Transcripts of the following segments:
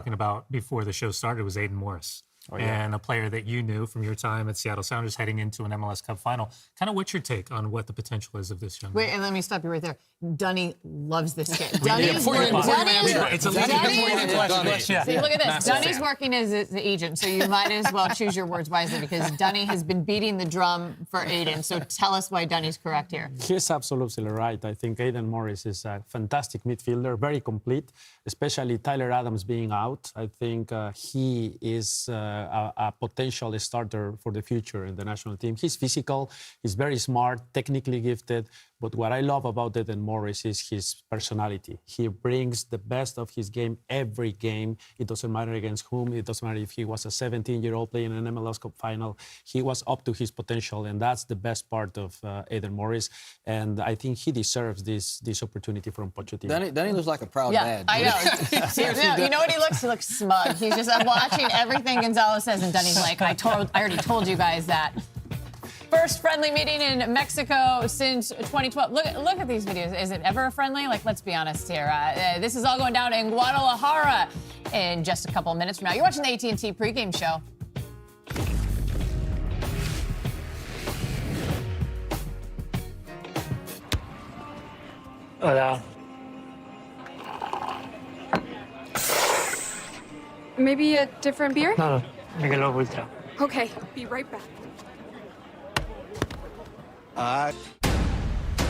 talking about before the show started was Aiden Morris. And a player that you knew from your time at Seattle Sounders heading into an MLS Cup final. Kind of what's your take on what the potential is of this young man? Wait, and let me stop you right there. Dunny loves this kid. It's a leading question. See, look at this. Dunny's working as an agent, so you might as well choose your words wisely because Dunny has been beating the drum for Aiden. So tell us why Dunny's correct here. He's absolutely right. I think Aiden Morris is a fantastic midfielder, very complete, especially Tyler Adams being out. I think he is a potential starter for the future in the national team. He's physical, he's very smart, technically gifted, but what I love about Aiden Morris is his personality. He brings the best of his game every game. It doesn't matter against whom. It doesn't matter if he was a 17-year-old playing an MLS Cup final. He was up to his potential, and that's the best part of Aiden Morris. And I think he deserves this opportunity from Pochettino. Danny looks like a proud dad. I know. Seriously, you know what he looks? He looks smug. He's just, I'm watching everything Gonzalez says, and Dunny's like, I already told you guys that. First friendly meeting in Mexico since 2012. Look at these videos. Is it ever a friendly? Like, let's be honest here. This is all going down in Guadalajara in just a couple of minutes from now. You're watching the AT&T pregame show. Hola. Maybe a different beer? No, Michelob Ultra. Okay, be right back.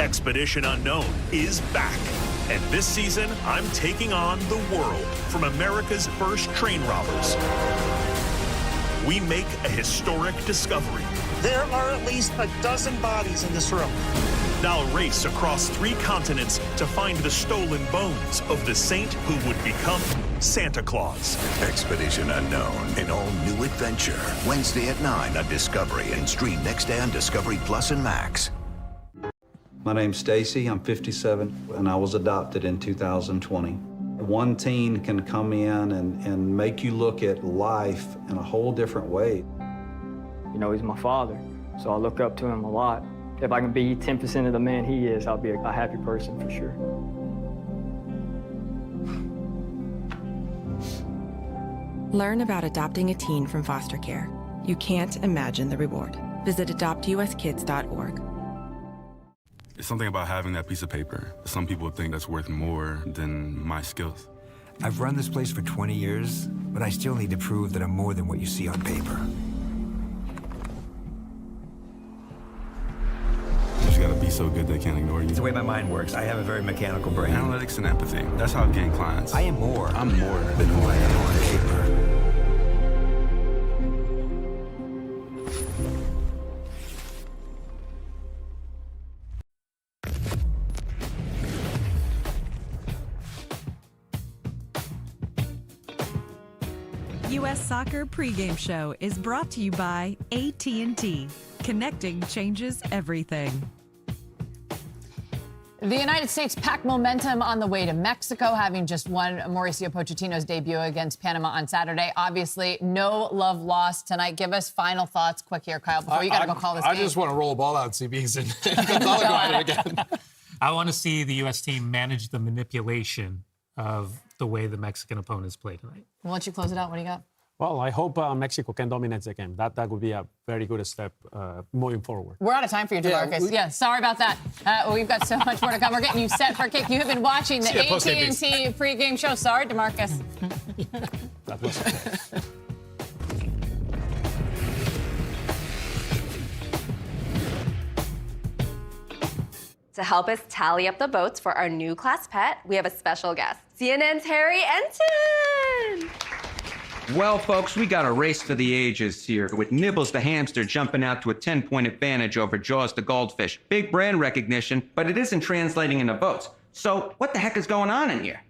Expedition Unknown is back. And this season, I'm taking on the world from America's first train robbers. We make a historic discovery. There are at least a dozen bodies in this room. I'll race across 3 continents to find the stolen bones of the saint who would become Santa Claus. Expedition Unknown, an all-new adventure. Wednesday at 9 on Discovery and stream next day on Discovery Plus and Max. My name's Stacy, I'm 57, and I was adopted in 2020. One teen can come in and make you look at life in a whole different way. You know, he's my father, so I look up to him a lot. If I can be 10% of the man he is, I'll be a happy person for sure. Learn about adopting a teen from foster care. You can't imagine the reward. Visit adoptuskids.org. It's something about having that piece of paper. Some people think that's worth more than my skills. I've run this place for 20 years, but I still need to prove that I'm more than what you see on paper. You just gotta be so good they can't ignore you. It's the way my mind works. I have a very mechanical brain. Analytics and empathy. That's how I've gained clients. I am more. I'm more than who I am on paper. U.S. Soccer pregame show is brought to you by AT&T. Connecting changes everything. The United States packed momentum on the way to Mexico, having just won Mauricio Pochettino's debut against Panama on Saturday. Obviously, no love lost tonight. Give us final thoughts quick here, Kyle, before you got to go call this game. I just want to roll a ball out and see Beans and Gonzalo go at it again. I want to see the U.S. team manage the manipulation of the way the Mexican opponents play tonight. We'll let you close it out. What do you got? Well, I hope Mexico can dominate the game. That would be a very good step moving forward. We're out of time for you, DeMarcus. Yeah, sorry about that. We've got so much more to come. We're getting you set for a kick. You have been watching the AT&T pregame show. Sorry, DeMarcus. That was okay. To help us tally up the votes for our new class pet, we have a special guest, CNN's Harry Enton. Well, folks, we got a race for the ages here, with Nibbles the hamster jumping out to a 10-point advantage over Jaws the goldfish. Big brand recognition, but it isn't translating into votes. So what the heck is going on in here?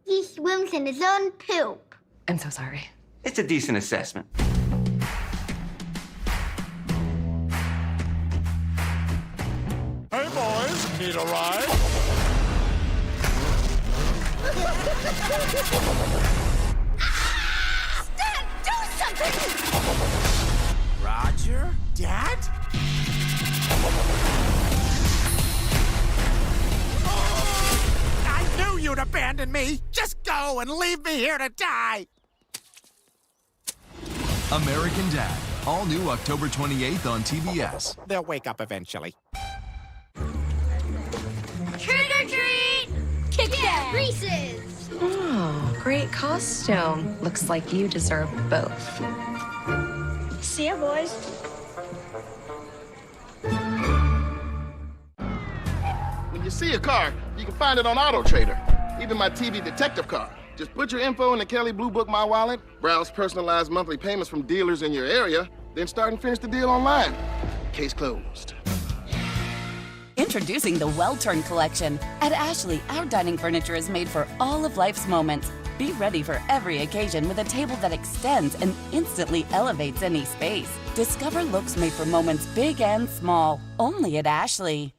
He swims in his own poop. I'm so sorry. It's a decent assessment. Hey, boys, need a ride? Dad, do something! Roger? Dad? I knew you'd abandon me! Just go! go and leave me here to die. American Dad, all new October 28th on TBS. They'll wake up eventually. Trick or treat! Kit Kat! Reese's! Oh, great costume. Looks like you deserve both. See ya, boys. When you see a car, you can find it on Auto Trader. Even my TV detective car. Just put your info in the Kelly Blue Book My Wallet, browse personalized monthly payments from dealers in your area, then start and finish the deal online. Case closed. Introducing the Well-Turned Collection. At Ashley, our dining furniture is made for all of life's moments. Be ready for every occasion with a table that extends and instantly elevates any space. Discover looks made for moments big and small, only at Ashley.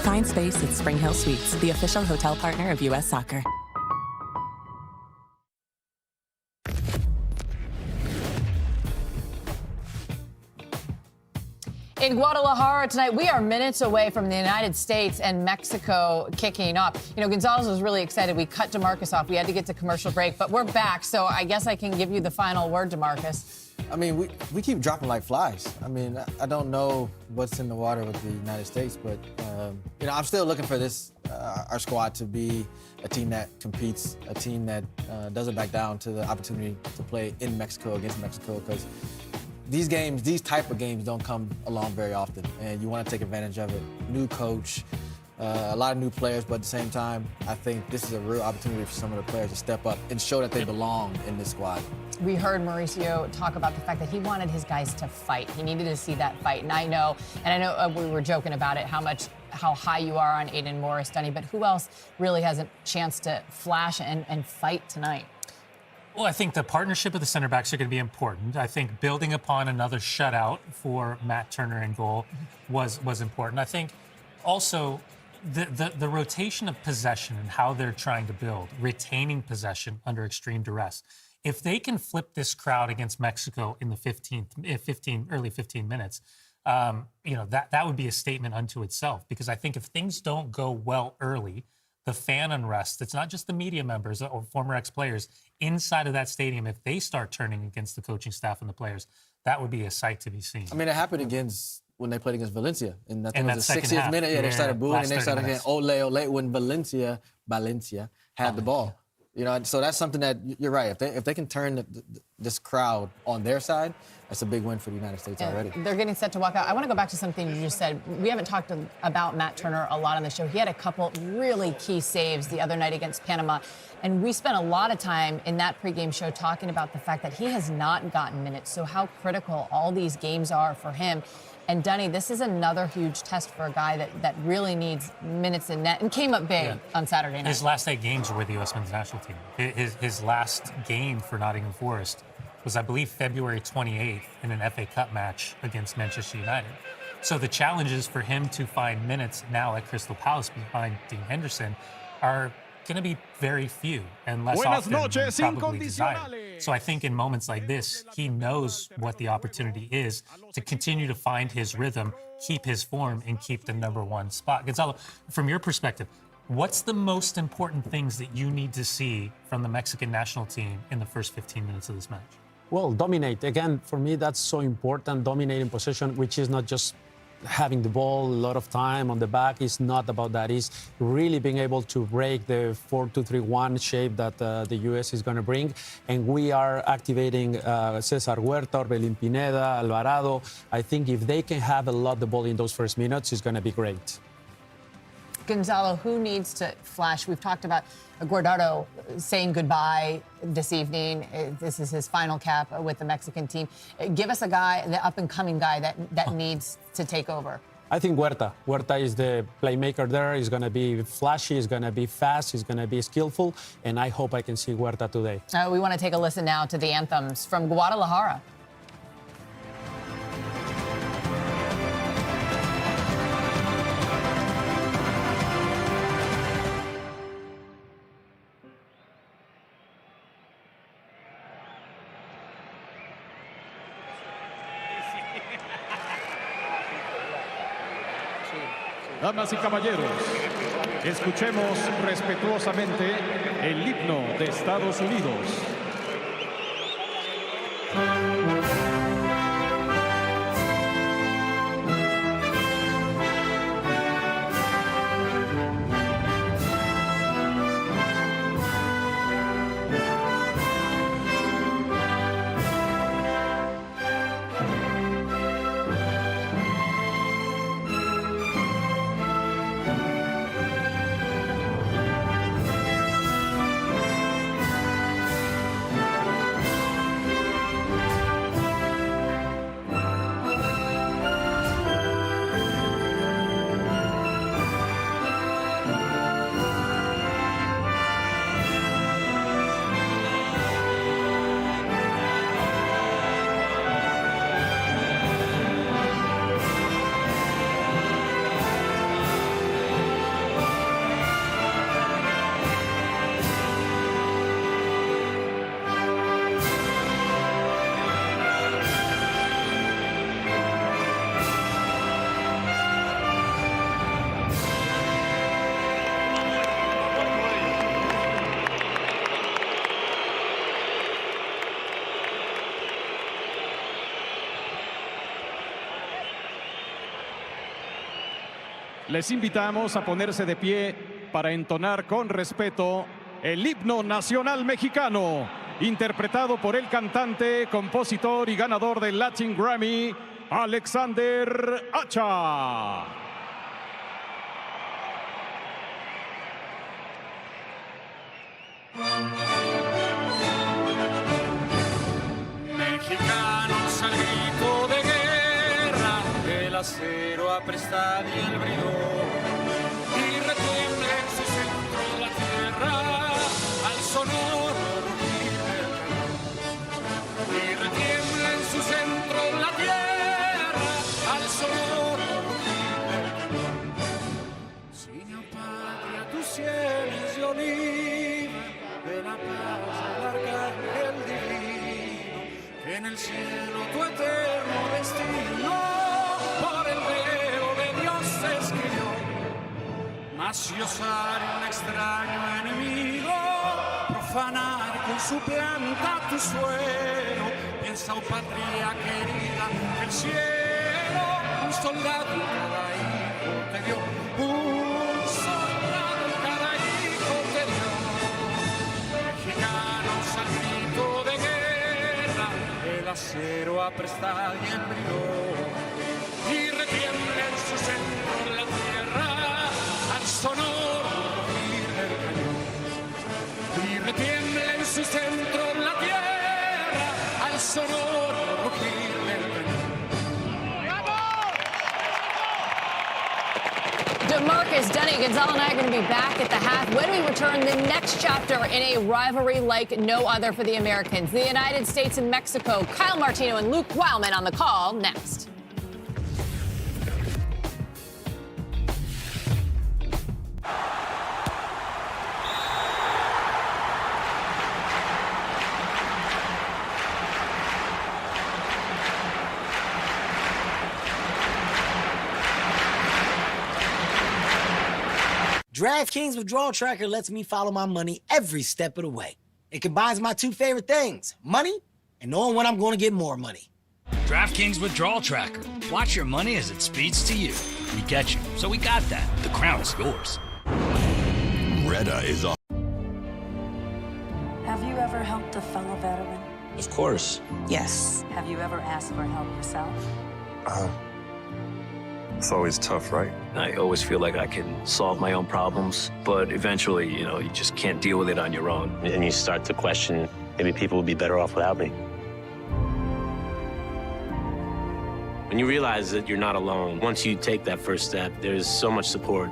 Find space at Spring Hill Suites, the official hotel partner of U.S. Soccer. In Guadalajara tonight, we are minutes away from the United States and Mexico kicking off. You know, Gonzalez was really excited. We cut DeMarcus off. We had to get to commercial break, but we're back, so I guess I can give you the final word, DeMarcus. I mean, we keep dropping like flies. I mean, I don't know what's in the water with the United States, but, you know, I'm still looking for this, our squad to be a team that competes, a team that doesn't back down to the opportunity to play in Mexico against Mexico, because these games, these type of games don't come along very often, and you want to take advantage of it. New coach, a lot of new players, but at the same time, I think this is a real opportunity for some of the players to step up and show that they belong in this squad. We heard Mauricio talk about the fact that he wanted his guys to fight. He needed to see that fight, and I know we were joking about it, how high you are on Aiden Morris, Dunny, but who else really has a chance to flash and fight tonight? Well, I think the partnership of the center backs are going to be important. I think building upon another shutout for Matt Turner in goal was important. I think also the rotation of possession and how they're trying to build, retaining possession under extreme duress. If they can flip this crowd against Mexico in the early 15 minutes, you know, that would be a statement unto itself. Because I think if things don't go well early, the fan unrest, it's not just the media members or former ex-players inside of that stadium, if they start turning against the coaching staff and the players, that would be a sight to be seen. I mean, it happened when they played against Valencia. And I think it was the 60th minute. Yeah, they started booing and they started saying, ole, ole, when Valencia had the ball. You know, so that's something that you're right. If they can turn this crowd on their side, that's a big win for the United States already. They're getting set to walk out. I want to go back to something you just said. We haven't talked about Matt Turner a lot on the show. He had a couple really key saves the other night against Panama. And we spent a lot of time in that pregame show talking about the fact that he has not gotten minutes. So how critical all these games are for him. And Dunny, this is another huge test for a guy that really needs minutes in net and came up big on Saturday night. His last 8 games were with the U.S. men's national team. His last game for Nottingham Forest was, I believe, February 28th in an FA Cup match against Manchester United. So the challenges for him to find minutes now at Crystal Palace behind Dean Henderson are going to be very few and less often than probably desired. So I think in moments like this, he knows what the opportunity is to continue to find his rhythm, keep his form, and keep the #1 spot. Gonzalo, from your perspective, what's the most important things that you need to see from the Mexican national team in the first 15 minutes of this match? Well, dominate. Again, for me, that's so important, dominating possession, which is not just having the ball a lot of time on the back. It's not about that. It's really being able to break the 4-2-3-1 shape that the U.S. is going to bring. And we are activating Cesar Huerta, Orbelín Pineda, Alvarado. I think if they can have a lot the ball in those first minutes, it's going to be great. Gonzalo, who needs to flash? We've talked about Guardado saying goodbye this evening. This is his final cap with the Mexican team. Give us a guy, the up-and-coming guy that needs to take over. I think Huerta. Huerta is the playmaker there. He's going to be flashy. He's going to be fast. He's going to be skillful. And I hope I can see Huerta today. We want to take a listen now to the anthems from Guadalajara. Damas y caballeros, escuchemos respetuosamente el himno de Estados Unidos. Les invitamos a ponerse de pie para entonar con respeto el himno nacional mexicano, interpretado por el cantante, compositor y ganador del Latin Grammy, Alexander Acha. Mexicanos al grito de guerra, el acero apresta y el bridón, y retiembla en su centro la tierra al sonoro rugir del cañón. Y retiembla en su centro la tierra al sonoro rugir del cañón. Señor patria, tus sienes de oliva, de la paz del arcángel divino, que en el cielo tu eterno destino por el velo de Dios se escribió. Mas si osare un extraño enemigo profanar con su planta tu suelo, piensa, oh patria querida, que el cielo un soldado en cada hijo te dio, un soldado en cada hijo te dio. Mexicanos al grito de guerra, el acero apresta y el brillo, y retiembla en su centro la tierra al sonoro rugir del cañón. Y retiembla en su centro la tierra al sonoro rugir del cañón. DeMarcus, Denny, Gonzalo and I are going to be back at the half when we return the next chapter in a rivalry like no other for the Americans. The United States and Mexico. Kyle Martino and Luke Wildman on the call next. DraftKings Withdrawal Tracker lets me follow my money every step of the way. It combines my two favorite things, money and knowing when I'm going to get more money. DraftKings Withdrawal Tracker. Watch your money as it speeds to you. We get you, so we got that. The crown is yours. Retta is off. Have you ever helped a fellow veteran? Of course. Yes. Have you ever asked for help yourself? It's always tough, right? I always feel like I can solve my own problems, but eventually, you just can't deal with it on your own. And you start to question, maybe people would be better off without me. When you realize that you're not alone, once you take that first step, there's so much support.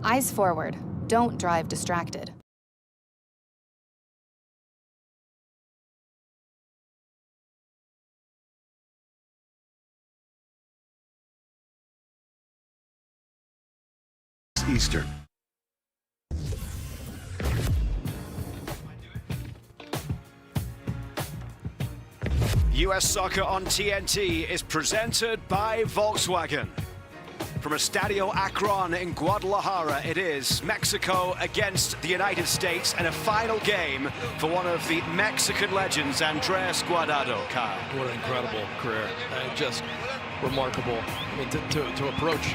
Eyes forward. Don't drive distracted. Eastern. US Soccer on TNT is presented by Volkswagen. From Estadio Akron in Guadalajara, it is Mexico against the United States and a final game for one of the Mexican legends, Andres Guardado. Kyle. What an incredible career. Just remarkable. I mean, to approach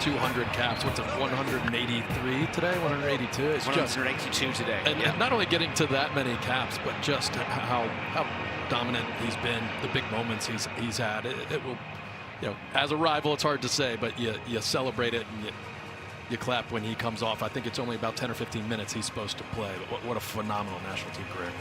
200 caps, what's it, 183 today, 182? It's 182 today. And not only getting to that many caps, but just how dominant he's been, the big moments he's had. It will, you know, as a rival, it's hard to say, but you celebrate it and you clap when he comes off. I think it's only about 10 or 15 minutes he's supposed to play, but what a phenomenal national team career.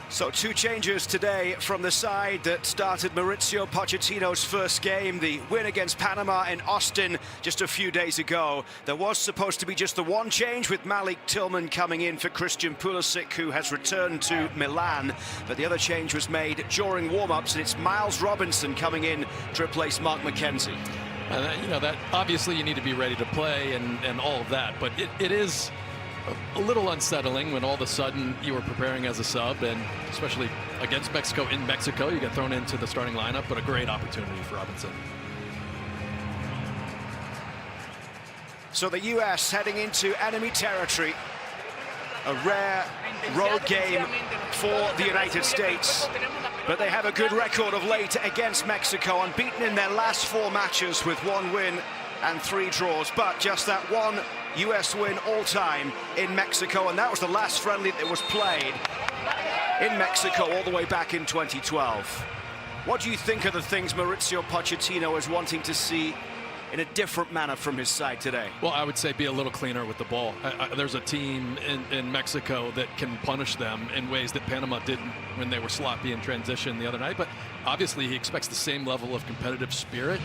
So 2 changes today from the side that started Mauricio Pochettino's first game, the win against Panama in Austin just a few days ago. There was supposed to be just the one change with Malik Tillman coming in for Christian Pulisic, who has returned to Milan. But the other change was made during warm-ups, and it's Miles Robinson coming in to replace Mark McKenzie. You know, that obviously you need to be ready to play and all of that, but it is a little unsettling when all of a sudden you were preparing as a sub, and especially against Mexico in Mexico, you get thrown into the starting lineup, but a great opportunity for Robinson. So the US heading into enemy territory, a rare road game for the United States, but they have a good record of late against Mexico, unbeaten in their last 4 matches with 1 win and 3 draws, but just that 1 US win all-time in Mexico, and that was the last friendly that was played in Mexico all the way back in 2012. What do you think of the things Mauricio Pochettino is wanting to see in a different manner from his side today? Well, I would say be a little cleaner with the ball. There's a team in Mexico that can punish them in ways that Panama didn't when they were sloppy in transition the other night, but obviously he expects the same level of competitive spirit,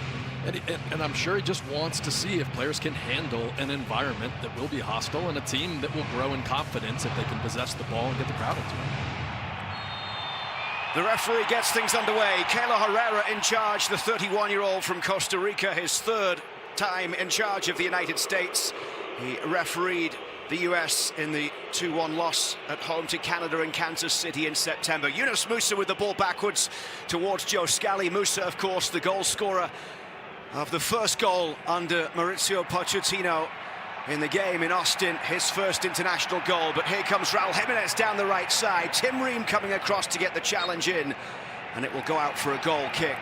and I'm sure he just wants to see if players can handle an environment that will be hostile and a team that will grow in confidence if they can possess the ball and get the crowd into it. The referee gets things underway. Keylor Herrera in charge, the 31-year-old from Costa Rica, his 3rd time in charge of the United States. He refereed the US in the 2-1 loss at home to Canada in Kansas City in September. Yunus Musa with the ball backwards towards Joe Scally. Musa, of course, the goal scorer of the first goal under Mauricio Pochettino in the game in Austin, his first international goal. But here comes Raul Jimenez down the right side. Tim Ream coming across to get the challenge in, and it will go out for a goal kick.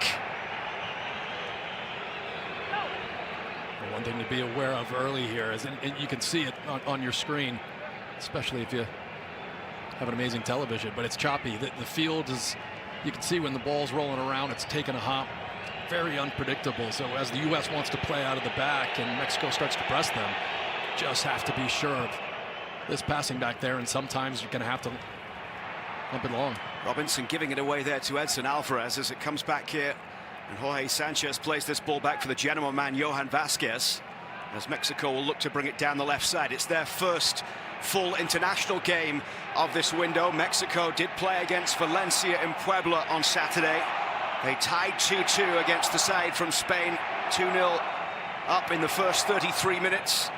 Well, one thing to be aware of early here is, and you can see it on your screen, especially if you have an amazing television, but it's choppy. The field is, you can see when the ball's rolling around, it's taking a hop. Very unpredictable. So as the U.S. wants to play out of the back and Mexico starts to press them, just have to be sure of this passing back there, and sometimes you're going to have to lump it long. Robinson giving it away there to Edson Alvarez as it comes back here, and Jorge Sanchez plays this ball back for the Genoa man Johan Vasquez, as Mexico will look to bring it down the left side. It's their first full international game of this window. Mexico did play against Valencia in Puebla on Saturday. They tied 2-2 against the side from Spain, 2-0 up in the first 33 minutes,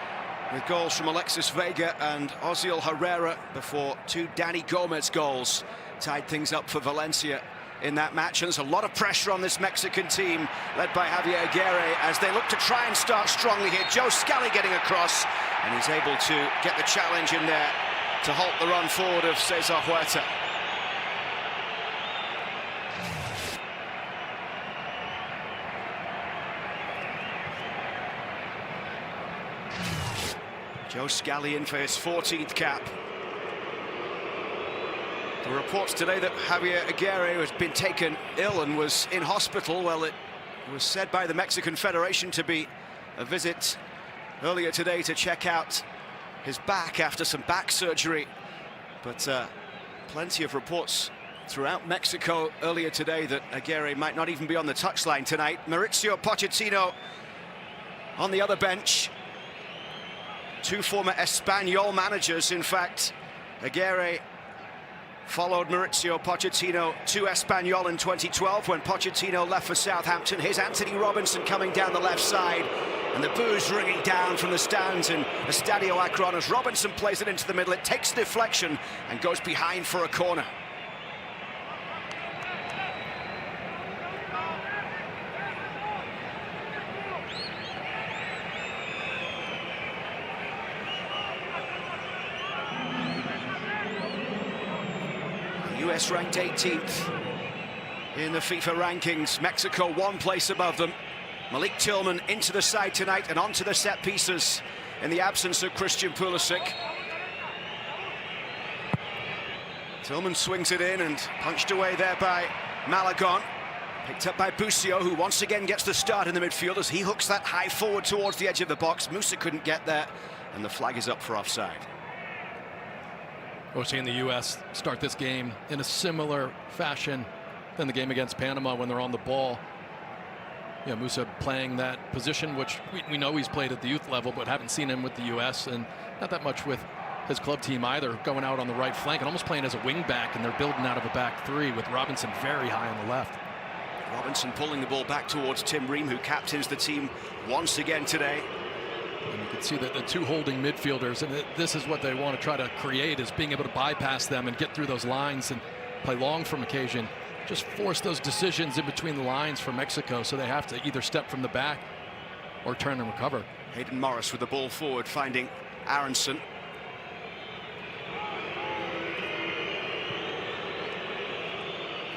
with goals from Alexis Vega and Osiel Herrera before 2 Dani Gomez goals tied things up for Valencia in that match. And there's a lot of pressure on this Mexican team, led by Javier Aguirre, as they look to try and start strongly here. Joe Scally getting across, and he's able to get the challenge in there to halt the run forward of Cesar Huerta. Joe Scally in for his 14th cap. The reports today that Javier Aguirre has been taken ill and was in hospital. Well, it was said by the Mexican Federation to be a visit earlier today to check out his back after some back surgery. But plenty of reports throughout Mexico earlier today that Aguirre might not even be on the touchline tonight. Mauricio Pochettino on the other bench. 2 former Espanyol managers, in fact. Aguirre followed Mauricio Pochettino to Espanyol in 2012 when Pochettino left for Southampton. Here's Anthony Robinson coming down the left side And the boos ringing down from the stands in Estadio Akron as Robinson plays it into the middle. It takes a deflection and goes behind for a corner. US ranked 18th in the FIFA rankings. Mexico 1 place above them. Malik Tillman into the side tonight and onto the set pieces in the absence of Christian Pulisic. Tillman swings it in and punched away there by Malagon. Picked up by Busio, who once again gets the start in the midfield as he hooks that high forward towards the edge of the box. Musa couldn't get there, and the flag is up for offside. We're seeing the U.S. start this game in a similar fashion than the game against Panama when they're on the ball. Yeah, Musa playing that position, which we know he's played at the youth level, but haven't seen him with the U.S. and not that much with his club team either, going out on the right flank and almost playing as a wing back, and they're building out of a back three with Robinson very high on the left. Robinson pulling the ball back towards Tim Ream, who captains the team once again today. And you can see that the two holding midfielders, and this is what they want to try to create, is being able to bypass them and get through those lines and play long from occasion. Just force those decisions in between the lines for Mexico, so they have to either step from the back or turn and recover. Hayden Morris with the ball forward, finding Aronson.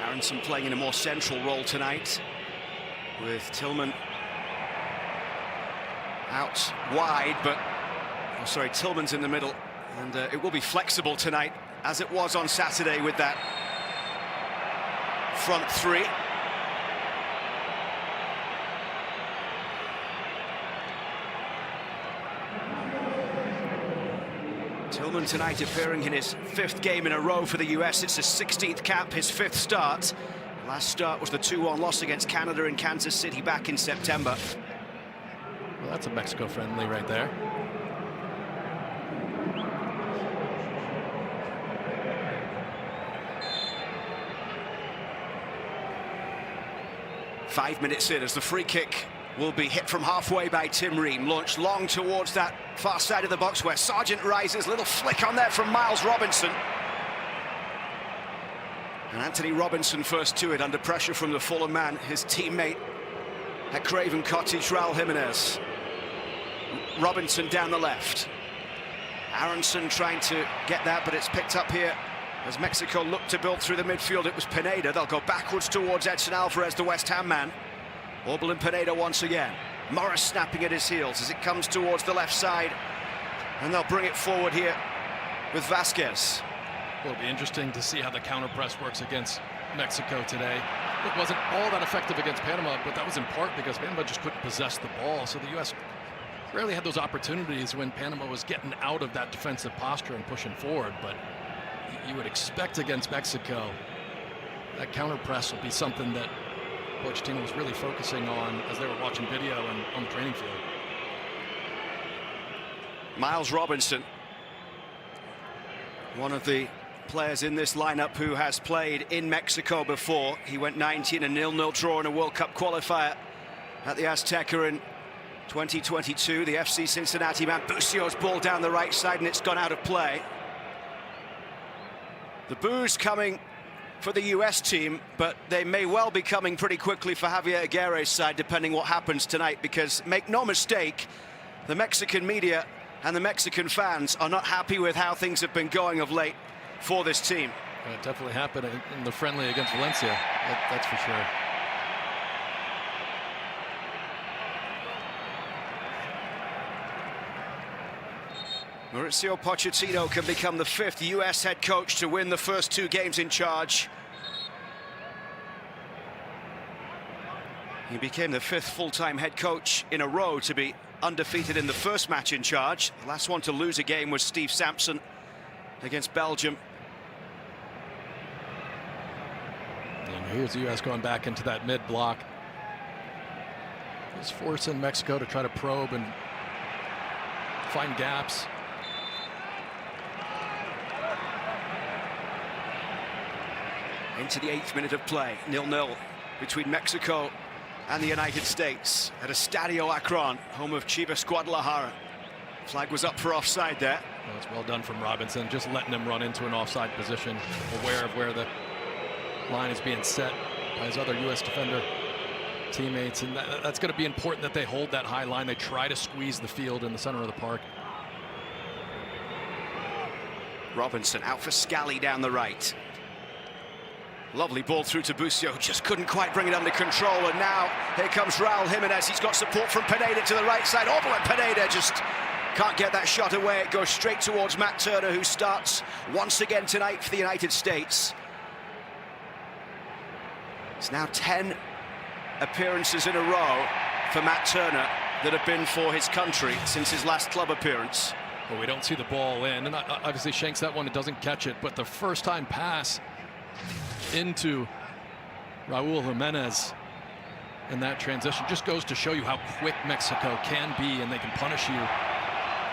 Aronson playing in a more central role tonight, with Tillman out wide, but Tillman's in the middle, and it will be flexible tonight as it was on Saturday with that front three. Tillman tonight appearing in his 5th game in a row for the US. It's his 16th cap, his 5th start. Last start was the 2-1 loss against Canada in Kansas City back in September. Well, that's a Mexico friendly right there. Five minutes in as the free kick will be hit from halfway by Tim Ream. Launched long towards that far side of the box where Sargent rises. Little flick on there from Miles Robinson. And Anthony Robinson first to it under pressure from the Fulham man, his teammate at Craven Cottage, Raul Jimenez. Robinson down the left. Aronson trying to get that, but it's picked up here as Mexico look to build through the midfield. It was Pineda. They'll go backwards towards Edson Alvarez, the West Ham man. Orbel and Pineda once again. Morris snapping at his heels as it comes towards the left side. And they'll bring it forward here with Vasquez. Well, it'll be interesting to see how the counter press works against Mexico today. It wasn't all that effective against Panama, but that was in part because Panama just couldn't possess the ball. So the U.S. rarely had those opportunities when Panama was getting out of that defensive posture and pushing forward. But you would expect against Mexico that counter press will be something that Pochettino was really focusing on as they were watching video and on the training field. Miles Robinson, one of the players in this lineup who has played in Mexico before. He went 19 and 0-0 draw in a World Cup qualifier at the Azteca in 2022. The FC Cincinnati man. Busio's ball down the right side and it's gone out of play. The boos coming for the US team, but they may well be coming pretty quickly for Javier Aguirre's side, depending what happens tonight, because make no mistake, the Mexican media and the Mexican fans are not happy with how things have been going of late for this team. It definitely happened in the friendly against Valencia, that's for sure. Mauricio Pochettino can become the 5th US head coach to win the first 2 games in charge. He became the 5th full-time head coach in a row to be undefeated in the first match in charge. The last one to lose a game was Steve Sampson against Belgium. And here's the U.S. going back into that mid-block. Just forcing Mexico to try to probe and find gaps. Into the 8th minute of play, 0-0 between Mexico and the United States at Estadio Akron, home of Chivas Guadalajara. Flag was up for offside there. Well, it's well done from Robinson, just letting him run into an offside position, aware of where the line is being set by his other U.S. defender teammates, and that's going to be important that they hold that high line. They try to squeeze the field in the center of the park. Robinson out for Scally down the right. Lovely ball through to Busio, just couldn't quite bring it under control, and now here comes Raul Jimenez. He's got support from Pineda to the right side. Oh, but Pineda just can't get that shot away. It goes straight towards Matt Turner, who starts once again tonight for the United States. It's now 10 appearances in a row for Matt Turner that have been for his country since his last club appearance. Well, we don't see the ball in, and obviously shanks that one and doesn't catch it, but the first time pass into Raul Jimenez in that transition just goes to show you how quick Mexico can be, and they can punish you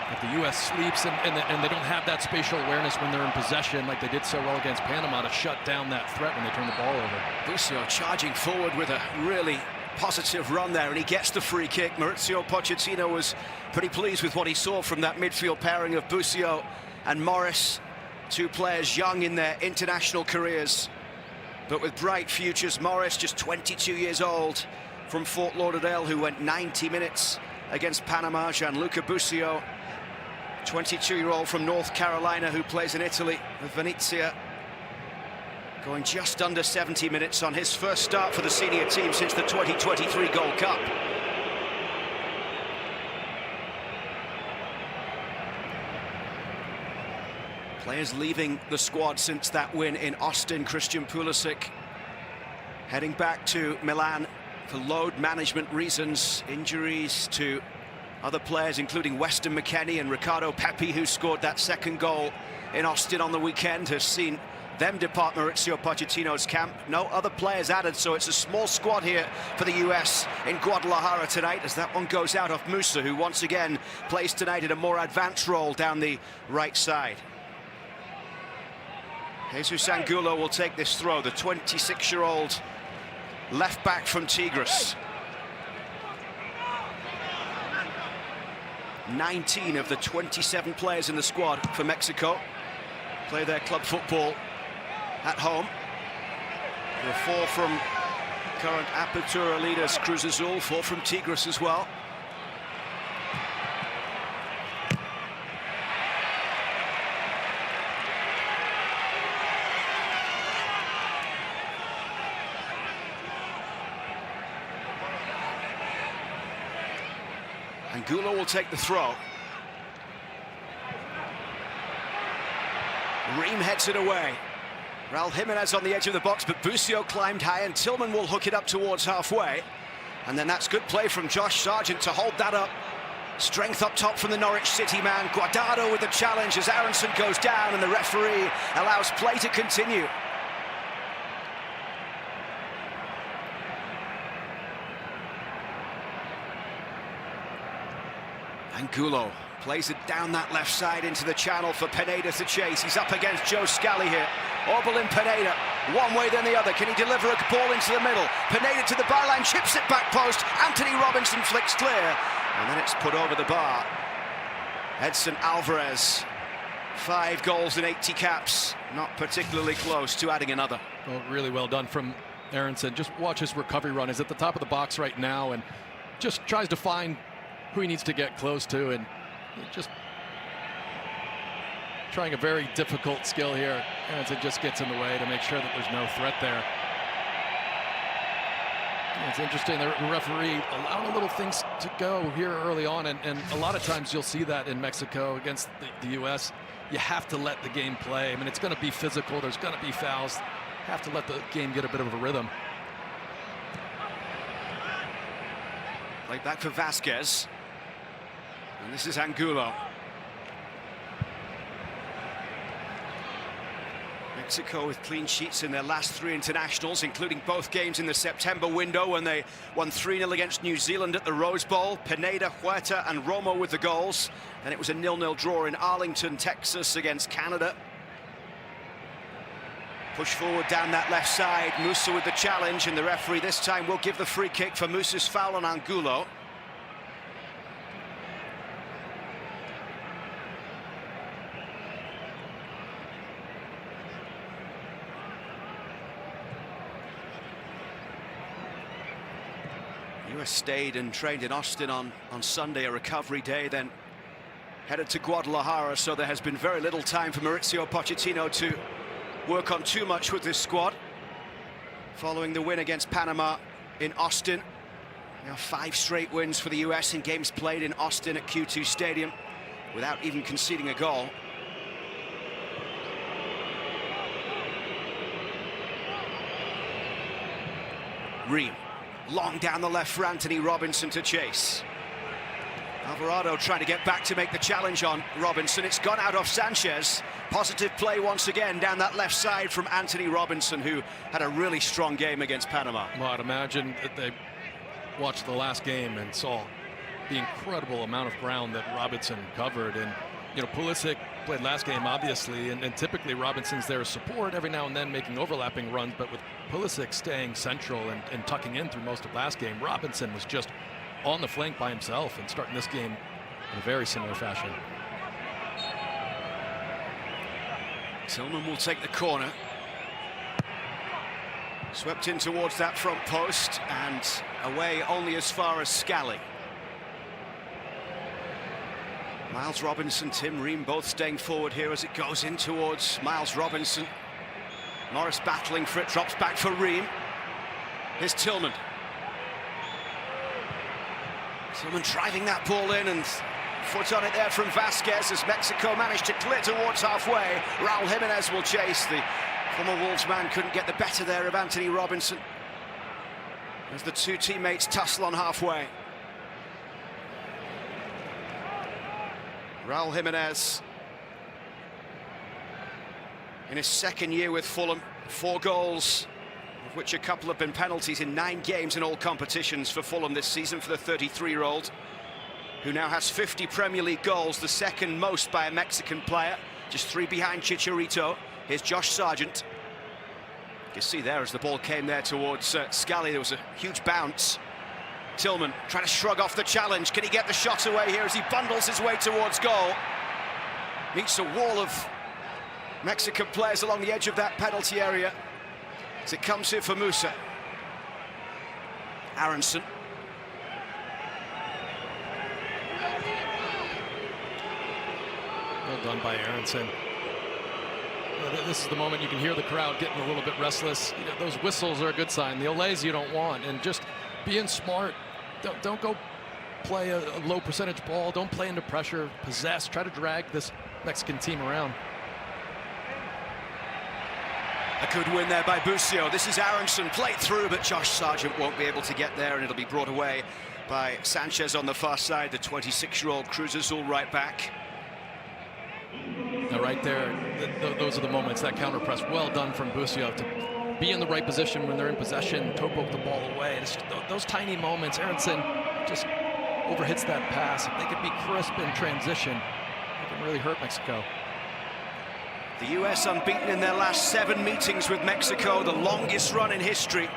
if the U.S. sleeps and they don't have that spatial awareness when they're in possession like they did so well against Panama to shut down that threat when they turn the ball over. Busio charging forward with a really positive run there, and he gets the free kick. Mauricio Pochettino was pretty pleased with what he saw from that midfield pairing of Busio and Morris, two players young in their international careers, but with bright futures. Morris, just 22 years old, from Fort Lauderdale, who went 90 minutes against Panama. Gianluca Busio, 22-year-old from North Carolina, who plays in Italy with Venezia, going just under 70 minutes on his first start for the senior team since the 2023 Gold Cup. Players leaving the squad since that win in Austin. Christian Pulisic heading back to Milan for load management reasons. Injuries to other players, including Weston McKennie and Ricardo Pepi, who scored that second goal in Austin on the weekend, has seen them depart Mauricio Pochettino's camp. No other players added, so it's a small squad here for the US in Guadalajara tonight, as that one goes out of Musa, who once again plays tonight in a more advanced role down the right side. Jesus Angulo will take this throw, the 26-year-old left back from Tigres. 19 of the 27 players in the squad for Mexico play their club football at home. There are 4 from current Apertura leaders Cruz Azul, 4 from Tigres as well. Angulo will take the throw. Ream heads it away. Raul Jimenez on the edge of the box, but Busio climbed high, and Tillman will hook it up towards halfway. And then that's good play from Josh Sargent to hold that up. Strength up top from the Norwich City man. Guardado with the challenge as Aronson goes down, and the referee allows play to continue. Angulo plays it down that left side into the channel for Pineda to chase. He's up against Joe Scally here. Orbelin Pineda, one way then the other. Can he deliver a ball into the middle? Pineda to the byline, chips it back post. Anthony Robinson flicks clear, and then it's put over the bar. Edson Alvarez, 5 goals in 80 caps. Not particularly close to adding another. Well, really well done from Aronson. Just watch his recovery run. He's at the top of the box right now and just tries to find who he needs to get close to, and just trying a very difficult skill here. Aronson just gets in the way to make sure that there's no threat there. It's interesting, the referee allowing little things to go here early on, and a lot of times you'll see that in Mexico against the U.S. You have to let the game play. I mean, it's going to be physical. There's going to be fouls. Have to let the game get a bit of a rhythm. Played back for Vasquez. And this is Angulo. Mexico with clean sheets in their last 3 internationals, including both games in the September window when they won 3-0 against New Zealand at the Rose Bowl. Pineda, Huerta and Romo with the goals. And it was a 0-0 draw in Arlington, Texas against Canada. Push forward down that left side. Musa with the challenge, and the referee this time will give the free kick for Musa's foul on Angulo. US stayed and trained in Austin on Sunday, a recovery day, then headed to Guadalajara, so there has been very little time for Mauricio Pochettino to work on too much with this squad. Following the win against Panama in Austin, now 5 straight wins for the US in games played in Austin at Q2 Stadium without even conceding a goal. Ream, long down the left for Anthony Robinson to chase. Alvarado trying to get back to make the challenge on Robinson. It's gone out off Sanchez. Positive play once again down that left side from Anthony Robinson, who had a really strong game against Panama. Well, I'd imagine that they watched the last game and saw the incredible amount of ground that Robinson covered. And, you know, Pulisic played last game, obviously, and typically Robinson's there as support, every now and then making overlapping runs. But with Pulisic staying central and tucking in through most of last game, Robinson was just on the flank by himself and starting this game in a very similar fashion. Tillman will take the corner. Swept in towards that front post and away only as far as Scally. Miles Robinson, Tim Ream both staying forward here as it goes in towards Miles Robinson. Morris battling for it, drops back for Ream. Here's Tillman. Tillman driving that ball in, and foot on it there from Vasquez as Mexico managed to clear towards halfway. Raul Jimenez will chase. The former Wolves man couldn't get the better there of Anthony Robinson as the two teammates tussle on halfway. Raul Jimenez in his second year with Fulham, 4 goals, of which a couple have been penalties in 9 games in all competitions for Fulham this season for the 33-year-old, who now has 50 Premier League goals, the second most by a Mexican player, just 3 behind Chicharito. Here's Josh Sargent. You can see there as the ball came there towards Scally, there was a huge bounce. Tillman trying to shrug off the challenge. Can he get the shot away here as he bundles his way towards goal? Meets a wall of Mexican players along the edge of that penalty area as it comes here for Musa. Aronson. Well done by Aronson. This is the moment you can hear the crowd getting a little bit restless. You know, those whistles are a good sign. The olays you don't want, and just being smart. Don't go play a low percentage ball. Don't play into pressure. Possess. Try to drag this Mexican team around. A good win there by Busio. This is Aronson, played through, but Josh Sargent won't be able to get there, and it'll be brought away by Sanchez on the far side. The 26-year-old cruises all right back. Now right there, those are the moments, that counter press, well done from Busio to be in the right position when they're in possession, toe poke the ball away. It's just those tiny moments. Aronson just overhits that pass. If they could be crisp in transition, it can really hurt Mexico. The US unbeaten in their last 7 meetings with Mexico, the longest run in history.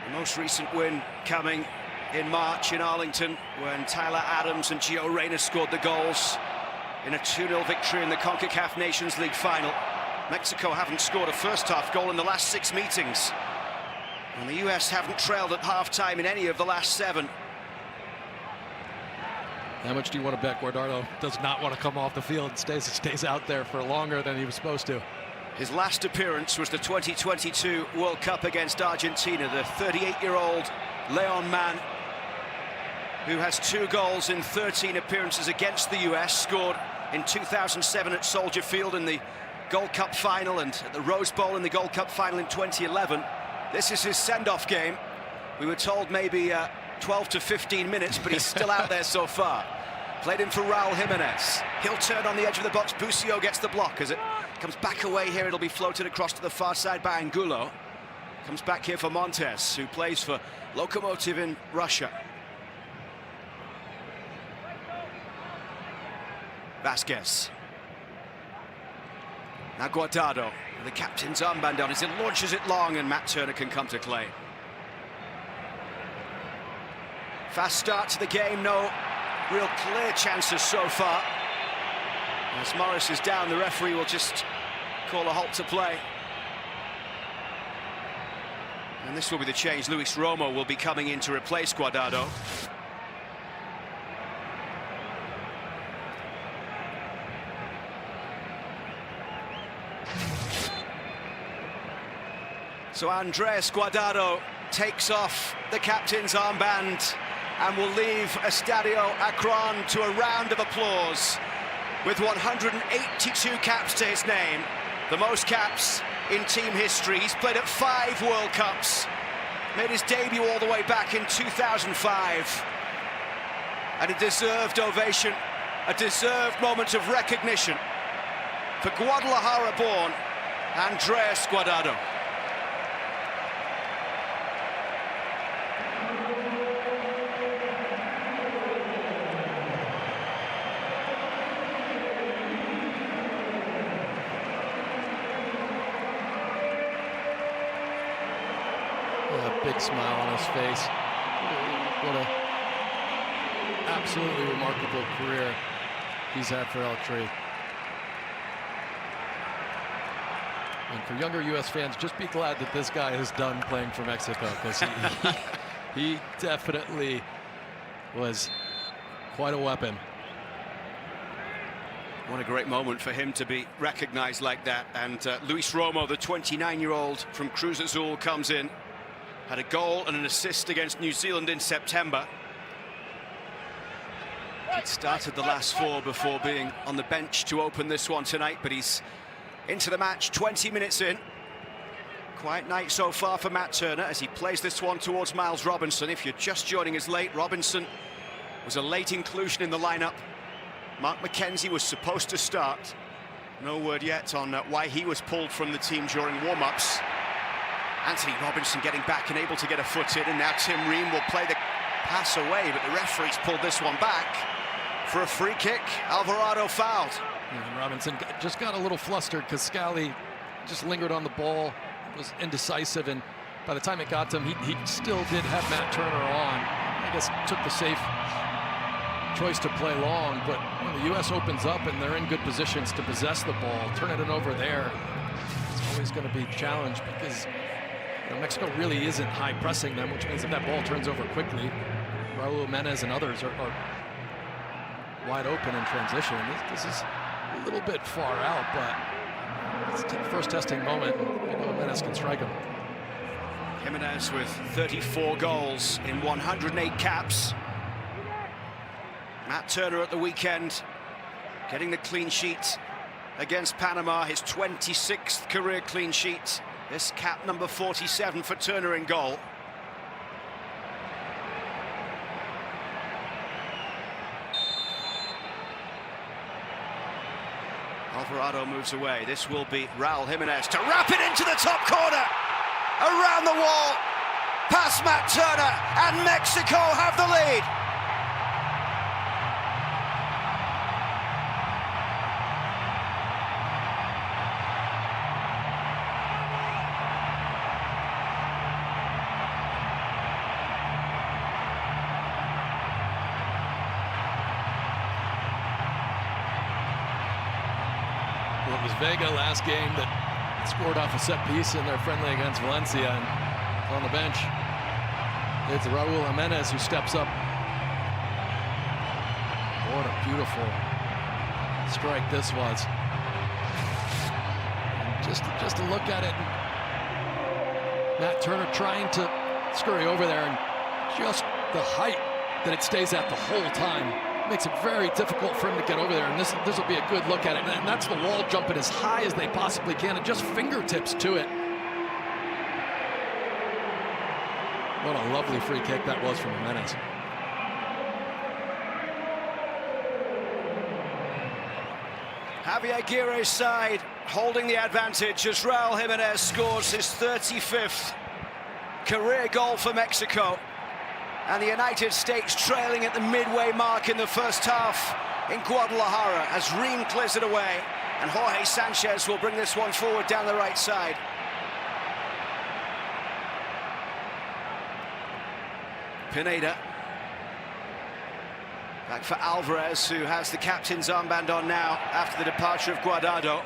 The most recent win coming in March in Arlington when Tyler Adams and Gio Reyna scored the goals in a 2-0 victory in the CONCACAF Nations League final. Mexico haven't scored a first-half goal in the last 6 meetings. And the US haven't trailed at half-time in any of the last 7. How much do you want to bet Guardado does not want to come off the field and stays out there for longer than he was supposed to? His last appearance was the 2022 World Cup against Argentina. The 38-year-old Leon Mann, who has 2 goals in 13 appearances against the US, scored in 2007 at Soldier Field in the Gold Cup final and at the Rose Bowl in the Gold Cup final in 2011. This is his send-off game. We were told maybe 12 to 15 minutes, but he's still out there so far. Played in for Raul Jimenez. He'll turn on the edge of the box. Busio gets the block as it comes back away here. It'll be floated across to the far side by Angulo. Comes back here for Montes, who plays for Lokomotiv in Russia. Vasquez. Now Guardado, with the captain's armband on as it launches it long, and Matt Turner can come to claim. Fast start to the game, no real clear chances so far. As Morris is down, the referee will just call a halt to play. And this will be the change. Luis Romo will be coming in to replace Guardado. So Andres Guardado takes off the captain's armband and will leave Estadio Akron to a round of applause with 182 caps to his name, the most caps in team history. He's played at 5 World Cups, made his debut all the way back in 2005. And a deserved ovation, a deserved moment of recognition for Guadalajara-born Andres Guardado. Big smile on his face. What a absolutely remarkable career he's had for El Tri. And for younger U.S. fans, just be glad that this guy is done playing for Mexico, because he definitely was quite a weapon. What a great moment for him to be recognized like that. And Luis Romo, the 29-year-old from Cruz Azul, comes in. Had a goal and an assist against New Zealand in September. He started the last 4 before being on the bench to open this one tonight, but he's into the match 20 minutes in. Quiet night so far for Matt Turner as he plays this one towards Miles Robinson. If you're just joining us late, Robinson was a late inclusion in the lineup. Mark McKenzie was supposed to start. No word yet on why he was pulled from the team during warm-ups. Anthony Robinson getting back and able to get a foot in, and now Tim Ream will play the pass away, but the referee's pulled this one back for a free kick. Alvarado fouled. Yeah, and Robinson just got a little flustered because Scally just lingered on the ball, was indecisive, and by the time it got to him, he still did have Matt Turner on. I guess took the safe choice to play long, but when the U.S. opens up and they're in good positions to possess the ball, turn it over there, it's always going to be challenged because Mexico really isn't high pressing them, which means if that ball turns over quickly, Raul Jimenez and others are wide open in transition. This is a little bit far out, but it's the first testing moment. Jimenez can strike him. Jimenez with 34 goals in 108 caps. Matt Turner at the weekend getting the clean sheet against Panama, his 26th career clean sheet. This cap number 47 for Turner in goal. Alvarado moves away. This will be Raul Jimenez to wrap it into the top corner. Around the wall, past Matt Turner, and Mexico have the lead. It was Vega last game that scored off a set piece in their friendly against Valencia, and on the bench it's Raul Jimenez who steps up. What a beautiful strike this was. And just to look at it, Matt Turner trying to scurry over there, and just the height that it stays at the whole time makes it very difficult for him to get over there, and this will be a good look at it. And that's the wall jumping as high as they possibly can, and just fingertips to it. What a lovely free kick that was from Jimenez. Javier Aguirre's side holding the advantage as Raul Jimenez scores his 35th career goal for Mexico. And the United States trailing at the midway mark in the first half in Guadalajara as Ream clears it away, and Jorge Sanchez will bring this one forward down the right side. Pineda. Back for Alvarez, who has the captain's armband on now after the departure of Guardado.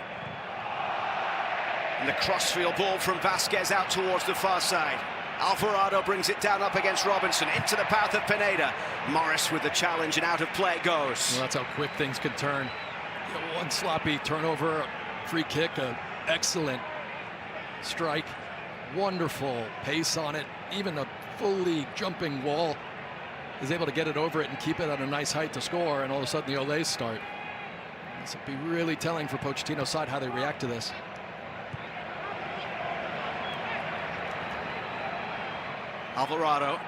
And the crossfield ball from Vasquez out towards the far side. Alvarado brings it down up against Robinson, into the path of Pineda. Morris with the challenge, and out of play it goes. Well, that's how quick things can turn. You know, one sloppy turnover, free kick, an excellent strike, wonderful pace on it. Even a fully jumping wall is able to get it over it and keep it at a nice height to score, and all of a sudden the Olays start. This will be really telling for Pochettino's side how they react to this. Alvarado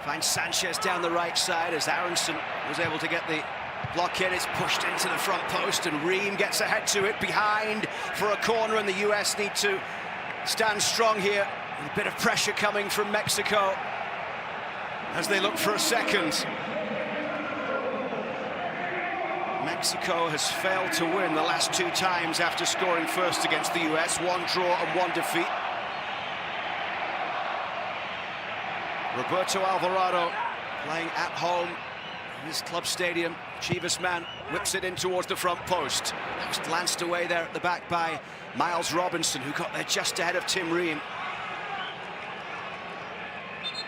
finds Sanchez down the right side as Aronson was able to get the block in. It's pushed into the front post, and Ream gets ahead to it behind for a corner, and the US need to stand strong here. A bit of pressure coming from Mexico as they look for a second. Mexico has failed to win the last 2 times after scoring first against the US, 1 draw and 1 defeat. Roberto Alvarado playing at home in his club stadium. Chivas man whips it in towards the front post. That was glanced away there at the back by Miles Robinson, who got there just ahead of Tim Ream.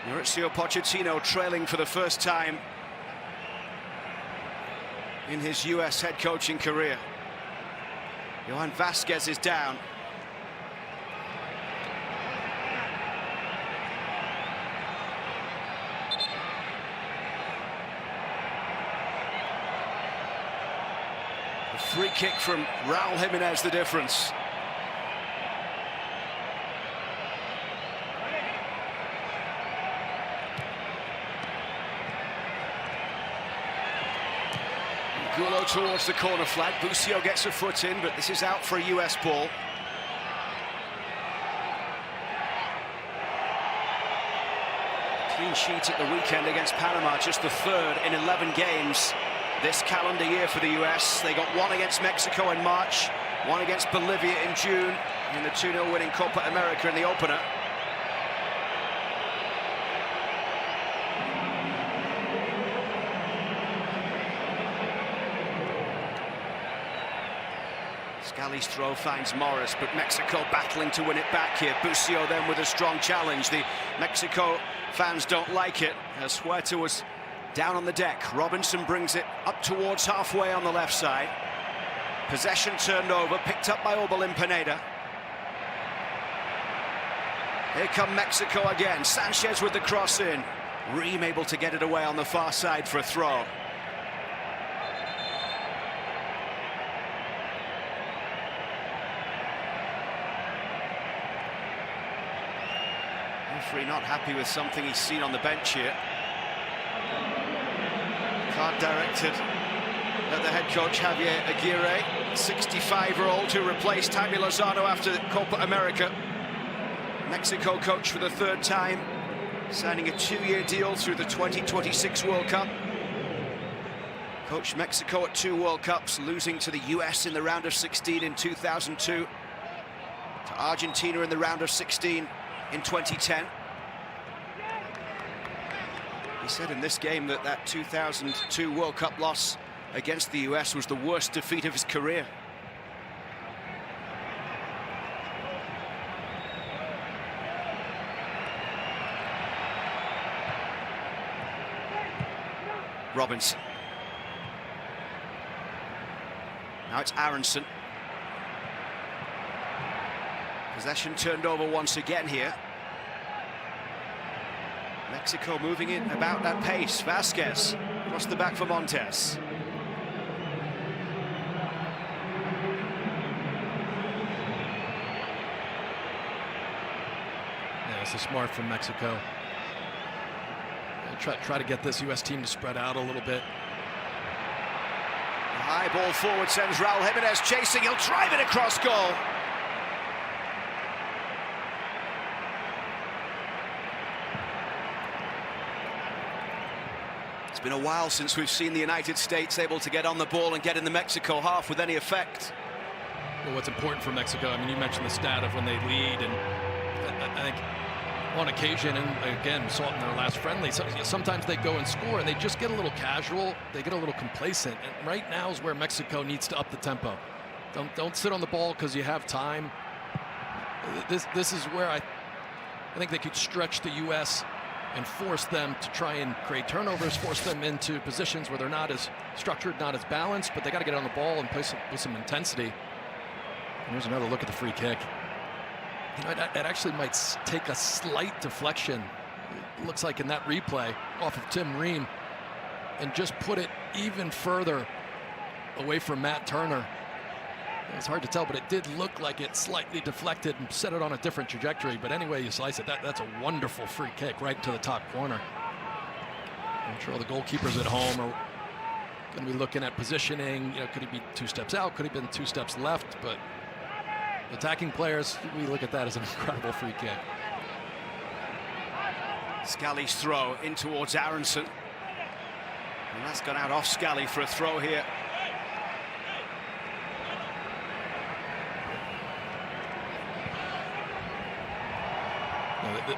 Mauricio Pochettino trailing for the first time in his US head coaching career. Johan Vasquez is down. A free kick from Raul Jimenez, the difference. Gulo towards the corner flag. Busio gets a foot in, but this is out for a US ball. Clean sheet at the weekend against Panama, just the 3rd in 11 games this calendar year for the US. They got 1 against Mexico in March, 1 against Bolivia in June, in the 2-0 winning Copa America in the opener. Scali's throw finds Morris, but Mexico battling to win it back here. Busio then with a strong challenge. The Mexico fans don't like it as Huerta was down on the deck. Robinson brings it up towards halfway on the left side. Possession turned over, picked up by Orbelin Pineda. Here come Mexico again. Sanchez with the cross in. Ream able to get it away on the far side for a throw. Referee not happy with something he's seen on the bench here. Card directed at the head coach Javier Aguirre, 65-year-old who replaced Jaime Lozano after Copa America. Mexico coach for the 3rd time, signing a 2-year deal through the 2026 World Cup. Coached Mexico at 2 World Cups, losing to the US in the round of 16 in 2002, to Argentina in the round of 16 in 2010. He said in this game that that 2002 World Cup loss against the US was the worst defeat of his career. Robinson. Now it's Aronson. Possession turned over once again here. Mexico moving in about that pace. Vasquez across the back for Montes. Yeah, this is smart from Mexico. Try to get this US team to spread out a little bit. The high ball forward sends Raul Jimenez chasing. He'll drive it across goal. Been a while since we've seen the United States able to get on the ball and get in the Mexico half with any effect. Well, what's important for Mexico, I mean, you mentioned the stat of when they lead, and I think on occasion, and again, we saw it in their last friendly, sometimes they go and score and they just get a little casual, they get a little complacent, and right now is where Mexico needs to up the tempo. Don't sit on the ball because you have time. This is where I think they could stretch the U.S. and force them to try and create turnovers, force them into positions where they're not as structured, not as balanced, but they got to get on the ball and play with some intensity. And here's another look at the free kick. You know, it actually might take a slight deflection, it looks like in that replay, off of Tim Ream, and just put it even further away from Matt Turner. It's hard to tell, but it did look like it slightly deflected and set it on a different trajectory. But anyway you slice it, that's a wonderful free kick right to the top corner. I'm sure all the goalkeepers at home are going to be looking at positioning. You know, could he be 2 steps out? Could he have been 2 steps left? But attacking players, we look at that as an incredible free kick. Scally's throw in towards Aronson. And that's gone out off Scally for a throw here.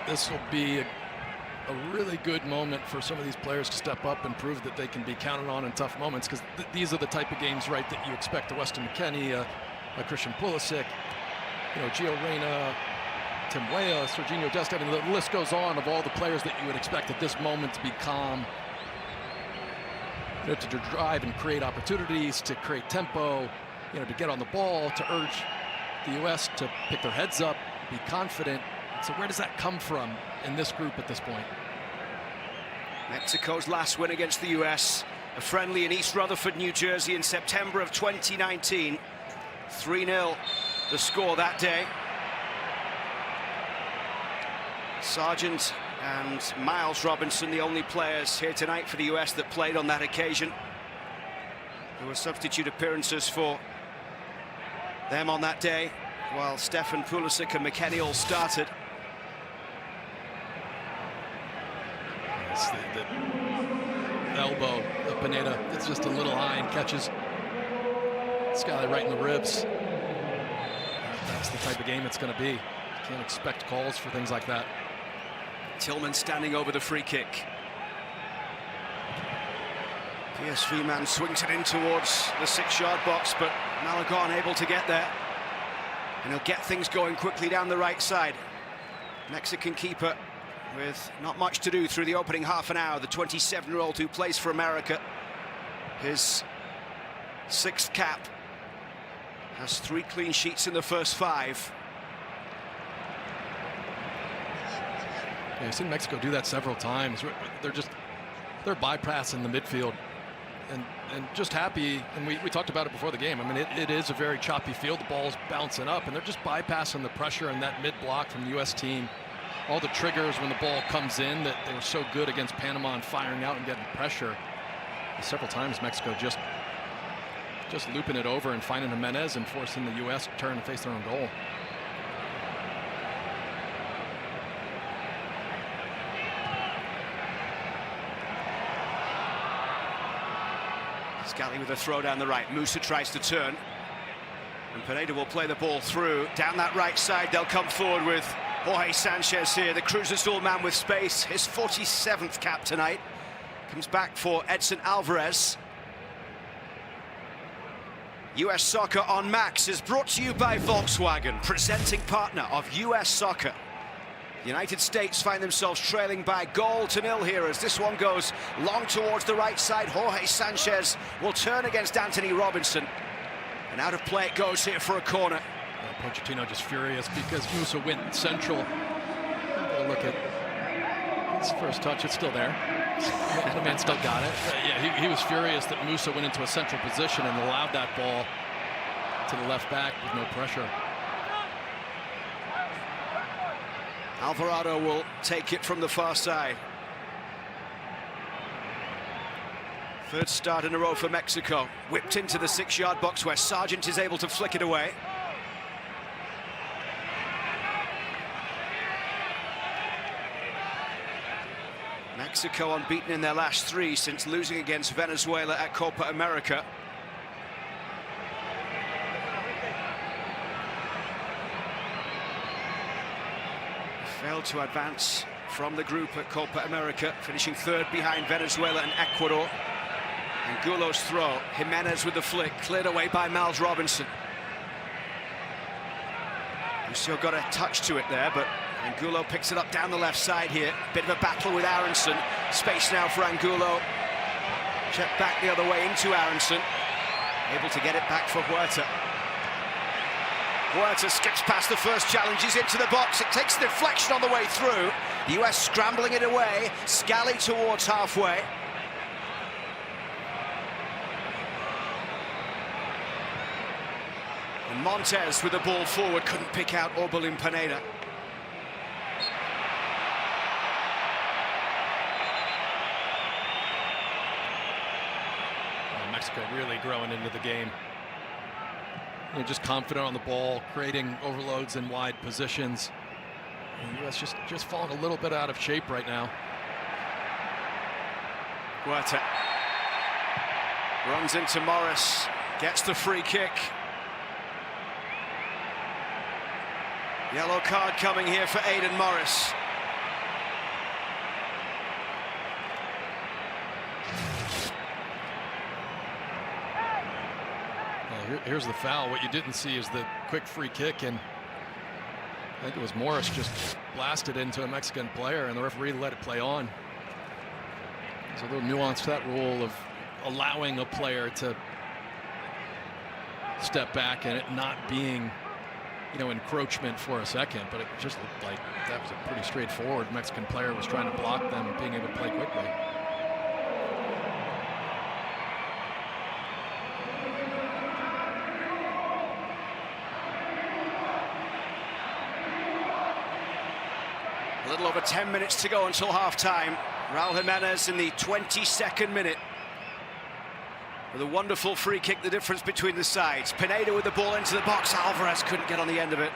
This will be a really good moment for some of these players to step up and prove that they can be counted on in tough moments, because these are the type of games, right, that you expect a Weston McKennie, a Christian Pulisic, you know, Gio Reyna, Tim Weah, Serginho Dest. I mean, the list goes on of all the players that you would expect at this moment to be calm, you know, to drive and create opportunities, to create tempo, you know, to get on the ball, to urge the U.S. to pick their heads up, be confident. So where does that come from in this group at this point? Mexico's last win against the US, a friendly in East Rutherford, New Jersey in September of 2019. 3-0 the score that day. Sargent and Miles Robinson, the only players here tonight for the US that played on that occasion. There were substitute appearances for them on that day, while Stefan Pulisic and McKennie all started. The elbow of Pineda, it's just a little high and catches Scally right in the ribs. That's the type of game it's going to be. You can't expect calls for things like that. Tillman standing over the free kick. PSV man swings it in towards the 6-yard box, but Malagon able to get there. And he'll get things going quickly down the right side. Mexican keeper with not much to do through the opening half an hour. The 27-year-old who plays for America. His 6th cap. Has 3 clean sheets in the first 5. Yeah, you've seen Mexico do that several times. They're bypassing the midfield. And just happy, and we talked about it before the game. I mean, it is a very choppy field. The ball's bouncing up, and they're just bypassing the pressure in that mid-block from the U.S. team. All the triggers when the ball comes in that they were so good against Panama and firing out and getting pressure. And several times Mexico just looping it over and finding Jimenez and forcing the U.S. to turn and face their own goal. Scally with a throw down the right. Musa tries to turn. And Pineda will play the ball through. Down that right side, they'll come forward with Jorge Sanchez here, the Cruz Azul man with space. His 47th cap tonight. Comes back for Edson Alvarez. US Soccer on Max is brought to you by Volkswagen, presenting partner of US Soccer. The United States find themselves trailing by 1-0 here as this one goes long towards the right side. Jorge Sanchez will turn against Anthony Robinson. And out of play it goes here for a corner. Pochettino just furious because Musa went central. Look at his first touch, it's still there. The man still got it. Yeah, he was furious that Musa went into a central position and allowed that ball to the left back with no pressure. Alvarado will take it from the far side. 3rd start in a row for Mexico. Whipped into the 6-yard box where Sargent is able to flick it away. Mexico unbeaten in their last 3 since losing against Venezuela at Copa America. Failed to advance from the group at Copa America, finishing 3rd behind Venezuela and Ecuador. Angulo's throw, Jimenez with the flick, cleared away by Miles Robinson. Lucio got a touch to it there, but Angulo picks it up down the left side here. Bit of a battle with Aronson. Space now for Angulo. Check back the other way into Aronson. Able to get it back for Huerta. Huerta skips past the first challenge. He's into the box. It takes a deflection on the way through. The US scrambling it away. Scally towards halfway. And Montez with the ball forward. Couldn't pick out Orbelin Pineda. Mexico really growing into the game. They're just confident on the ball, creating overloads in wide positions. And the U.S. just falling a little bit out of shape right now. Huerta runs into Morris, gets the free kick. Yellow card coming here for Aiden Morris. Here's the foul. What you didn't see is the quick free kick, and I think it was Morris just blasted into a Mexican player, and the referee let it play on. There's a little nuance to that rule of allowing a player to step back and it not being, you know, encroachment for a second, but it just looked like that was a pretty straightforward. Mexican player was trying to block them and being able to play quickly. A little over 10 minutes to go until half-time. Raul Jimenez in the 22nd minute with a wonderful free kick, the difference between the sides. Pineda with the ball into the box. Alvarez couldn't get on the end of it.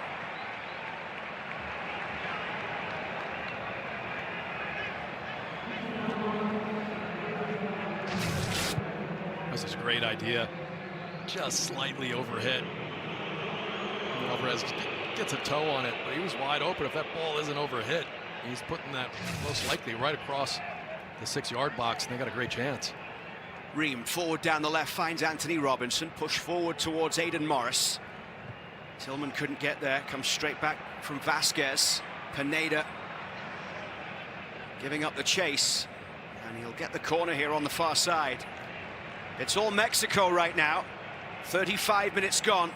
This is a great idea. Just slightly overhit. Alvarez gets a toe on it, but he was wide open. If that ball isn't overhit, he's putting that most likely right across the 6-yard box, and they got a great chance. Ream forward down the left, finds Anthony Robinson. Push forward towards Aiden Morris. Tillman couldn't get there. Comes straight back from Vasquez. Pineda giving up the chase, and he'll get the corner here on the far side. It's all Mexico right now. 35 minutes gone.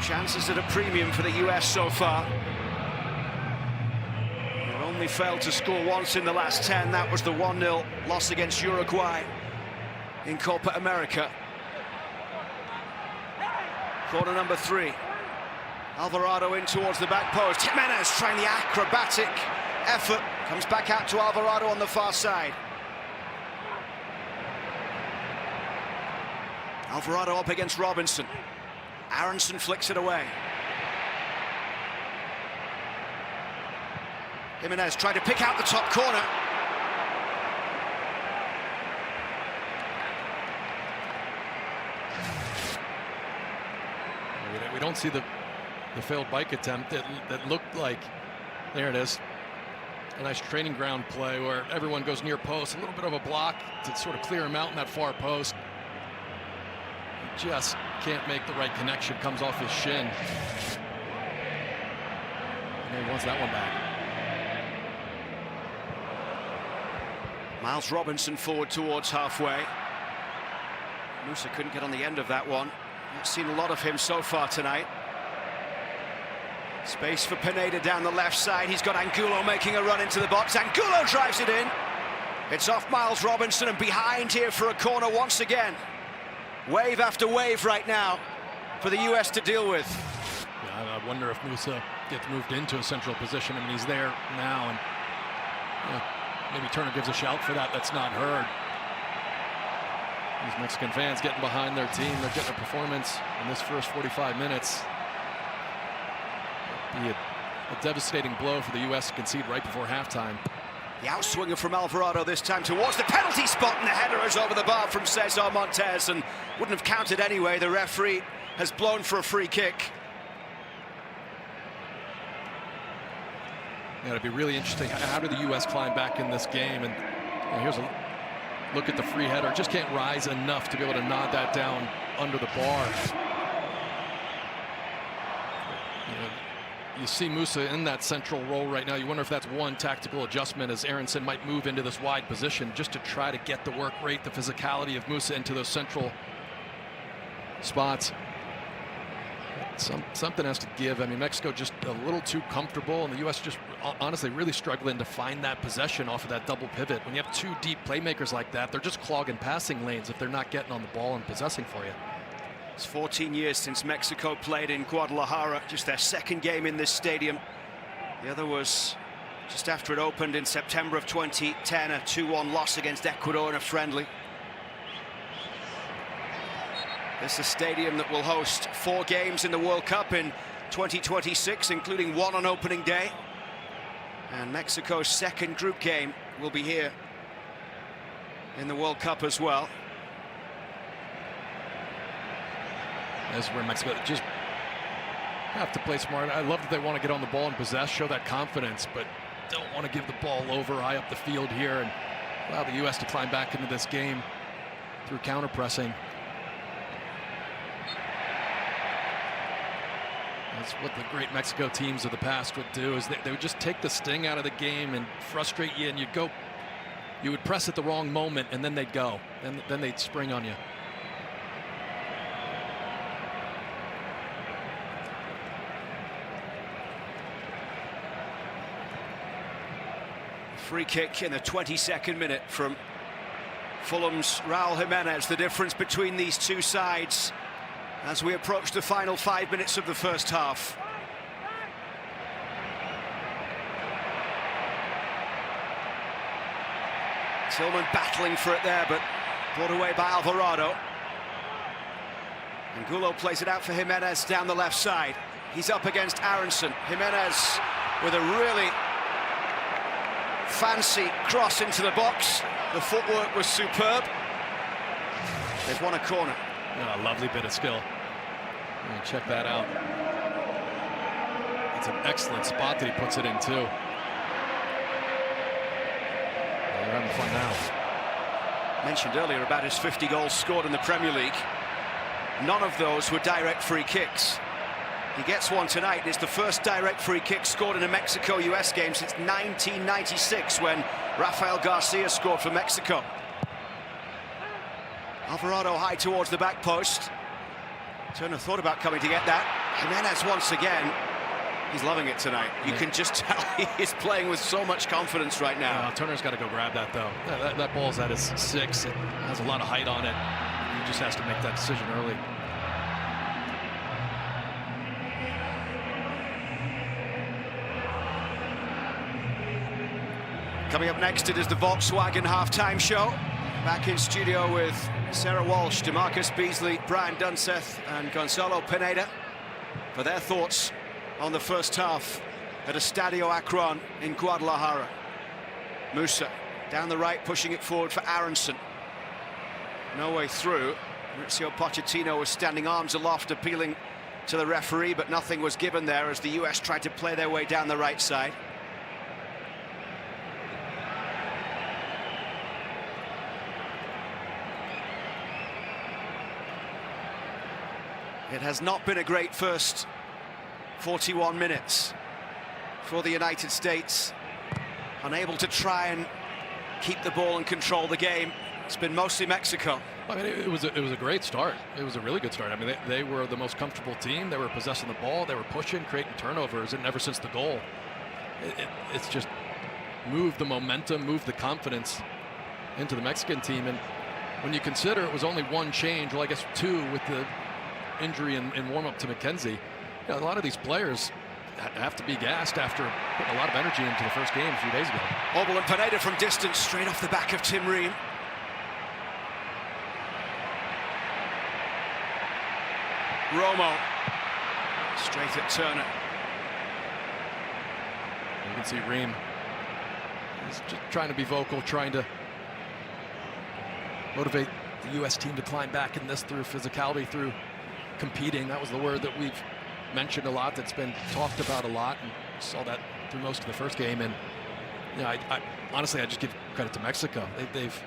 Chances at a premium for the US so far. They've only failed to score once in the last 10. That was the 1-0 loss against Uruguay in Copa America. Corner number 3. Alvarado in towards the back post. Jimenez trying the acrobatic effort. Comes back out to Alvarado on the far side. Alvarado up against Robinson. Aronson flicks it away. Jimenez tried to pick out the top corner. We don't see the failed bike attempt that looked like, there it is, a nice training ground play where everyone goes near post, a little bit of a block to sort of clear him out in that far post. Just can't make the right connection, comes off his shin. And he wants that one back. Miles Robinson forward towards halfway. Musa couldn't get on the end of that one. Not seen a lot of him so far tonight. Space for Pineda down the left side. He's got Angulo making a run into the box. Angulo drives it in. It's off Miles Robinson and behind here for a corner once again. Wave after wave right now for the US to deal with. Yeah, I wonder if Musa gets moved into a central position. I mean, he's there now, and maybe Turner gives a shout for that. That's not heard. These Mexican fans getting behind their team. They're getting a performance in this first 45 minutes. Be a devastating blow for the U.S. to concede right before halftime. The outswinger from Alvarado this time towards the penalty spot, and the header is over the bar from Cesar Montes and wouldn't have counted anyway. The referee has blown for a free kick. Yeah, it'd be really interesting. How do the U.S. climb back in this game? And here's a look at the free header. Just can't rise enough to be able to nod that down under the bar. You see Musa in that central role right now. You wonder if that's one tactical adjustment as Aronson might move into this wide position just to try to get the work rate, the physicality of Musa into those central spots. Something has to give. I mean, Mexico just a little too comfortable, and the U.S. just honestly really struggling to find that possession off of that double pivot. When you have two deep playmakers like that, they're just clogging passing lanes if they're not getting on the ball and possessing for you. It's 14 years since Mexico played in Guadalajara, just their second game in this stadium. The other was just after it opened in September of 2010, a 2-1 loss against Ecuador in a friendly. This is a stadium that will host 4 games in the World Cup in 2026, including one on opening day. And Mexico's second group game will be here in the World Cup as well. This is where Mexico just have to play smart. I love that they want to get on the ball and possess, show that confidence, but don't want to give the ball over high up the field here and allow the U.S. to climb back into this game through counter-pressing. That's what the great Mexico teams of the past would do, is they would just take the sting out of the game and frustrate you, and you would press at the wrong moment, and then they'd go, and then they'd spring on you. Free kick in the 22nd minute from Fulham's Raul Jimenez. The difference between these two sides as we approach the final 5 minutes of the first half. Tillman battling for it there, but brought away by Alvarado. Angulo plays it out for Jimenez down the left side. He's up against Aronson. Jimenez with a really fancy cross into the box. The footwork was superb. They've won a corner. Oh, a lovely bit of skill. Check that out. It's an excellent spot that he puts it in too. They're having fun now. Mentioned earlier about his 50 goals scored in the Premier League. None of those were direct free kicks. He gets one tonight. It's the first direct free kick scored in a Mexico-US game since 1996, when Rafael Garcia scored for Mexico. Alvarado high towards the back post. Turner thought about coming to get that. Jimenez once again. He's loving it tonight. You can just tell he is playing with so much confidence right now. Turner's got to go grab that, though. That ball's at his 6. It has a lot of height on it. He just has to make that decision early. Coming up next, it is the Volkswagen halftime show. Back in studio with Sarah Walsh, DeMarcus Beasley, Brian Dunseth and Gonzalo Pineda for their thoughts on the first half at Estadio Akron in Guadalajara. Musa down the right, pushing it forward for Aronson. No way through. Mauricio Pochettino was standing arms aloft, appealing to the referee, but nothing was given there as the US tried to play their way down the right side. It has not been a great first 41 minutes for the United States. Unable to try and keep the ball and control the game. It's been mostly Mexico. I mean, it was a great start. It was a really good start. I mean, they were the most comfortable team. They were possessing the ball. They were pushing, creating turnovers, and ever since the goal, it's just moved the momentum, moved the confidence into the Mexican team. And when you consider it was only one change, well, I guess 2 with the injury in warm-up to McKenzie, a lot of these players have to be gassed after putting a lot of energy into the first game a few days ago. Obel and Pineda from distance, straight off the back of Tim Ream. Romo. Straight at Turner. You can see Ream. He's just trying to be vocal, trying to motivate the U.S. team to climb back in this through physicality, through competing. That was the word that we've mentioned a lot, that's been talked about a lot, and saw that through most of the first game. And you know, I honestly, I just give credit to Mexico. They've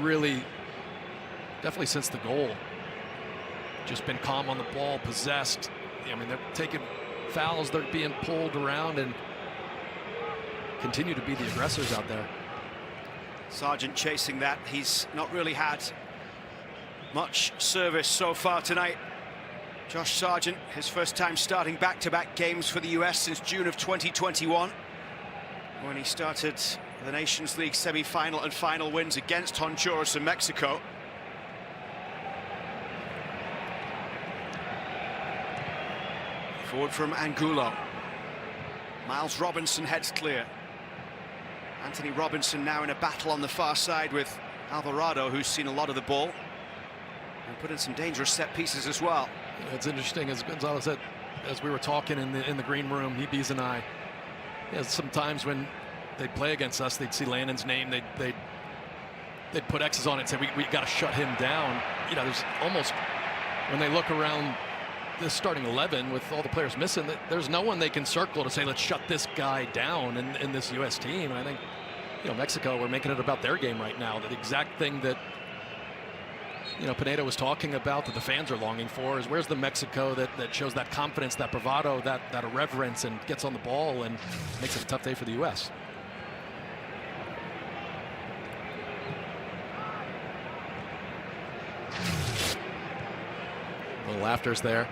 really, definitely since the goal, just been calm on the ball, possessed. I mean, they're taking fouls, they're being pulled around, and continue to be the aggressors out there. Sargent chasing that. He's not really had much service so far tonight. Josh Sargent, his first time starting back-to-back games for the US since June of 2021, when he started the Nations League semi-final and final wins against Honduras and Mexico. Forward from Angulo. Miles Robinson heads clear. Anthony Robinson now in a battle on the far side with Alvarado, who's seen a lot of the ball and put in some dangerous set pieces as well. It's interesting, as Gonzalo said, as we were talking in the green room, Bees and I, sometimes when they'd play against us, they'd see Landon's name, they'd put X's on it and say, we got to shut him down. You know, there's almost, when they look around this starting 11 with all the players missing, there's no one they can circle to say, let's shut this guy down in this U.S. team. And I think, you know, Mexico, we're making it about their game right now. The exact thing that, you know, Pineda was talking about, that the fans are longing for, is where's the Mexico that shows that confidence, that bravado, that irreverence, and gets on the ball and makes it a tough day for the U.S. A little laughter's there.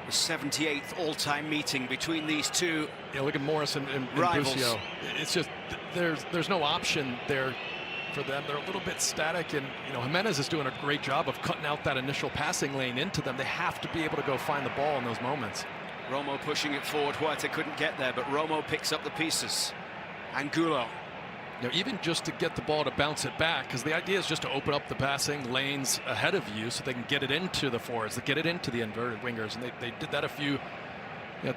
The 78th all-time meeting between these two. Yeah, look at Morris and rivals. Busio. It's just, there's no option there for them. They're a little bit static, and you know, Jimenez is doing a great job of cutting out that initial passing lane into them. They have to be able to go find the ball in those moments. Romo pushing it forward. Huerta couldn't get there, but Romo picks up the pieces. Angulo. You know, even just to get the ball to bounce it back, because the idea is just to open up the passing lanes ahead of you so they can get it into the forwards, to get it into the inverted wingers, and they did that a few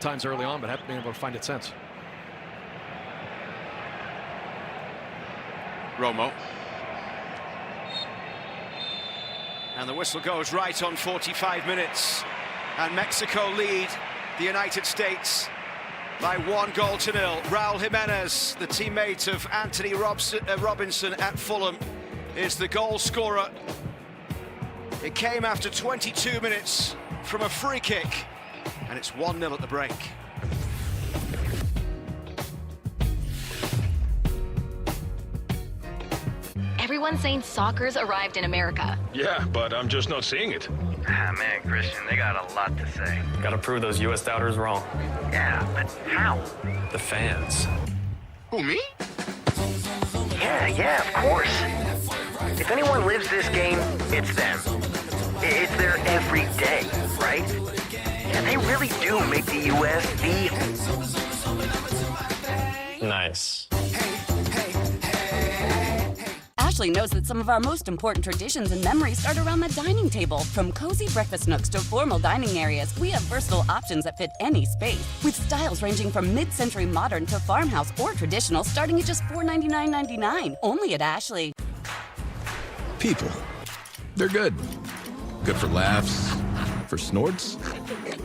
times early on, but haven't been able to find it since. Romo. And the whistle goes right on 45 minutes, and Mexico lead the United States by 1-0. Raul Jimenez, the teammate of Anthony Robinson at Fulham, is the goal scorer. It came after 22 minutes from a free kick, and it's 1-0 at the break. Everyone's saying soccer's arrived in America. Yeah, but I'm just not seeing it. Ah, man, Christian, they got a lot to say. Gotta prove those U.S. doubters wrong. Yeah, but how? The fans. Who, me? Yeah, of course. If anyone lives this game, it's them. It's their everyday, right? Yeah, they really do make the U.S. the... Nice. Ashley knows that some of our most important traditions and memories start around the dining table. From cozy breakfast nooks to formal dining areas, we have versatile options that fit any space, with styles ranging from mid-century modern to farmhouse or traditional, starting at just $499.99. Only at Ashley. People. They're good. Good for laughs, for snorts,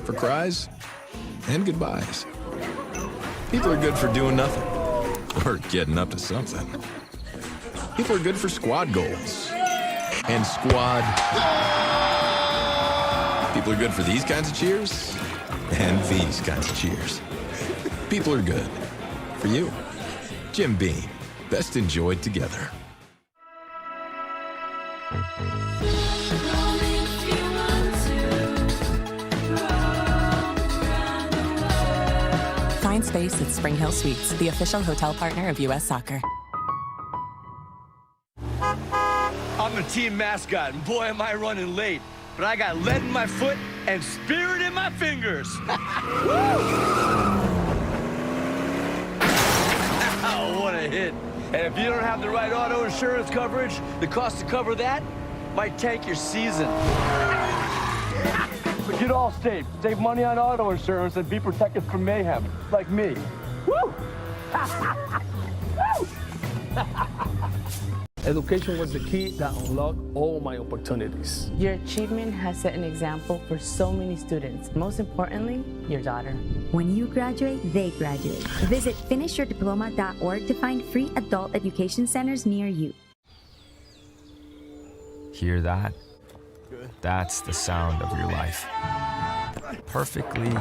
for cries, and goodbyes. People are good for doing nothing, or getting up to something. People are good for squad goals and squad. People are good for these kinds of cheers and these kinds of cheers. People are good for you. Jim Beam, best enjoyed together. Find space at Spring Hill Suites, the official hotel partner of U.S. Soccer. I'm the team mascot, and boy, am I running late. But I got lead in my foot and spirit in my fingers. Oh, what a hit. And if you don't have the right auto insurance coverage, the cost to cover that might tank your season. But get all safe. Save money on auto insurance and be protected from mayhem, like me. Woo! Education was the key that unlocked all my opportunities. Your achievement has set an example for so many students. Most importantly, your daughter. When you graduate, they graduate. Visit finishyourdiploma.org to find free adult education centers near you. Hear that? That's the sound of your life. Perfectly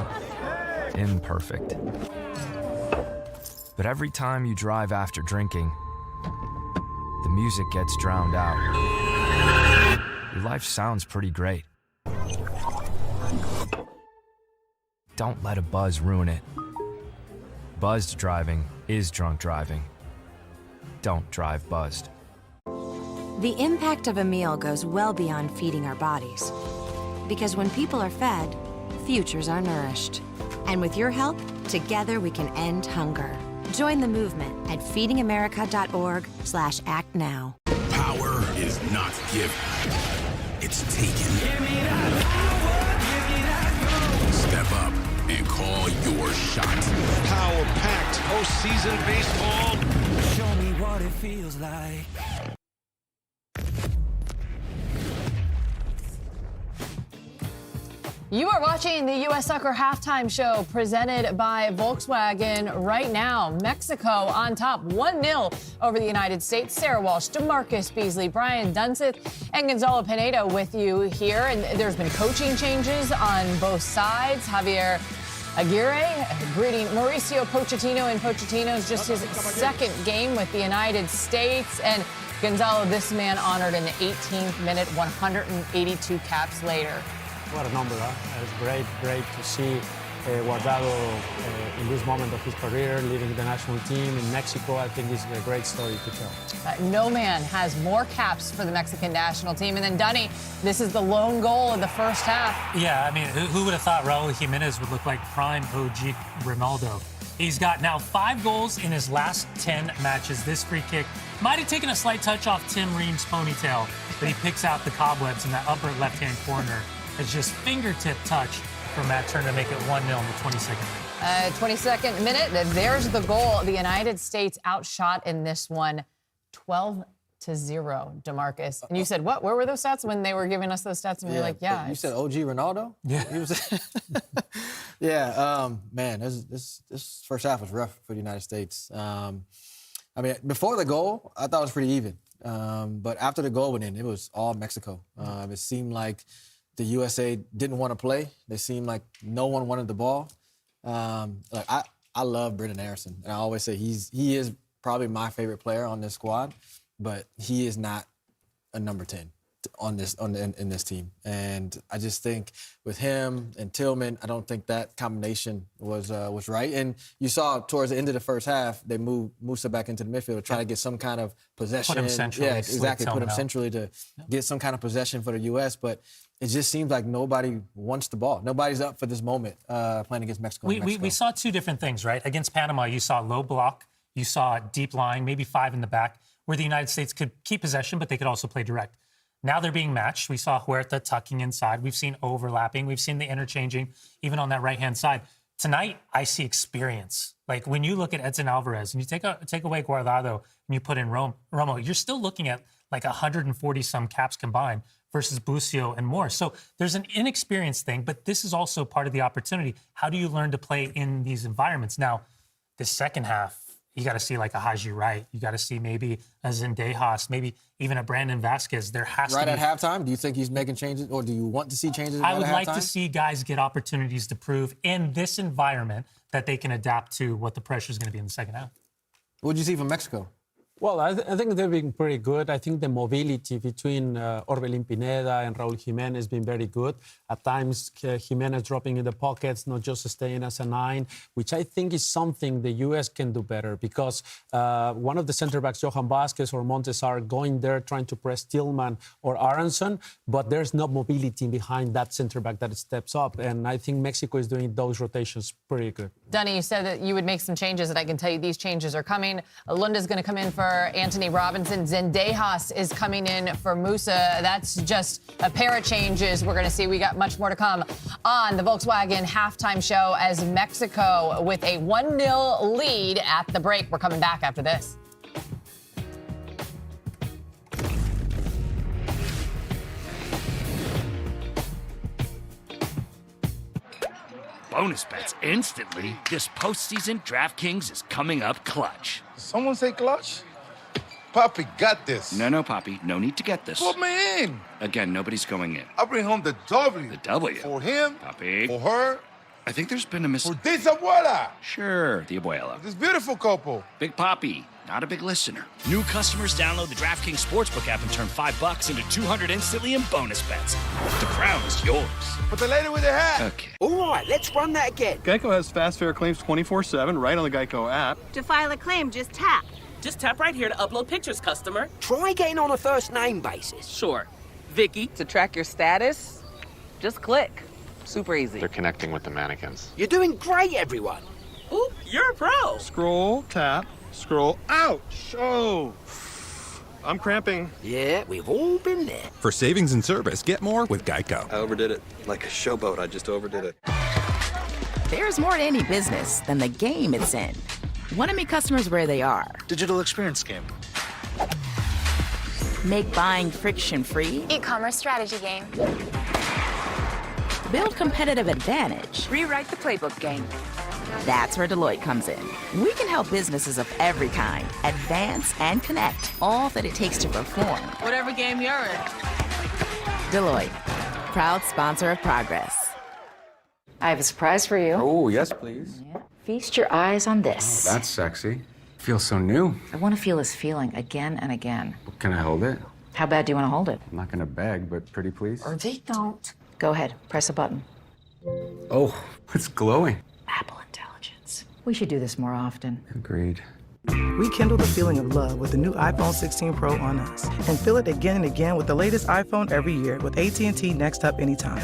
imperfect. But every time you drive after drinking, the music gets drowned out. Your life sounds pretty great. Don't let a buzz ruin it. Buzzed driving is drunk driving. Don't drive buzzed. The impact of a meal goes well beyond feeding our bodies. Because when people are fed, futures are nourished. And with your help, together we can end hunger. Join the movement at feedingamerica.org/act now. Power is not given. It's taken. Step up and call your shot. Power-packed postseason baseball. Show me what it feels like. You are watching the U.S. Soccer Halftime Show presented by Volkswagen right now. Mexico on top 1-0 over the United States. Sarah Walsh, DeMarcus Beasley, Brian Dunseth, and Gonzalo Pineda with you here. And there's been coaching changes on both sides. Javier Aguirre greeting Mauricio Pochettino, and Pochettino's just his second game with the United States. And Gonzalo, this man honored in the 18th minute, 182 caps later. What a number, huh? It's great to see Guardado in this moment of his career, leading the national team in Mexico. I think it's a great story to tell. No man has more caps for the Mexican national team. And then, Dunny, this is the lone goal of the first half. Yeah, I mean, who would have thought Raul Jimenez would look like prime OG Ronaldo? He's got now 5 goals in his last 10 matches. This free kick might have taken a slight touch off Tim Ream's ponytail, but he picks out the cobwebs in that upper left-hand corner. It's just fingertip touch for Matt Turner to make it 1-0 in the 22nd minute. 22nd minute. There's the goal. The United States outshot in this one 12-0, DeMarcus. And you said, what? Where were those stats when they were giving us those stats? And we were like, yeah. You said OG Ronaldo? Yeah. He was, yeah, man, this first half was rough for the United States. I mean, before the goal, I thought it was pretty even. But after the goal went in, it was all Mexico. It seemed like the USA didn't want to play. They seemed like no one wanted the ball. I love Brendan Harrison, and I always say he is probably my favorite player on this squad, but he is not a number 10 in this team. And I just think with him and Tillman, I don't think that combination was right. And you saw towards the end of the first half, they moved Musa back into the midfield to try to get some kind of possession. Put him centrally. Yeah, exactly. Put him centrally to get some kind of possession for the U.S., but it just seems like nobody wants the ball. Nobody's up for this moment playing against Mexico. We saw two different things, right? Against Panama, you saw low block, you saw deep line, maybe 5 in the back, where the United States could keep possession, but they could also play direct. Now they're being matched. We saw Huerta tucking inside. We've seen overlapping. We've seen the interchanging, even on that right-hand side. Tonight, I see experience. Like when you look at Edson Alvarez and you take away Guardado and you put in Romo, you're still looking at like 140-some caps combined versus Busio and more. So there's an inexperienced thing, but this is also part of the opportunity. How do you learn to play in these environments? Now, this second half, you got to see like a Haji Wright. You got to see maybe a Zendejas, maybe even a Brandon Vasquez. There has to be... Right at halftime? Do you think he's making changes, or do you want to see changes I would like to see guys get opportunities to prove in this environment that they can adapt to what the pressure is going to be in the second half. What did you see from Mexico? Well, I think they've been pretty good. I think the mobility between Orbelin Pineda and Raul Jimenez has been very good. At times, Jimenez dropping in the pockets, not just staying as a 9, which I think is something the U.S. can do better because one of the center backs, Johan Vasquez or Montes, are going there trying to press Tillman or Aronson, but there's no mobility behind that center back that steps up. And I think Mexico is doing those rotations pretty good. Dunny, you said that you would make some changes, and I can tell you these changes are coming. Lunda's going to come in for for Anthony Robinson. Zendejas is coming in for Musa. That's just a pair of changes we're going to see. We got much more to come on the Volkswagen halftime show as Mexico with a 1-0 lead at the break. We're coming back after this. Bonus bets instantly. This postseason, DraftKings is coming up clutch. Someone say clutch? Poppy got this. No, Poppy. No need to get this. Put me in. Again, nobody's going in. I'll bring home the W. The W. For him. Poppy. For her. I think there's been a For this abuela. Sure, the abuela. This beautiful couple. Big Poppy, not a big listener. New customers download the DraftKings Sportsbook app and turn $5 into $200 instantly in bonus bets. The crown is yours. But the lady with the hat. Okay. All right, let's run that again. Geico has fast, fair claims 24/7 right on the Geico app. To file a claim, just tap. Just tap right here to upload pictures, customer. Try getting on a first name basis. Sure. Vicky. To track your status, just click. Super easy. They're connecting with the mannequins. You're doing great, everyone. Ooh, you're a pro. Scroll, tap, scroll. Ouch! Oh, I'm cramping. Yeah, we've all been there. For savings and service, get more with Geico. I overdid it. Like a showboat, I just overdid it. There's more to any business than the game it's in. Want to meet customers where they are. Digital experience game. Make buying friction-free. E-commerce strategy game. Build competitive advantage. Rewrite the playbook game. That's where Deloitte comes in. We can help businesses of every kind advance and connect all that it takes to perform. Whatever game you're in. Deloitte, proud sponsor of progress. I have a surprise for you. Oh, yes, please. Yeah. Feast your eyes on this. Oh, that's sexy. Feels so new. I want to feel this feeling again and again. Can I hold it? How bad do you want to hold it? I'm not gonna beg, but pretty please. Or they don't. Go ahead, press a button. Oh, it's glowing. Apple Intelligence. We should do this more often. Agreed. Rekindle the feeling of love with the new iPhone 16 Pro on us. And feel it again and again with the latest iPhone every year with AT&T Next Up Anytime.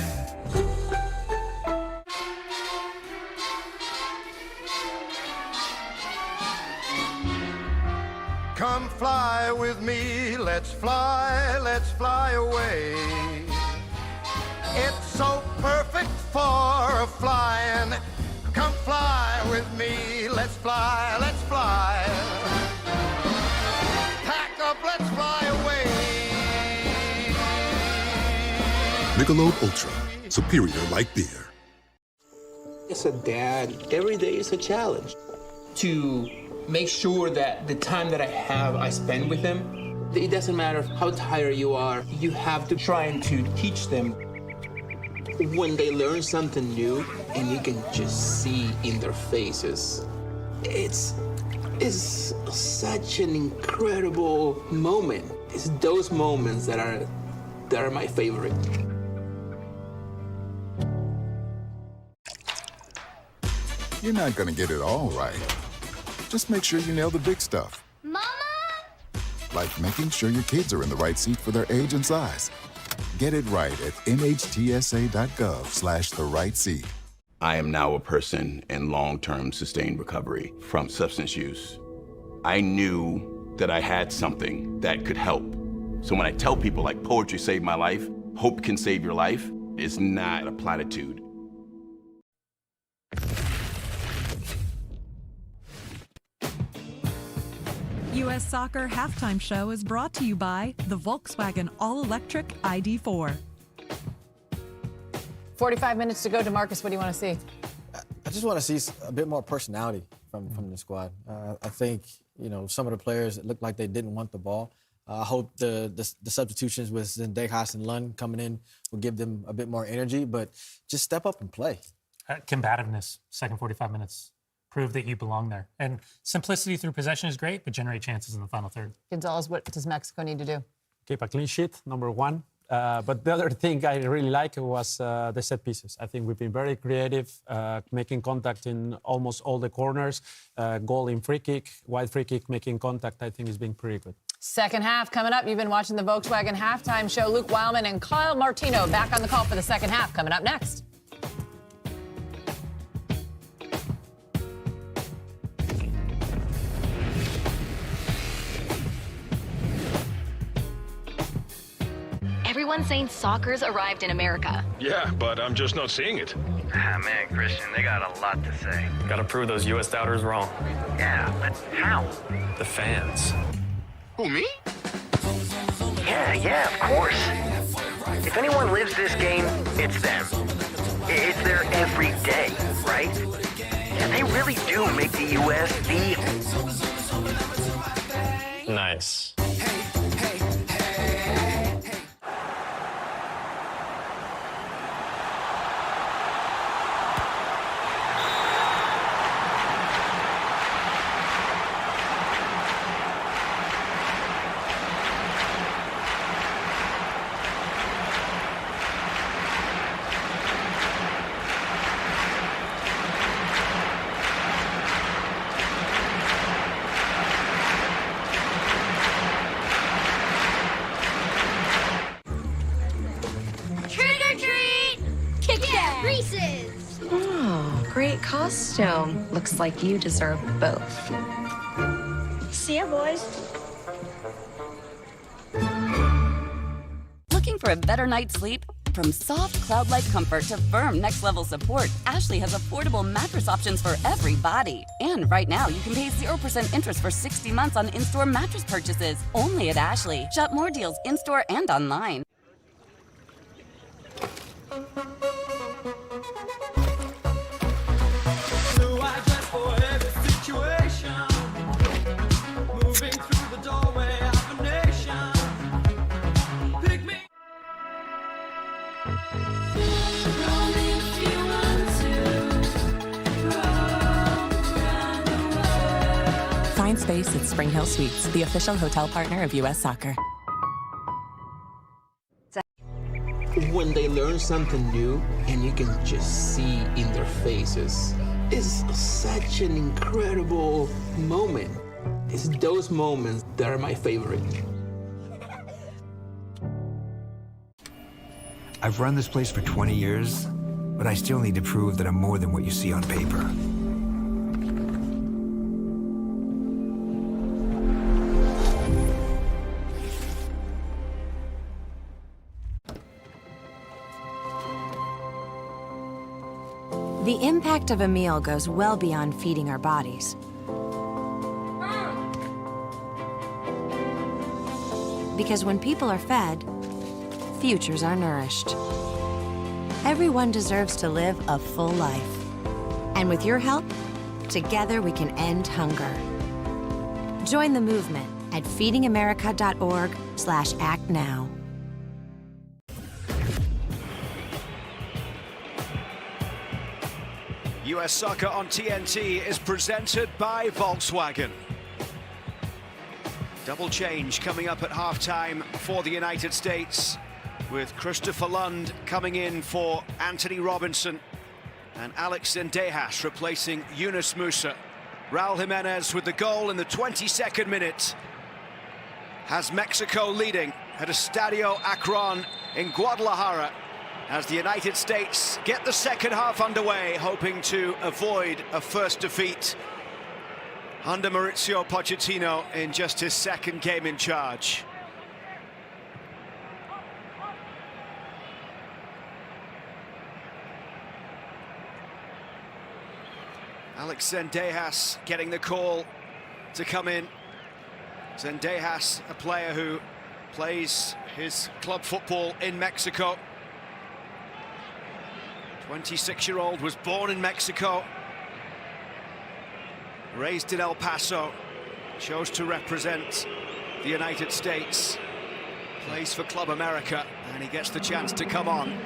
Come fly with me, let's fly away. It's so perfect for a flying. Come fly with me, let's fly, let's fly. Pack up, let's fly away. Michelob Ultra, superior like beer. As a dad, every day is a challenge. To make sure that the time that I have, I spend with them. It doesn't matter how tired you are, you have to try and to teach them. When they learn something new, and you can just see in their faces, it's such an incredible moment. It's those moments that are my favorite. You're not gonna get it all right. Just make sure you nail the big stuff. Mama! Like making sure your kids are in the right seat for their age and size. Get it right at nhtsa.gov/the-right-seat. I am now a person in long-term sustained recovery from substance use. I knew that I had something that could help. So when I tell people like poetry saved my life, hope can save your life, it's not a platitude. U.S. Soccer Halftime Show is brought to you by the Volkswagen All-Electric ID4. 45 minutes to go. DeMarcus, what do you want to see? I just want to see a bit more personality from the squad. I think, some of the players, it looked like they didn't want the ball. I hope the substitutions with Zendejas and Lund coming in will give them a bit more energy, but just step up and play. Combativeness, second 45 minutes. Prove that you belong there. And simplicity through possession is great, but generate chances in the final third. Gonzalez, what does Mexico need to do? Keep a clean sheet, number one. But the other thing I really like was the set pieces. I think we've been very creative, making contact in almost all the corners, goal in free kick, wide free kick, making contact, I think has been pretty good. Second half coming up. You've been watching the Volkswagen Halftime Show. Luke Wildman and Kyle Martino back on the call for the second half coming up next. Everyone's saying soccer's arrived in America. Yeah, but I'm just not seeing it. Ah, man, Christian, they got a lot to say. Gotta prove those U.S. doubters wrong. Yeah, but how? The fans. Who, me? Yeah, of course. If anyone lives this game, it's them. It's their every day, right? And they really do make the U.S. the... Nice. Great costume. Looks like you deserve both. See ya, boys. Looking for a better night's sleep? From soft, cloud-like comfort to firm, next-level support, Ashley has affordable mattress options for every body. And right now, you can pay 0% interest for 60 months on in-store mattress purchases. Only at Ashley. Shop more deals in-store and online. Find space at Spring Hill Suites, the official hotel partner of U.S. Soccer. When they learn something new and you can just see in their faces, it's such an incredible moment. It's those moments that are my favorite. I've run this place for 20 years, but I still need to prove that I'm more than what you see on paper. The impact of a meal goes well beyond feeding our bodies. Because when people are fed, futures are nourished. Everyone deserves to live a full life. And with your help, together we can end hunger. Join the movement at feedingamerica.org/actnow. US Soccer on TNT is presented by Volkswagen. Double change coming up at halftime for the United States, with Christopher Lund coming in for Anthony Robinson and Alex Zendejas replacing Yunus Musa. Raul Jimenez with the goal in the 22nd minute has Mexico leading at Estadio Akron in Guadalajara, as the United States get the second half underway, hoping to avoid a first defeat under Mauricio Pochettino in just his second game in charge. Alex Zendejas getting the call to come in. Zendejas, a player who plays his club football in Mexico. 26-year-old, was born in Mexico, raised in El Paso, chose to represent the United States, plays for Club America, and he gets the chance to come on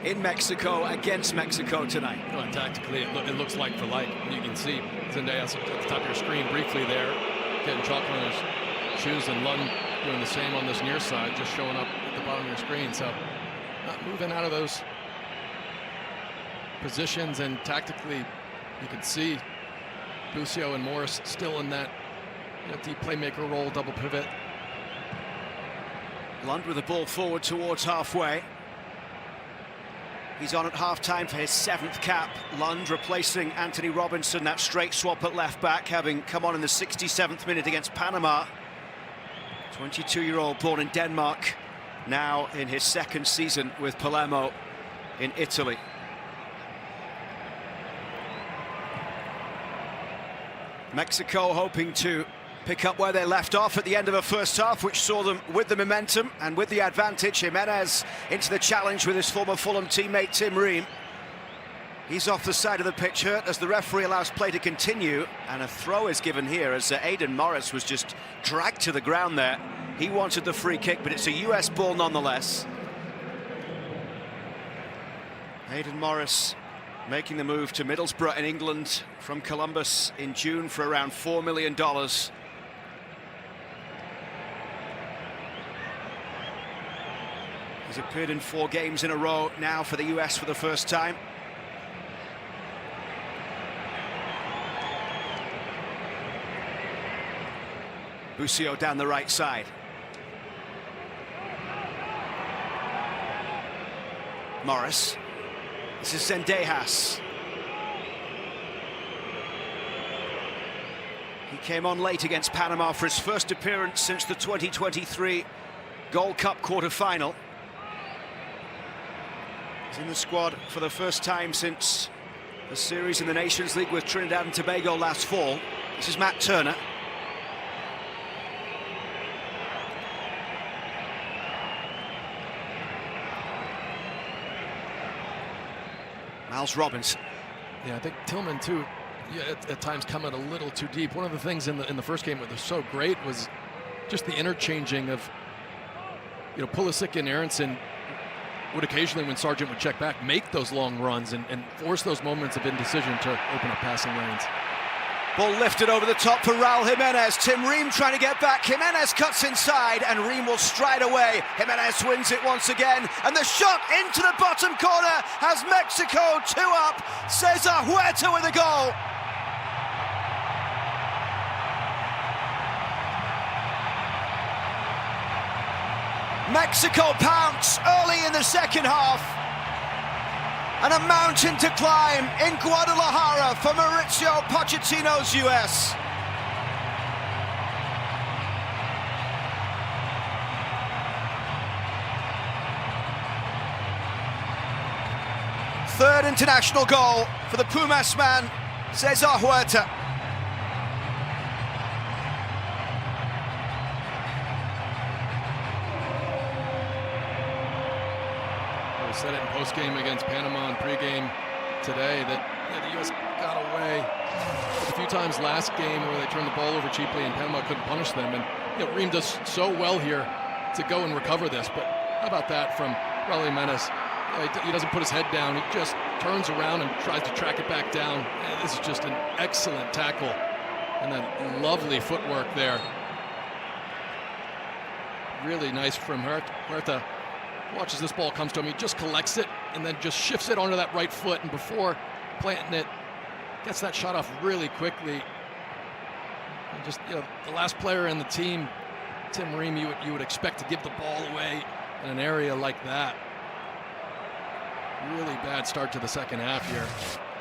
in Mexico against Mexico tonight. Well, and tactically, it looks like for like. You can see Zendejas at the top of your screen briefly there, getting chalk on his shoes, and Lund doing the same on this near side, just showing up at the bottom of your screen. So not moving out of those positions, and tactically you can see Busio and Morris still in that deep playmaker role, double pivot. Lund with the ball forward towards halfway. He's on at half-time for his 7th cap. Lund replacing Anthony Robinson, that straight swap at left back, having come on in the 67th minute against Panama. 22-year-old born in Denmark, now in his second season with Palermo in Italy. Mexico hoping to pick up where they left off at the end of a first half, which saw them with the momentum and with the advantage. Jimenez into the challenge with his former Fulham teammate Tim Ream. He's off the side of the pitch, hurt, as the referee allows play to continue, and a throw is given here as Aidan Morris was just dragged to the ground there. He wanted the free kick, but it's a US ball nonetheless. Aidan Morris making the move to Middlesbrough in England from Columbus in June for around $4 million. He's appeared in 4 games in a row now for the US for the first time. Busio down the right side. Morris. This is Zendejas. He came on late against Panama for his first appearance since the 2023 Gold Cup quarter-final. He's in the squad for the first time since the series in the Nations League with Trinidad and Tobago last fall. This is Matt Turner. Miles Robinson. Yeah, I think Tillman too. Yeah, at times come out a little too deep. One of the things in the first game that was so great was just the interchanging of, you know, Pulisic and Aronson would occasionally, when Sargent would check back, make those long runs and force those moments of indecision to open up passing lanes. Ball lifted over the top for Raul Jimenez. Tim Ream trying to get back. Jimenez cuts inside and Ream will stride away. Jimenez wins it once again. And the shot into the bottom corner has Mexico 2 up. Cesar Huerta with a goal. Mexico pounce early in the second half. And a mountain to climb in Guadalajara for Mauricio Pochettino's US. Third international goal for the Pumas man, Cesar Huerta. I said it in post-game against Panama and pre-game today that the U.S. got away a few times last game where they turned the ball over cheaply and Panama couldn't punish them. And Ream does so well here to go and recover this. But how about that from Raul Jimenez? He doesn't put his head down. He just turns around and tries to track it back down. And this is just an excellent tackle. And then lovely footwork there. Really nice from Huerta. Watches this ball comes to him, he just collects it and then just shifts it onto that right foot, and before planting it, gets that shot off really quickly. And just, you know, the last player in the team, Tim Ream, you would expect to give the ball away in an area like that. Really bad start to the second half here.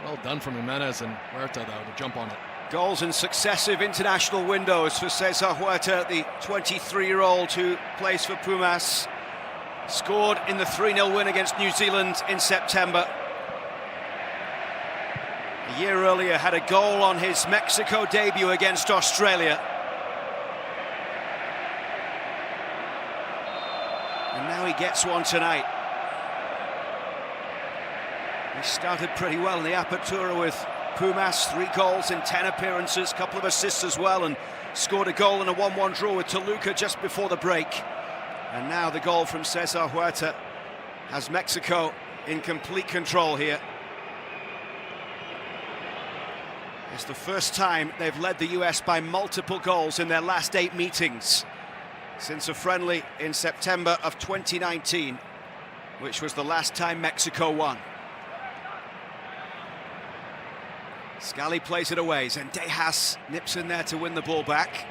Well done from Jimenez and Huerta, though, to jump on it. Goals in successive international windows for Cesar Huerta, the 23-year-old who plays for Pumas. Scored in the 3-0 win against New Zealand in September. A year earlier had a goal on his Mexico debut against Australia. And now he gets one tonight. He started pretty well in the Apertura with Pumas, 3 goals in 10 appearances, couple of assists as well, and scored a goal in a 1-1 draw with Toluca just before the break. And now the goal from Cesar Huerta has Mexico in complete control here. It's the first time they've led the US by multiple goals in their last 8 meetings since a friendly in September of 2019, which was the last time Mexico won. Scally plays it away. Zendejas nips in there to win the ball back.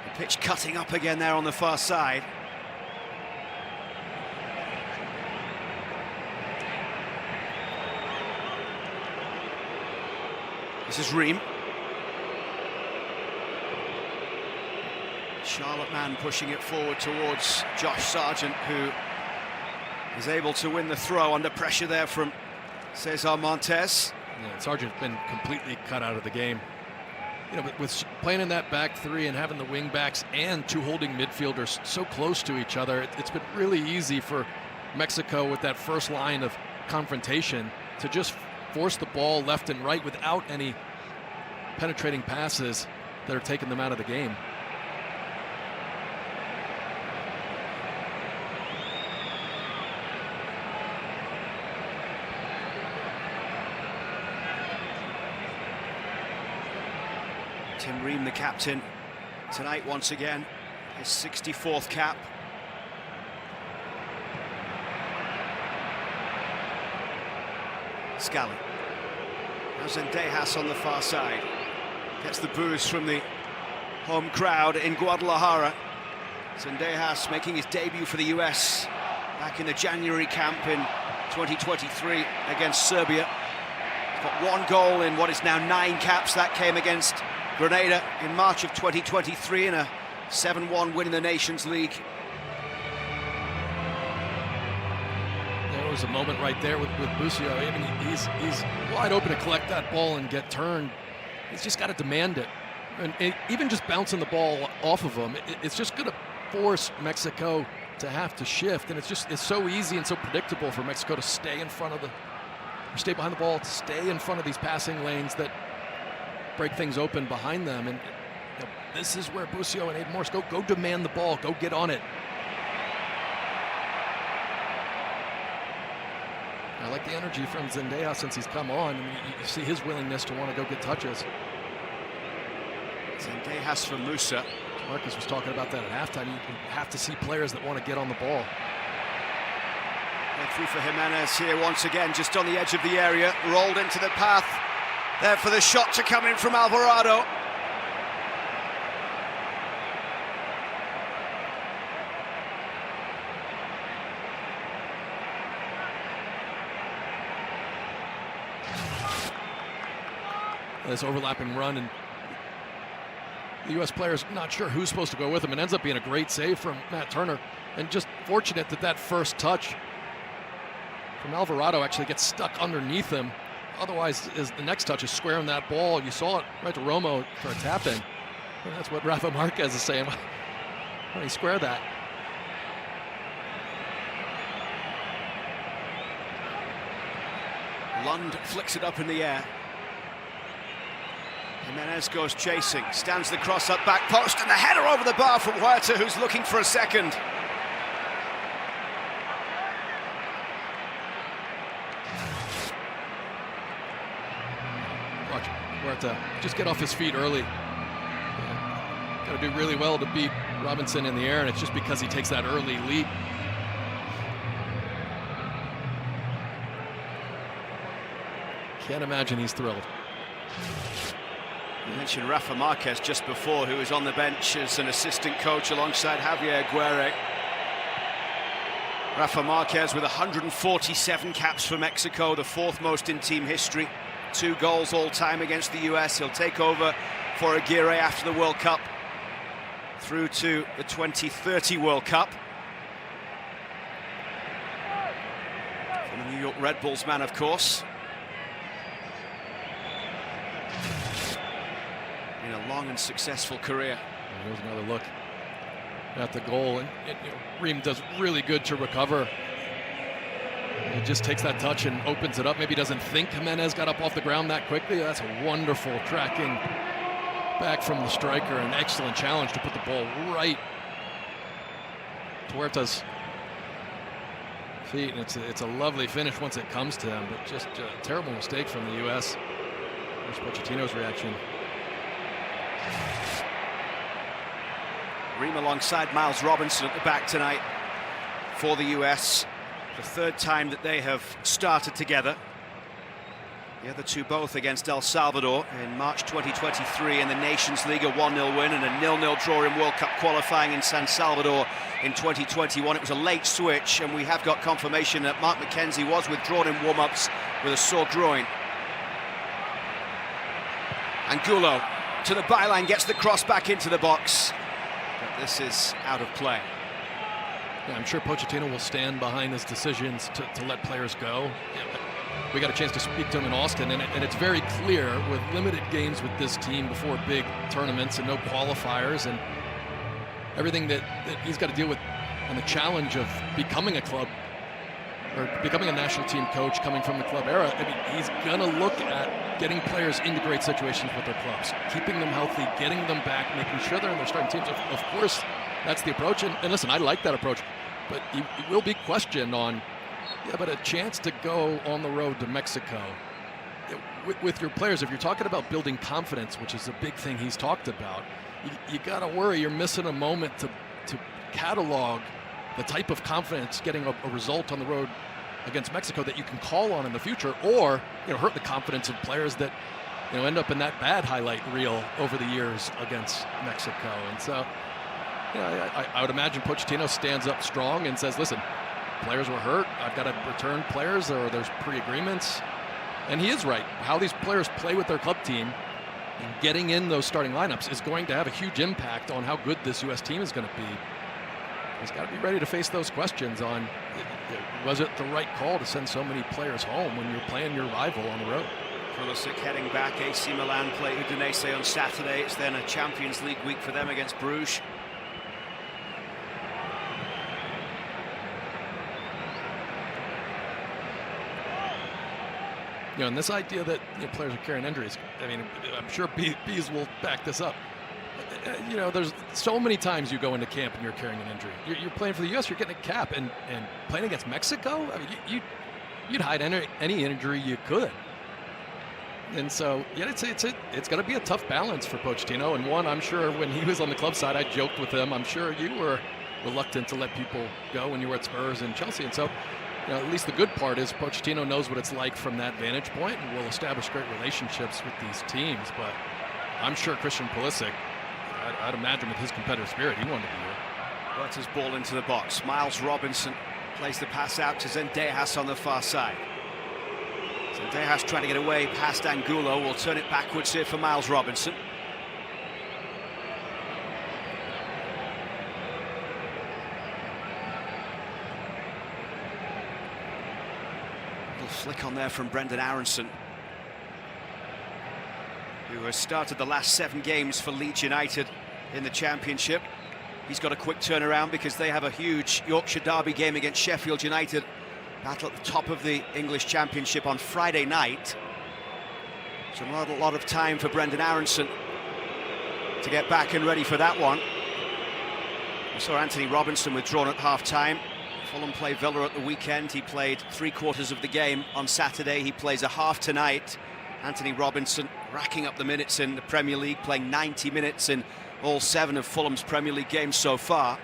The pitch cutting up again there on the far side. This is Ream. Charlotte man pushing it forward towards Josh Sargent, who is able to win the throw under pressure there from Cesar Montes. Yeah, Sargent's been completely cut out of the game. You know, with playing in that back three and having the wing backs and two holding midfielders so close to each other, it's been really easy for Mexico with that first line of confrontation to just force the ball left and right without any penetrating passes that are taking them out of the game. Tim Ream, the captain, tonight once again, his 64th cap. Scally. Now Zendejas on the far side. Gets the boost from the home crowd in Guadalajara. Zendejas making his debut for the US back in the January camp in 2023 against Serbia. He's got one goal in what is now 9 caps. That came against Grenada in March of 2023 in a 7-1 win in the Nations League. There was a moment right there with Busio. I mean, he's wide open to collect that ball and get turned. He's just got to demand it. And even just bouncing the ball off of him, it's just going to force Mexico to have to shift. And it's so easy and so predictable for Mexico to stay behind the ball, to stay in front of these passing lanes that break things open behind them. And you know, this is where Busio and Aiden Morris go demand the ball, go get on it. I like the energy from Zendaya since he's come on. I mean, you see his willingness to want to go get touches. Zendejas for Musa. Marcus was talking about that at halftime. You have to see players that want to get on the ball. And through for Jimenez here once again, just on the edge of the area, rolled into the path. There for the shot to come in from Alvarado. This overlapping run, and the U.S. player's not sure who's supposed to go with him. It ends up being a great save from Matt Turner, and just fortunate that first touch from Alvarado actually gets stuck underneath him. Otherwise, the next touch is squaring that ball. You saw it right to Romo for a tap in. And that's what Rafa Marquez is saying. Why don't he square that? Lund flicks it up in the air. Jimenez goes chasing, stands the cross up back post, and the header over the bar from Huerta, who's looking for a second. Watch Huerta just get off his feet early. Yeah. Got to do really well to beat Robinson in the air, and it's just because he takes that early leap. Can't imagine he's thrilled. You mentioned Rafa Marquez just before, who was on the bench as an assistant coach alongside Javier Aguirre. Rafa Marquez with 147 caps for Mexico, the 4th most in team history. 2 goals all time against the US. He'll take over for Aguirre after the World Cup through to the 2030 World Cup. From the New York Red Bulls man, of course. In a long and successful career. Here's another look at the goal, and Ream does really good to recover. He just takes that touch and opens it up. Maybe doesn't think Jimenez got up off the ground that quickly. That's a wonderful tracking back from the striker. An excellent challenge to put the ball right to Huerta's feet. And it's a lovely finish once it comes to him, but just a terrible mistake from the U.S. There's Pochettino's reaction. Ream alongside Miles Robinson at the back tonight for the US. The 3rd time that they have started together. The other two both against El Salvador in March 2023 in the Nations League, a 1-0 win, and a 0-0 draw in World Cup qualifying in San Salvador in 2021. It was a late switch, and we have got confirmation that Mark McKenzie was withdrawn in warm-ups with a sore groin. Angulo to the byline, gets the cross back into the box. But this is out of play. Yeah, I'm sure Pochettino will stand behind his decisions to let players go. We got a chance to speak to him in Austin, and it's very clear with limited games with this team before big tournaments and no qualifiers and everything that he's got to deal with, and the challenge of becoming a club or becoming a national team coach coming from the club era. I mean, he's going to look at getting players into great situations with their clubs, keeping them healthy, getting them back, making sure they're in their starting teams. Of course, that's the approach. And listen, I like that approach, but he will be questioned on, but a chance to go on the road to Mexico with your players. If you're talking about building confidence, which is a big thing he's talked about, you got to worry you're missing a moment to catalog the type of confidence getting a result on the road against Mexico that you can call on in the future, or hurt the confidence of players that end up in that bad highlight reel over the years against Mexico. And so I would imagine Pochettino stands up strong and says, listen, players were hurt, I've got to return players, or there's pre-agreements. And he is right. How these players play with their club team and getting in those starting lineups is going to have a huge impact on how good this U.S. team is going to be. He's got to be ready to face those questions on, was it the right call to send so many players home when you're playing your rival on the road? Pulisic heading back. AC Milan play Udinese on Saturday. It's then a Champions League week for them against Bruges. And this idea that players are carrying injuries, I mean, I'm sure Bees will back this up. There's so many times you go into camp and you're carrying an injury. You're playing for the U.S., you're getting a cap, and playing against Mexico, I mean, you'd hide any injury you could. And so, it's going to be a tough balance for Pochettino. And one, I'm sure when he was on the club side, I joked with him. I'm sure you were reluctant to let people go when you were at Spurs and Chelsea. And so, at least the good part is Pochettino knows what it's like from that vantage point and will establish great relationships with these teams. But I'm sure Christian Pulisic, I'd imagine with his competitive spirit, he wanted to be here. Works his ball into the box. Miles Robinson plays the pass out to Zendejas on the far side. Zendejas trying to get away past Angulo. Will turn it backwards here for Miles Robinson. Little flick on there from Brendan Aronson, who has started the last 7 games for Leeds United in the Championship. He's got a quick turnaround because they have a huge Yorkshire Derby game against Sheffield United. Battle at the top of the English Championship on Friday night. So not a lot of time for Brendan Aronson to get back and ready for that one. We saw Anthony Robinson withdrawn at half-time. Fulham play Villa at the weekend. He played 3/4 of the game on Saturday. He plays a half tonight. Anthony Robinson racking up the minutes in the Premier League, playing 90 minutes in all 7 of Fulham's Premier League games so far.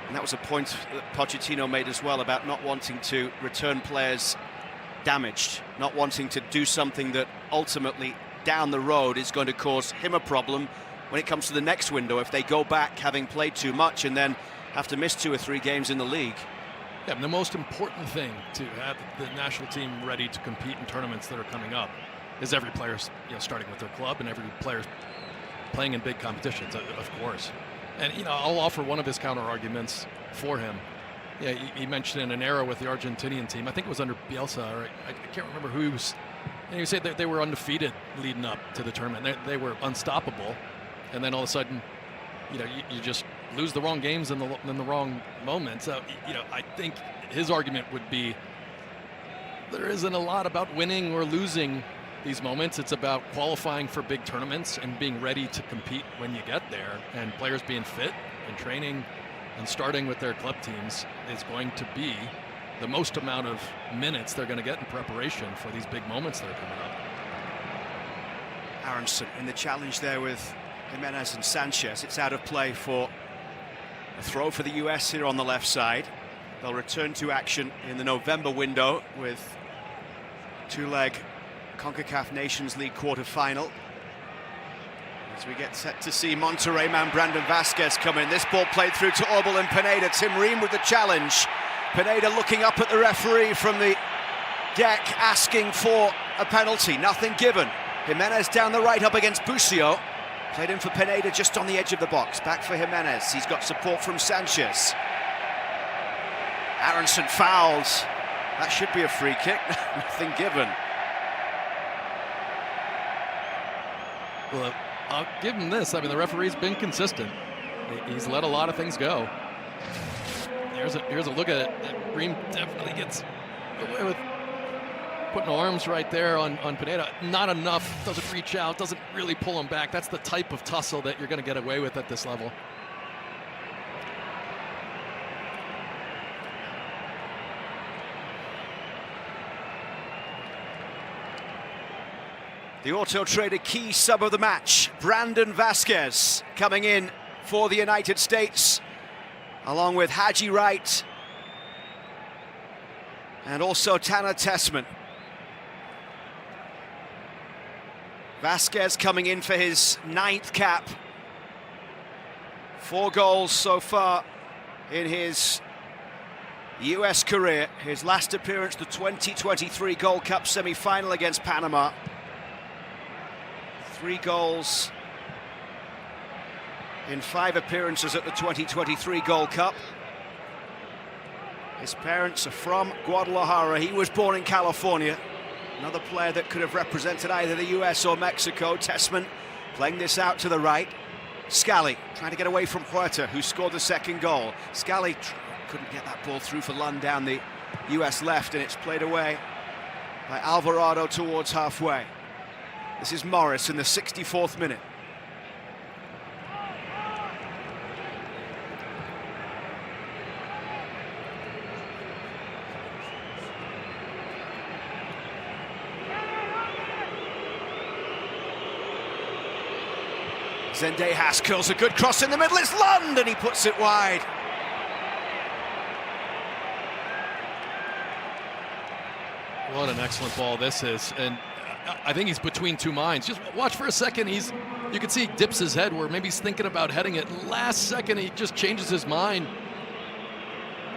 And that was a point that Pochettino made as well about not wanting to return players damaged, not wanting to do something that ultimately down the road is going to cause him a problem when it comes to the next window, if they go back having played too much and then have to miss 2 or 3 games in the league. Yeah, and the most important thing to have the national team ready to compete in tournaments that are coming up is every player, starting with their club, and every player playing in big competitions, of course. And I'll offer one of his counter arguments for him. Yeah, he mentioned in an era with the Argentinian team, I think it was under Bielsa, or I can't remember who he was. And he said that they were undefeated leading up to the tournament. They were unstoppable, and then all of a sudden, you just lose the wrong games in the wrong moments. So, I think his argument would be there isn't a lot about winning or losing these moments. It's about qualifying for big tournaments and being ready to compete when you get there. And players being fit and training and starting with their club teams is going to be the most amount of minutes they're going to get in preparation for these big moments that are coming up. Aronson in the challenge there with Jimenez and Sanchez. It's out of play for a throw for the US here on the left side. They'll return to action in the November window with 2-leg CONCACAF Nations League quarter-final. As we get set to see Monterrey man Brandon Vasquez come in. This ball played through to Orbel and Pineda. Tim Ream with the challenge. Pineda looking up at the referee from the deck, asking for a penalty. Nothing given. Jimenez down the right up against Busio. Played in for Pineda just on the edge of the box. Back for Jimenez. He's got support from Sanchez. Aronson fouls. That should be a free kick. Nothing given. Well, I'll give him this. I mean, the referee's been consistent. He's let a lot of things go. Here's a look at it. Green definitely gets away with putting arms right there on Pineda. Not enough. Doesn't reach out. Doesn't really pull him back. That's the type of tussle that you're going to get away with at this level. The Auto Trader key sub of the match, Brandon Vasquez, coming in for the United States, along with Haji Wright and also Tanner Tessman. Vasquez coming in for his 9th cap. 4 goals so far in his US career. His last appearance, the 2023 Gold Cup semi-final against Panama. 3 goals in 5 appearances at the 2023 Gold Cup. His parents are from Guadalajara. He was born in California. Another player that could have represented either the US or Mexico. Tessman playing this out to the right. Scally trying to get away from Huerta, who scored the 2nd goal. Scally couldn't get that ball through for Lund down the US left, and it's played away by Alvarado towards halfway. This is Morris in the 64th minute. Zendejas curls a good cross in the middle. It's Lund, and he puts it wide. What an excellent ball this is, and I think he's between 2 minds. Just watch for a second. You can see he dips his head where maybe he's thinking about heading it. Last second, he just changes his mind.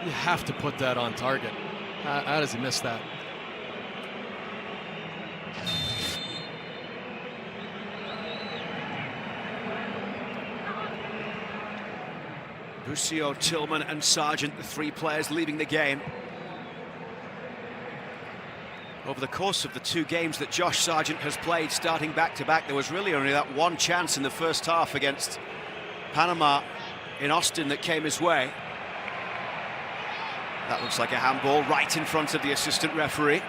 You have to put that on target. How does he miss that? Busio, Tillman and Sargent, the 3 players leaving the game. Over the course of the 2 games that Josh Sargent has played, starting back-to-back, there was really only that 1 chance in the first half against Panama in Austin that came his way. That looks like a handball right in front of the assistant referee.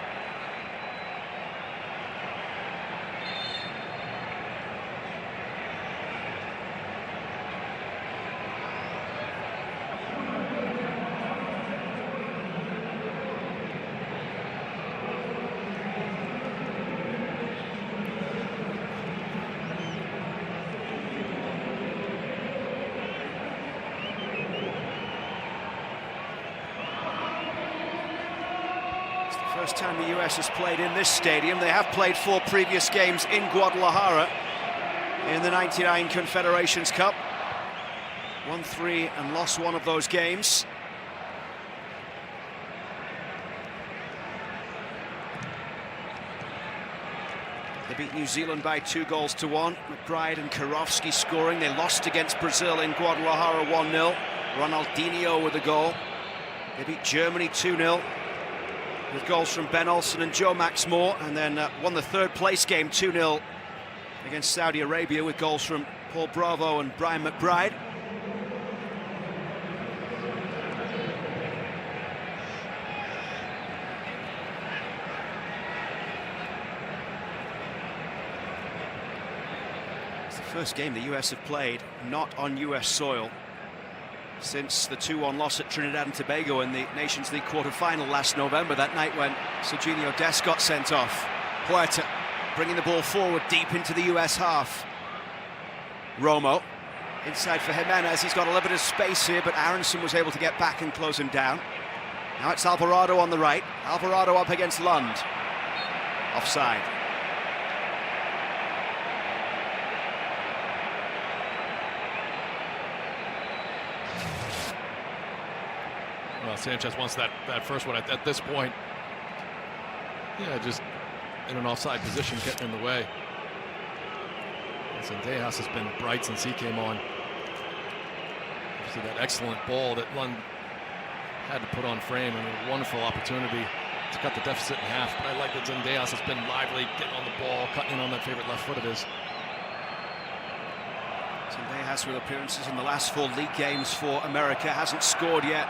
First time the US has played in this stadium. They have played 4 previous games in Guadalajara in the '99 Confederations Cup. Won 3 and lost 1 of those games. They beat New Zealand by 2 goals to 1. McBride and Karofsky scoring. They lost against Brazil in Guadalajara 1-0. Ronaldinho with a goal. They beat Germany 2-0. With goals from Ben Olsen and Joe Max Moore, and then won the 3rd place game 2-0 against Saudi Arabia with goals from Paul Bravo and Brian McBride. It's the first game the US have played not on US soil since the 2-1 loss at Trinidad and Tobago in the Nations League quarter-final last November, that night when Serginho Dest got sent off. Huerta bringing the ball forward deep into the US half. Romo inside for Jimenez. He's got a little bit of space here, but Aronson was able to get back and close him down. Now it's Alvarado on the right. Alvarado up against Lund. Offside. Well, Sanchez wants that first one at this point. Yeah, just in an offside position, getting in the way. Zendejas has been bright since he came on. See that excellent ball that Lund had to put on frame, and a wonderful opportunity to cut the deficit in half. But I like that Zendejas has been lively, getting on the ball, cutting in on that favorite left foot of his. Zendejas with appearances in the last 4 league games for America, hasn't scored yet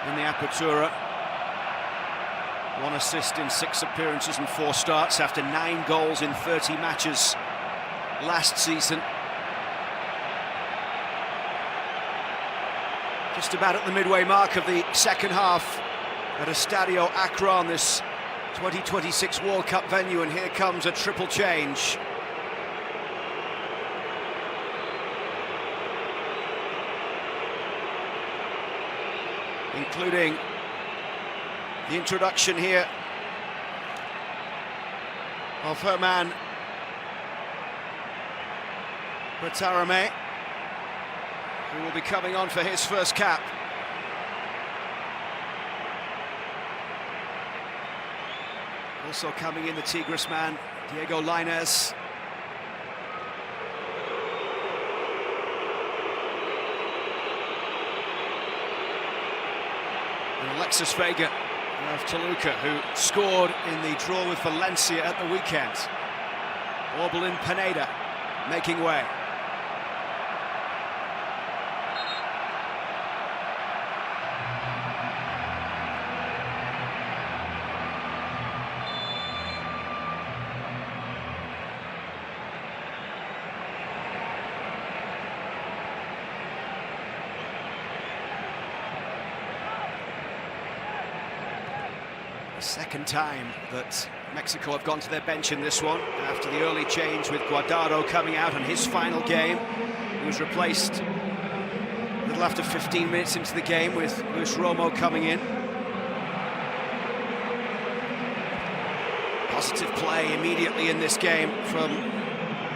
in the Apertura. 1 assist in 6 appearances and 4 starts after 9 goals in 30 matches last season. Just about at the midway mark of the second half at Estadio Akron, this 2026 World Cup venue, and here comes a triple change. Including the introduction here of her man Bertarame, who will be coming on for his first cap. Also coming in, the Tigres man, Diego Lainez. And Alexis Vega of Toluca, who scored in the draw with Valencia at the weekend. Orbelin Pineda making way. Second time that Mexico have gone to their bench in this one, after the early change with Guardado coming out on his final game. He was replaced a little after 15 minutes into the game with Luis Romo coming in. Positive play immediately in this game from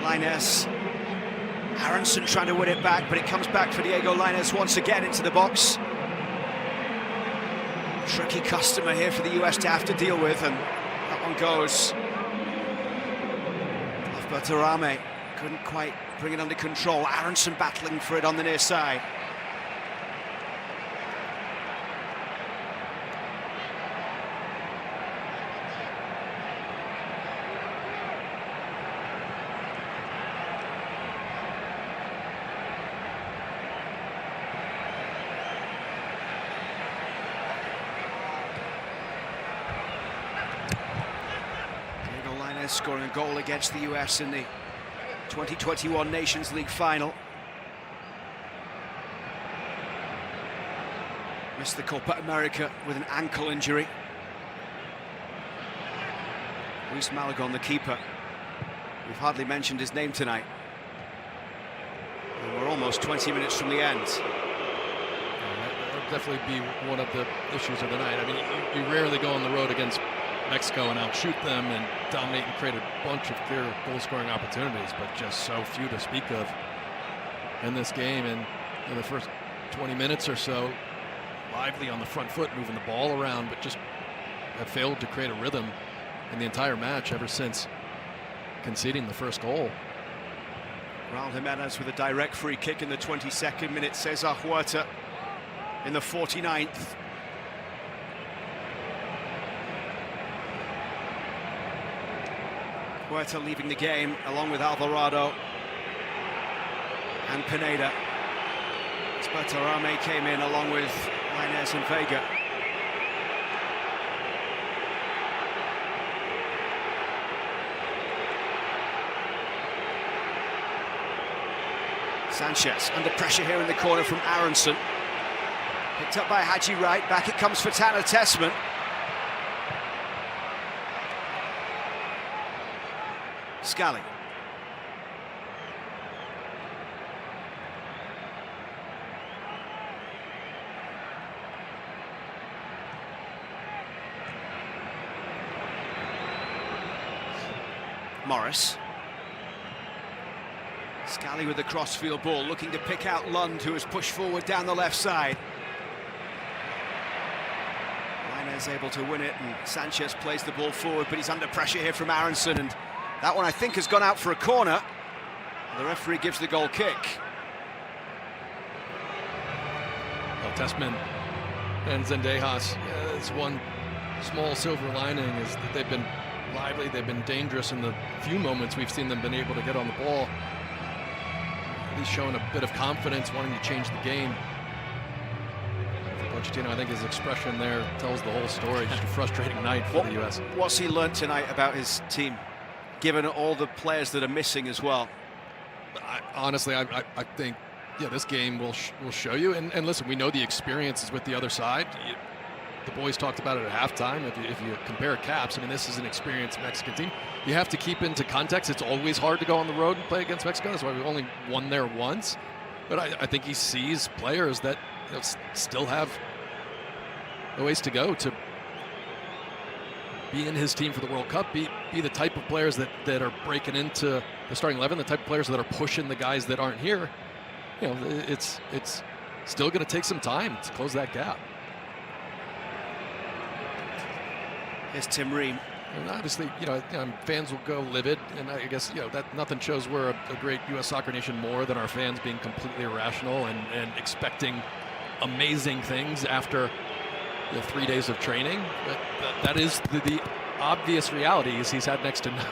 Lainez. Aronson trying to win it back, but it comes back for Diego Lainez once again into the box. Tricky customer here for the US to have to deal with, and that one goes off Bertarame. Couldn't quite bring it under control. Aronson battling for it on the near side. Scoring a goal against the US in the 2021 Nations League final. Missed the Copa America with an ankle injury. Luis Malagón, the keeper. We've hardly mentioned his name tonight. And we're almost 20 minutes from the end. That would definitely be one of the issues of the night. I mean, you rarely go on the road against Mexico and outshoot them and dominate and create a bunch of clear goal-scoring opportunities, but just so few to speak of in this game. And in the first 20 minutes or so, lively on the front foot, moving the ball around, but just have failed to create a rhythm in the entire match ever since conceding the first goal. Raul Jimenez with a direct free kick in the 22nd minute. Cesar Huerta in the 49th. Huerta leaving the game along with Alvarado and Pineda. Bertarame came in along with Lainez and Vega. Sanchez under pressure here in the corner from Aronson. Picked up by Haji Wright. Back it comes for Tanner Tessman. Scally. Morris. Scally with the crossfield ball, looking to pick out Lund, who has pushed forward down the left side. Lainez able to win it, and Sanchez plays the ball forward, but he's under pressure here from Aronson, and that one I think has gone out for a corner. The referee gives the goal kick. Well, Testament and Zendejas, it's one small silver lining is that they've been lively, they've been dangerous in the few moments we've seen them been able to get on the ball. He's shown a bit of confidence, wanting to change the game. For Pochettino, I think his expression there tells the whole story. Just a frustrating night for the U.S. What's he learned tonight about his team, given all the players that are missing as well? Honestly, I think, yeah, this game will show you. And listen, we know the experiences with the other side. The boys talked about it at halftime. If you compare caps, I mean, this is an experienced Mexican team. You have to keep into context. It's always hard to go on the road and play against Mexico. That's why we've only won there once. But I think he sees players that still have a ways to go to be in his team for the World Cup, be the type of players that are breaking into the starting 11, the type of players that are pushing the guys that aren't here. It's still going to take some time to close that gap. Here's Tim Ream. And obviously, fans will go livid, and I guess that nothing shows we're a great U.S. soccer nation more than our fans being completely irrational and expecting amazing things after 3 days of training. But that is the obvious reality is he's had next to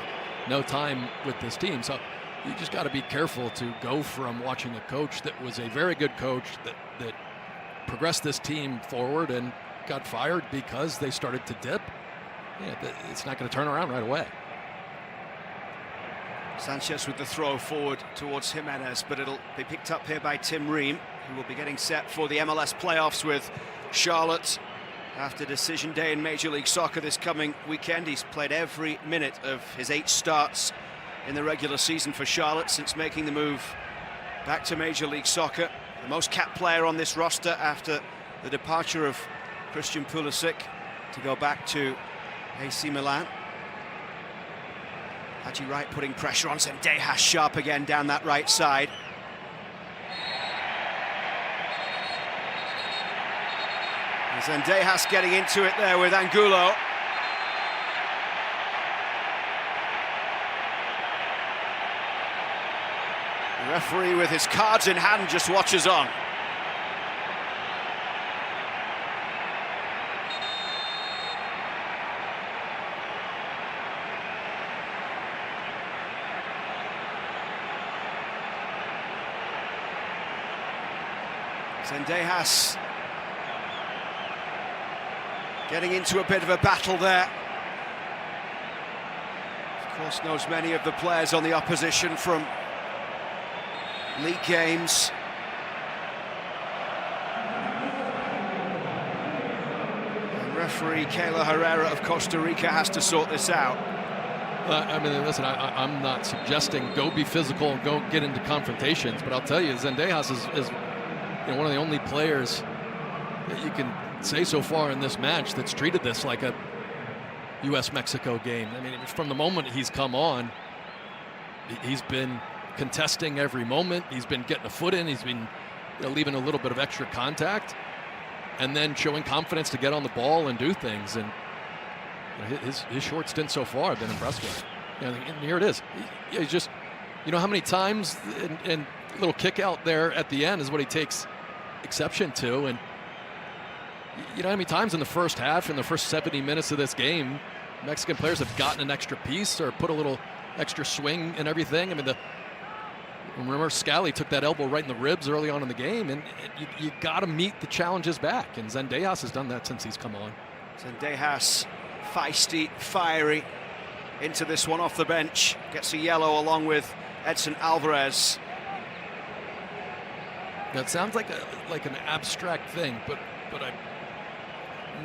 no time with this team. So you just got to be careful to go from watching a coach that was a very good coach that progressed this team forward and got fired because they started to dip. Yeah, it's not going to turn around right away. Sanchez with the throw forward towards Jimenez, but it'll be picked up here by Tim Ream, who will be getting set for the MLS playoffs with Charlotte after decision day in Major League Soccer this coming weekend. He's played every minute of his 8 starts in the regular season for Charlotte since making the move back to Major League Soccer. The most capped player on this roster after the departure of Christian Pulisic to go back to AC Milan. Haji Wright putting pressure on Zendejas, sharp again down that right side. And Zendejas getting into it there with Angulo. The referee with his cards in hand just watches on. Zendejas getting into a bit of a battle there. Of course, knows many of the players on the opposition from league games. And referee Kayla Herrera of Costa Rica has to sort this out. I mean, listen, I'm not suggesting go be physical and go get into confrontations, but I'll tell you, Zendejas is one of the only players that you can say so far in this match that's treated this like a U.S.-Mexico game. I mean, from the moment he's come on, he's been contesting every moment. He's been getting a foot in. He's been leaving a little bit of extra contact and then showing confidence to get on the ball and do things. And his short stint so far I've been impressed with. And here it is. He's just, how many times and little kick out there at the end is what he takes exception to. And how many times in the first half, in the first 70 minutes of this game, Mexican players have gotten an extra piece or put a little extra swing and everything. I mean, remember Scally took that elbow right in the ribs early on in the game, and you got to meet the challenges back. And Zendejas has done that since he's come on. Zendejas, feisty, fiery, into this one off the bench. Gets a yellow along with Edson Alvarez. That sounds like an abstract thing, but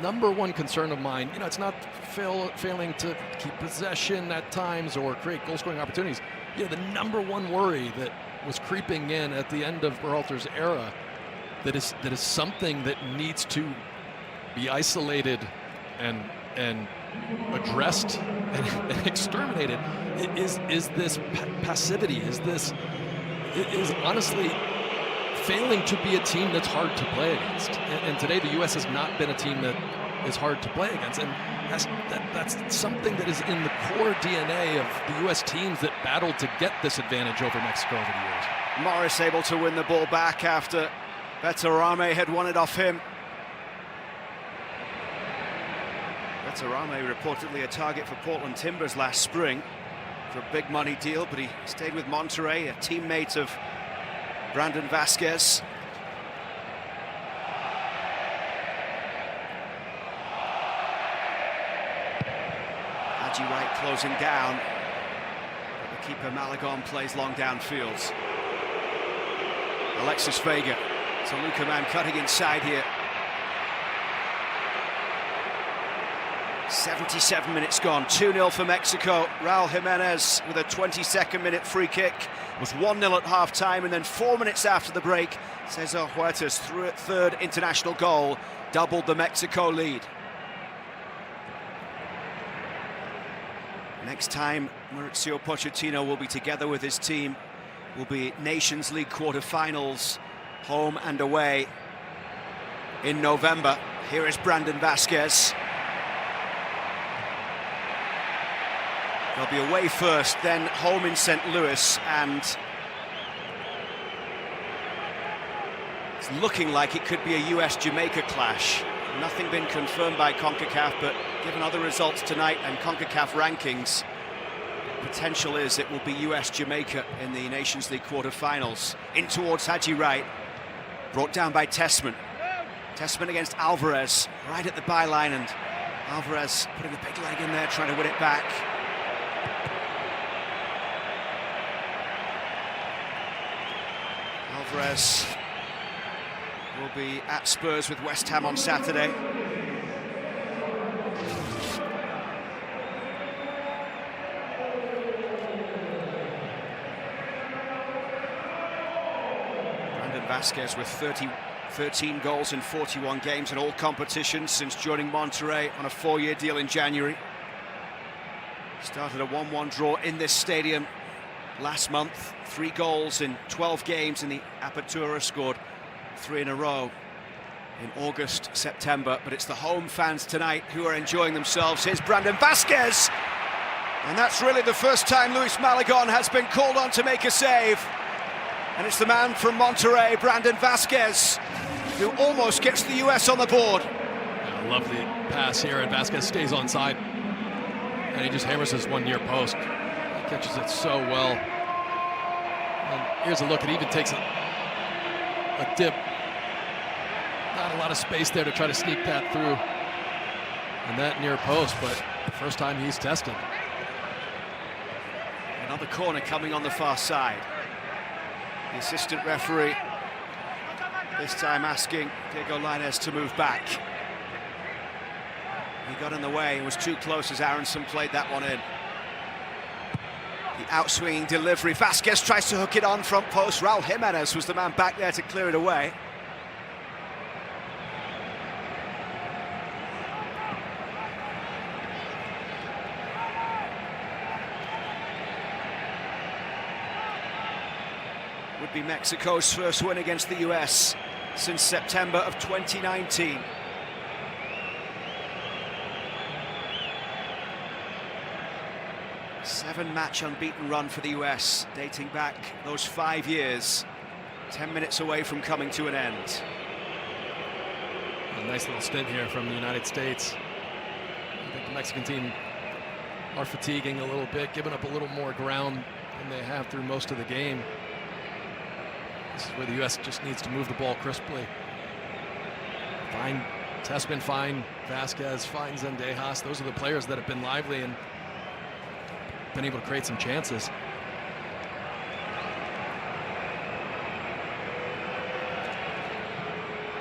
number one concern of mine, it's not failing to keep possession at times or create goal-scoring opportunities. The number one worry that was creeping in at the end of Berhalter's era, that is something that needs to be isolated and addressed and exterminated, is this passivity, is honestly failing to be a team that's hard to play against. And today the U.S. has not been a team that is hard to play against. And that's something that is in the core DNA of the U.S. teams that battled to get this advantage over Mexico over the years. Morris able to win the ball back after Betarame had won it off him. Betarame reportedly a target for Portland Timbers last spring for a big money deal, but he stayed with Monterrey, a teammate of Brandon Vasquez. Haji Wright closing down, but the keeper Malagon plays long downfield. Alexis Vega to Luka Man cutting inside here. 77 minutes gone, 2-0 for Mexico. Raul Jimenez with a 22nd minute free kick. It was 1-0 at half-time, and then 4 minutes after the break, Cesar Huerta's third international goal doubled the Mexico lead. Next time Mauricio Pochettino will be together with his team will be Nations League quarter-finals, home and away in November. Here is Brandon Vasquez. They'll be away first, then home in St. Louis, and it's looking like it could be a US-Jamaica clash. Nothing been confirmed by CONCACAF, but given other results tonight and CONCACAF rankings, potential is it will be US-Jamaica in the Nations League quarter-finals. In towards Haji Wright, brought down by Tessman. Tessman against Alvarez, right at the byline, and Alvarez putting the big leg in there, trying to win it back. Alvarez will be at Spurs with West Ham on Saturday. Brandon Vasquez with 13 goals in 41 games in all competitions since joining Monterrey on a 4-year deal in January. Started a 1-1 draw in this stadium last month. 3 goals in 12 games in the Apertura, scored 3 in a row in August, September. But it's the home fans tonight who are enjoying themselves. Here's Brandon Vasquez. And that's really the first time Luis Malagon has been called on to make a save. And it's the man from Monterrey, Brandon Vasquez, who almost gets the US on the board. Yeah, I love the pass here, and Vasquez stays onside. And he just hammers his one near post. He catches it so well. And here's a look, it even takes a dip. Not a lot of space there to try to sneak that through. And that near post, but first time he's tested. Another corner coming on the far side. The assistant referee this time asking Diego Lainez to move back. He got in the way, it was too close as Aronson played that one in. The outswinging delivery, Vasquez tries to hook it on front post. Raul Jimenez was the man back there to clear it away. Would be Mexico's first win against the US since September of 2019. Seven-match unbeaten run for the US, dating back those 5 years. 10 minutes away from coming to an end. A nice little stint here from the United States. I think the Mexican team are fatiguing a little bit, giving up a little more ground than they have through most of the game. This is where the US just needs to move the ball crisply. Find Tessman, find Vasquez, find Zendejas. Those are the players that have been lively and been able to create some chances.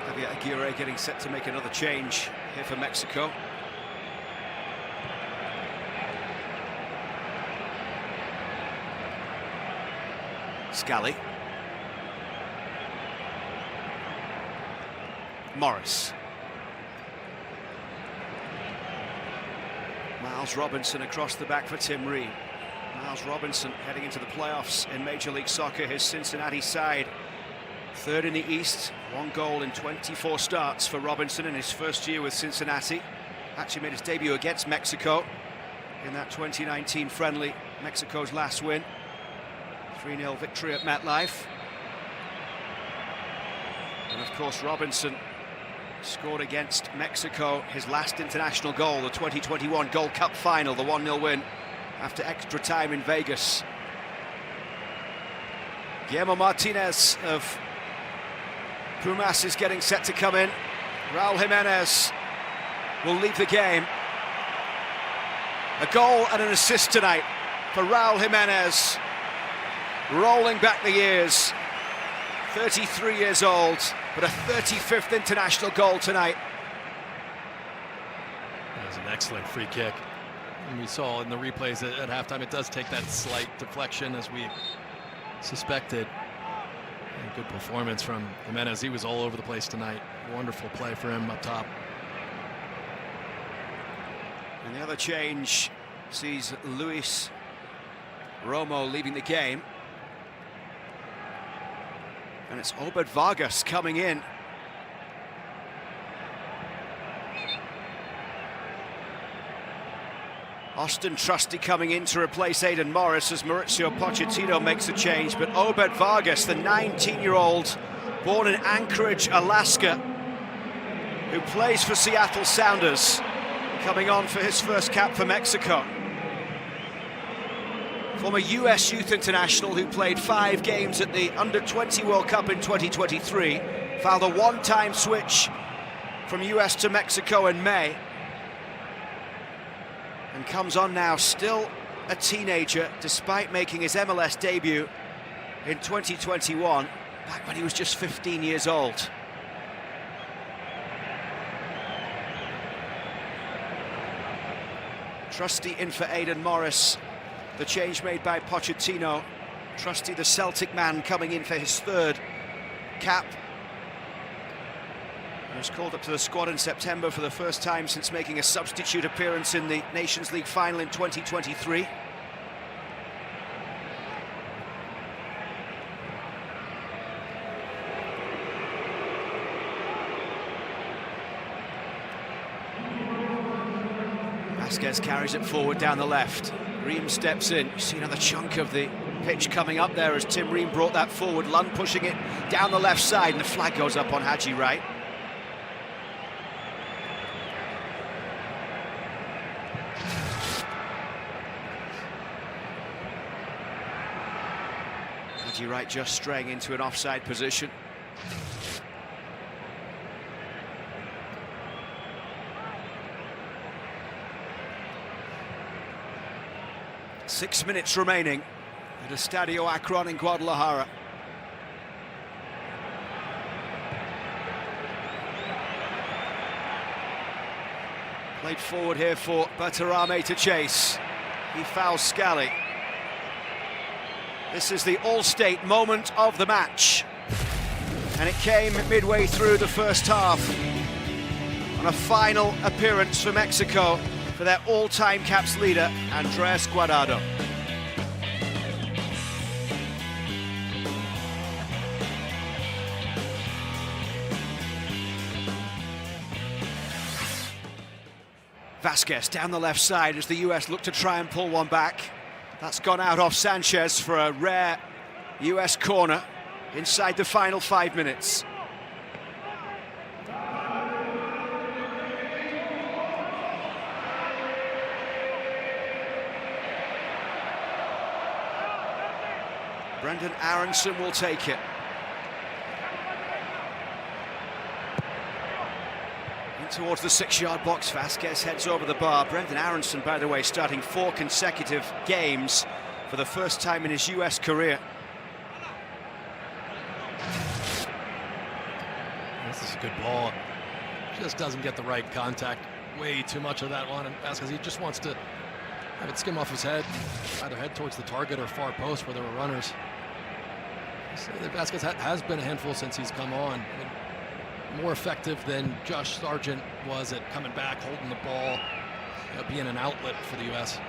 Javier Aguirre getting set to make another change here for Mexico. Scally. Morris. Miles Robinson across the back for Tim Ream. Miles Robinson heading into the playoffs in Major League Soccer. His Cincinnati side Third in the East, 1 goal in 24 starts for Robinson in his first year with Cincinnati. Actually made his debut against Mexico in that 2019 friendly, Mexico's last win. 3-0 victory at MetLife. And of course Robinson scored against Mexico his last international goal, the 2021 Gold Cup final, the 1-0 win after extra time in Vegas. Guillermo Martinez of Pumas is getting set to come in. Raul Jimenez will leave the game. A goal and an assist tonight for Raul Jimenez. Rolling back the years. 33 years old, but a 35th international goal tonight. That was an excellent free kick. And we saw in the replays at halftime, it does take that slight deflection as we suspected. And good performance from Jimenez. He was all over the place tonight. Wonderful play for him up top. And the other change sees Luis Romo leaving the game. And it's Obed Vargas coming in. Austin Trusty coming in to replace Aidan Morris as Mauricio Pochettino makes a change. But Obed Vargas, the 19-year-old, born in Anchorage, Alaska, who plays for Seattle Sounders, coming on for his first cap for Mexico. Former US Youth International who played 5 games at the Under-20 World Cup in 2023, fouled a one-time switch from US to Mexico in May, and comes on now still a teenager despite making his MLS debut in 2021, back when he was just 15 years old. Trusty in for Aidan Morris. The change made by Pochettino. Trusty, the Celtic man, coming in for his 3rd cap. He was called up to the squad in September for the first time since making a substitute appearance in the Nations League final in 2023. Vasquez carries it forward down the left. Ream steps in. You see another chunk of the pitch coming up there as Tim Ream brought that forward. Lund pushing it down the left side, and the flag goes up on Haji Wright. Haji Wright just straying into an offside position. Six minutes remaining at Estadio Akron in Guadalajara. Played forward here for Batarame to chase. He fouls Scally. This is the all-state moment of the match. And it came midway through the first half on a final appearance for Mexico for their all-time caps leader, Andres Guardado. Vasquez down the left side as the US look to try and pull one back. That's gone out off Sanchez for a rare US corner inside the final 5 minutes. Brendan Aronson will take it. In towards the 6-yard box, Vasquez heads over the bar. Brendan Aronson, by the way, starting 4 consecutive games for the first time in his US career. This is a good ball. Just doesn't get the right contact. Way too much of that one, and Vasquez, he just wants to have it skim off his head, either head towards the target or far post where there were runners. So Vasquez has been a handful since he's come on. I mean, more effective than Josh Sargent was at coming back, holding the ball, being an outlet for the U.S.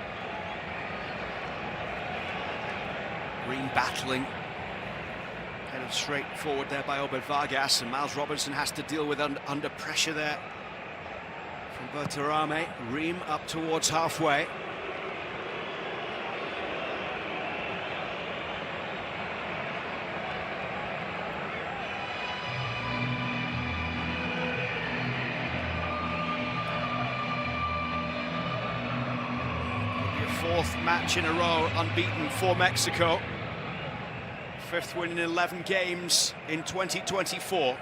Green battling Headed straight forward there by Obed Vargas, and Miles Robinson has to deal with under pressure there from Bertarame. Ream up towards halfway. Fourth match in a row unbeaten for Mexico. Fifth win in 11 games in 2024.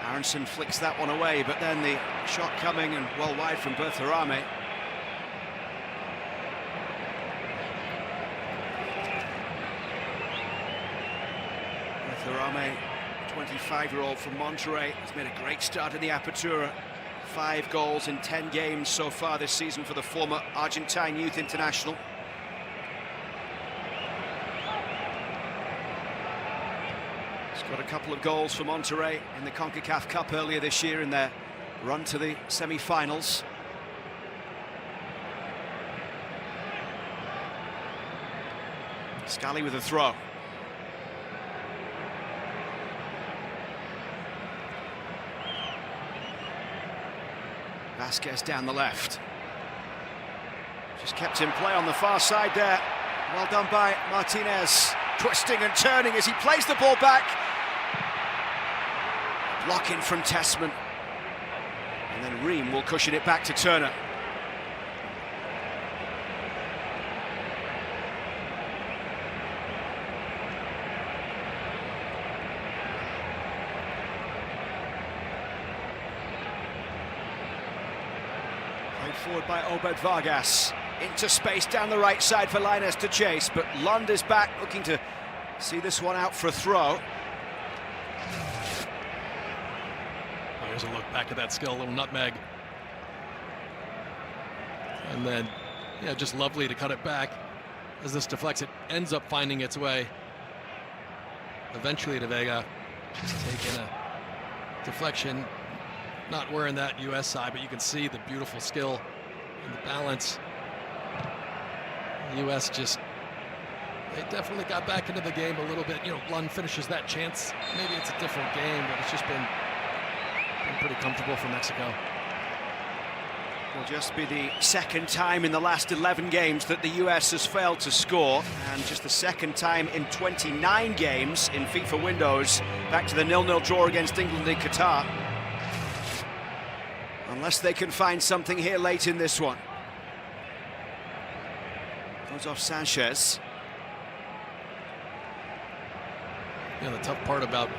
Aronson flicks that one away, but then the shot coming and well wide from Bertarame. Bertarame, 25-year-old from Monterrey, has made a great start in the Apertura. 5 goals in 10 games so far this season for the former Argentine youth international. He's got a couple of goals for Monterrey in the CONCACAF Cup earlier this year in their run to the semi-finals. Scally with a throw. Vasquez down the left. Just kept in play on the far side there. Well done by Martinez. Twisting and turning as he plays the ball back. Block in from Tessman. And then Ream will cushion it back to Turner. Forward by Obed Vargas, into space down the right side for Lainez to chase, but Lund is back looking to see this one out for a throw. Oh, here's a look back at that skill, a little nutmeg. And then, yeah, just lovely to cut it back as this deflects. It ends up finding its way eventually to Vega, just taking a deflection. Not wearing that US side, but you can see the beautiful skill and the balance. The US they definitely got back into the game a little bit. You know, Lund finishes that chance. Maybe it's a different game, but it's just been pretty comfortable for Mexico. Will just be the second time in the last 11 games that the US has failed to score, and just the second time in 29 games in FIFA windows, back to the 0-0 draw against England in Qatar. Unless they can find something here late in this one. Goes off Sanchez. Yeah, the tough part about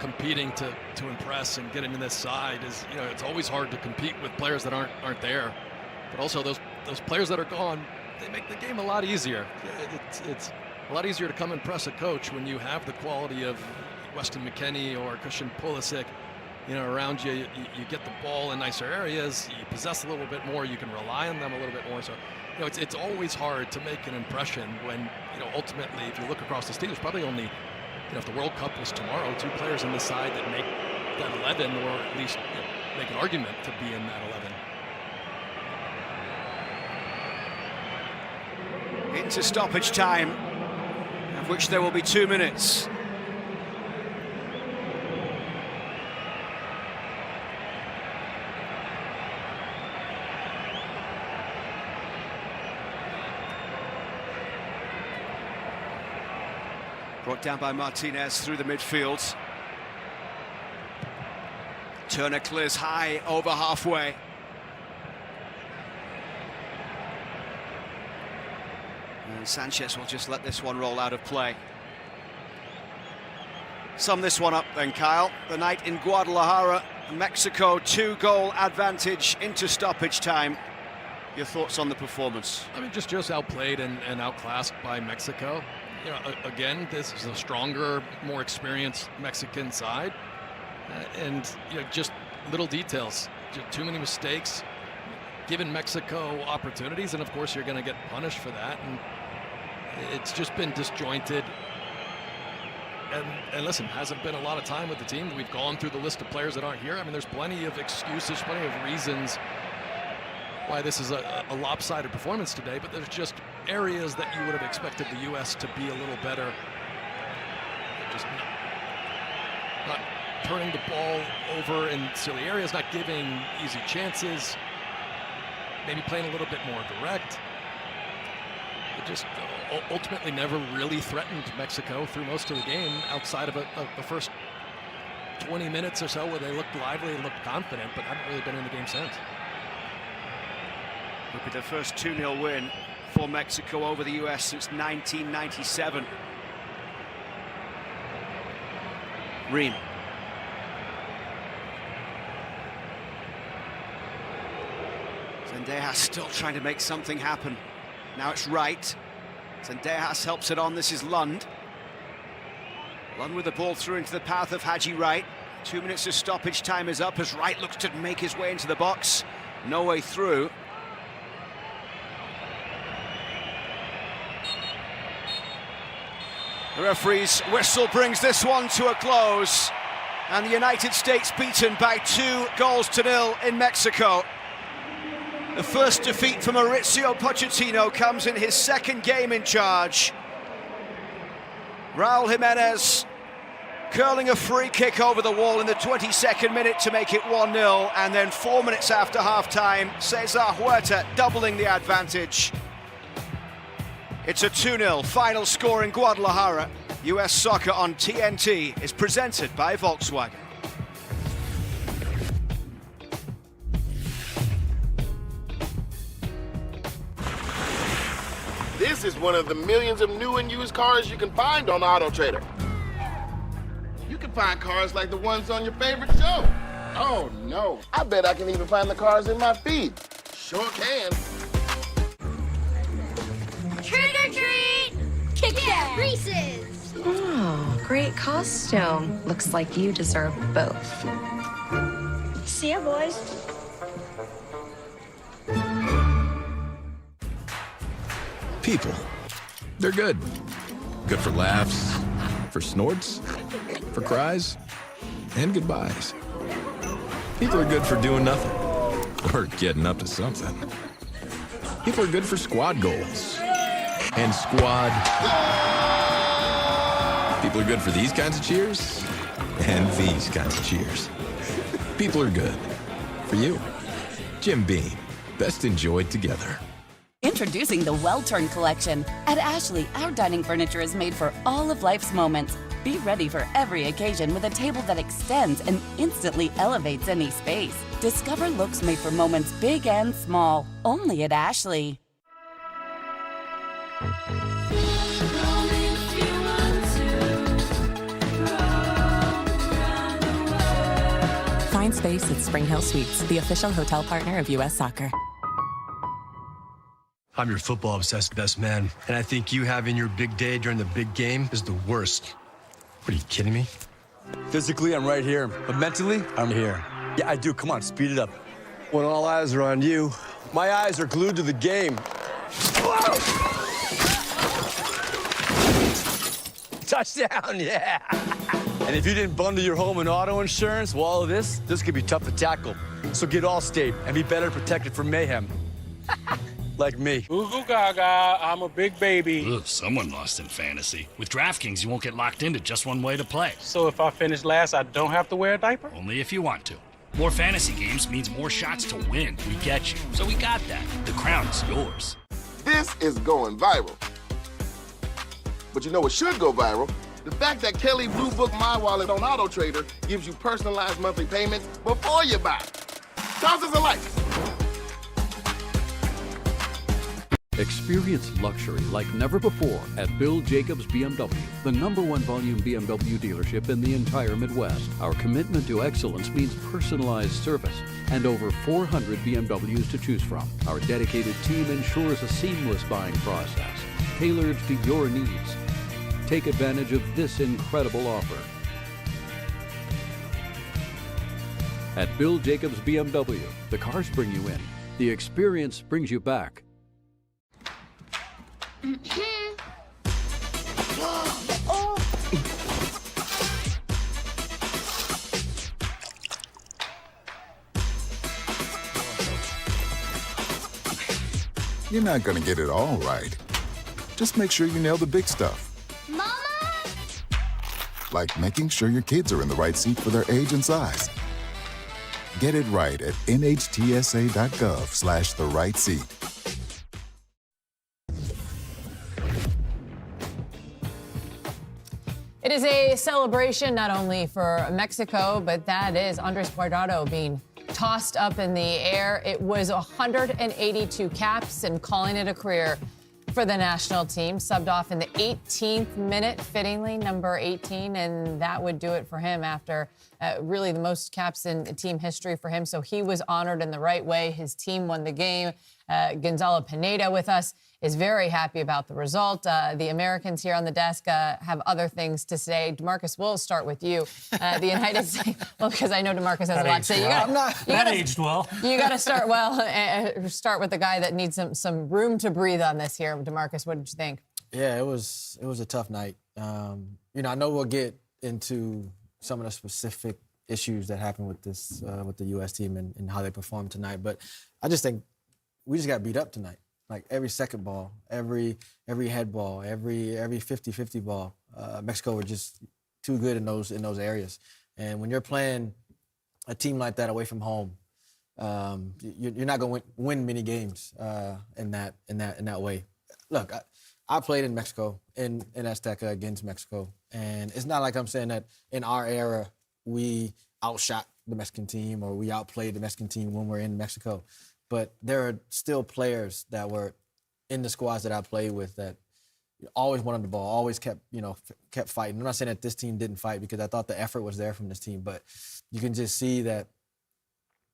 competing to impress and get into this side is it's always hard to compete with players that aren't there. But also those players that are gone, they make the game a lot easier. It's a lot easier to come and press a coach when you have the quality of Weston McKennie or Christian Pulisic. Around you, you get the ball in nicer areas, you possess a little bit more, you can rely on them a little bit more. So, it's always hard to make an impression when, ultimately, if you look across the stage, there's probably only, if the World Cup was tomorrow, 2 players on this side that make that 11, or at least make an argument to be in that 11. Into stoppage time, of which there will be 2 minutes. Brought down by Martinez through the midfield. Turner clears high over halfway. And Sanchez will just let this one roll out of play. Sum this one up then, Kyle. The night in Guadalajara, Mexico, 2-goal advantage into stoppage time. Your thoughts on the performance? I mean, just outplayed and outclassed by Mexico. Again, this is a stronger, more experienced Mexican side, and just little details, just too many mistakes, giving Mexico opportunities, and of course you're going to get punished for that. And it's just been disjointed And listen, hasn't been a lot of time with the team. We've gone through the list of players that aren't here. I mean, there's plenty of excuses, plenty of reasons why this is a lopsided performance today, but there's just areas that you would have expected the U.S. to be a little better. They're just not turning the ball over in silly areas, not giving easy chances, maybe playing a little bit more direct. It just ultimately never really threatened Mexico through most of the game outside of the first 20 minutes or so where they looked lively and looked confident, but haven't really been in the game since. It'll be the first 2-0 win for Mexico over the US since 1997. Ream. Zendejas still trying to make something happen. Now it's Wright. Zendejas helps it on. This is Lund. Lund with the ball through into the path of Haji Wright. 2 minutes of stoppage time is up as Wright looks to make his way into the box. No way through. The referee's whistle brings this one to a close. And the United States beaten by 2-0 in Mexico. The first defeat for Mauricio Pochettino comes in his second game in charge. Raul Jimenez curling a free kick over the wall in the 22nd minute to make it 1-0, and then 4 minutes after half-time, Cesar Huerta doubling the advantage. It's a 2-0 final score in Guadalajara. US Soccer on TNT is presented by Volkswagen. This is one of the millions of new and used cars you can find on AutoTrader. You can find cars like the ones on your favorite show. Oh no, I bet I can even find the cars in my feed. Sure can. Trick or treat! Kit Kat Reese's! Oh, great costume. Looks like you deserve both. See ya, boys. People. They're good. Good for laughs, for snorts, for cries, and goodbyes. People are good for doing nothing, or getting up to something. People are good for squad goals, and squad. People are good for these kinds of cheers, and these kinds of cheers. People are good for you. Jim Beam, best enjoyed together. Introducing the Well-Turned Collection. At Ashley, our dining furniture is made for all of life's moments. Be ready for every occasion with a table that extends and instantly elevates any space. Discover looks made for moments big and small, only at Ashley. Find space at Spring Hill Suites, the official hotel partner of U.S. Soccer. I'm your football-obsessed best man, and I think you having your big day during the big game is the worst. What, are you kidding me? Physically, I'm right here, but mentally, I'm here. Yeah, I do. Come on, speed it up. When all eyes are on you, my eyes are glued to the game. Whoa! Touchdown, yeah! And if you didn't bundle your home and auto insurance, well, all of this could be tough to tackle. So get Allstate and be better protected from mayhem. Like me. Ooh, gaga, I'm a big baby. Ugh, someone lost in fantasy. With DraftKings, you won't get locked into just one way to play. So if I finish last, I don't have to wear a diaper? Only if you want to. More fantasy games means more shots to win. We get you. So we got that. The crown is yours. This is going viral. But you know what should go viral? The fact that Kelly Blue Book My Wallet on AutoTrader gives you personalized monthly payments before you buy. Thousands of likes. Experience luxury like never before at Bill Jacobs BMW, the #1 volume BMW dealership in the entire Midwest. Our commitment to excellence means personalized service and over 400 BMWs to choose from. Our dedicated team ensures a seamless buying process, tailored to your needs. Take advantage of this incredible offer. At Bill Jacobs BMW, the cars bring you in. The experience brings you back. You're not going to get it all right. Just make sure you nail the big stuff. Mama! Like making sure your kids are in the right seat for their age and size. Get it right at nhtsa.gov/the-right-seat. It is a celebration not only for Mexico, but that is Andres Guardado being tossed up in the air. It was 182 caps and calling it a career for the national team. Subbed off in the 18th minute, fittingly, number 18, and that would do it for him after really the most caps in team history for him. So he was honored in the right way. His team won the game. Gonzalo Pineda with us is very happy about the result. The Americans here on the desk have other things to say. DeMarcus, we'll start with you. The United States, well, because I know DeMarcus has a lot to say. Aged well. You got to start well. Start with the guy that needs some room to breathe on this here. DeMarcus, what did you think? Yeah, it was a tough night. I know we'll get into some of the specific issues that happened with this with the U.S. team and how they performed tonight, but I just think we just got beat up tonight. Like every second ball, every head ball, every 50-50 ball, Mexico were just too good in those areas. And when you're playing a team like that away from home, you're not going to win many games in that way. Look, I played in Mexico in Azteca against Mexico, and it's not like I'm saying that in our era we outshot the Mexican team or we outplayed the Mexican team when we're in Mexico. But there are still players that were in the squads that I played with that always wanted the ball, always kept fighting. I'm not saying that this team didn't fight because I thought the effort was there from this team, but you can just see that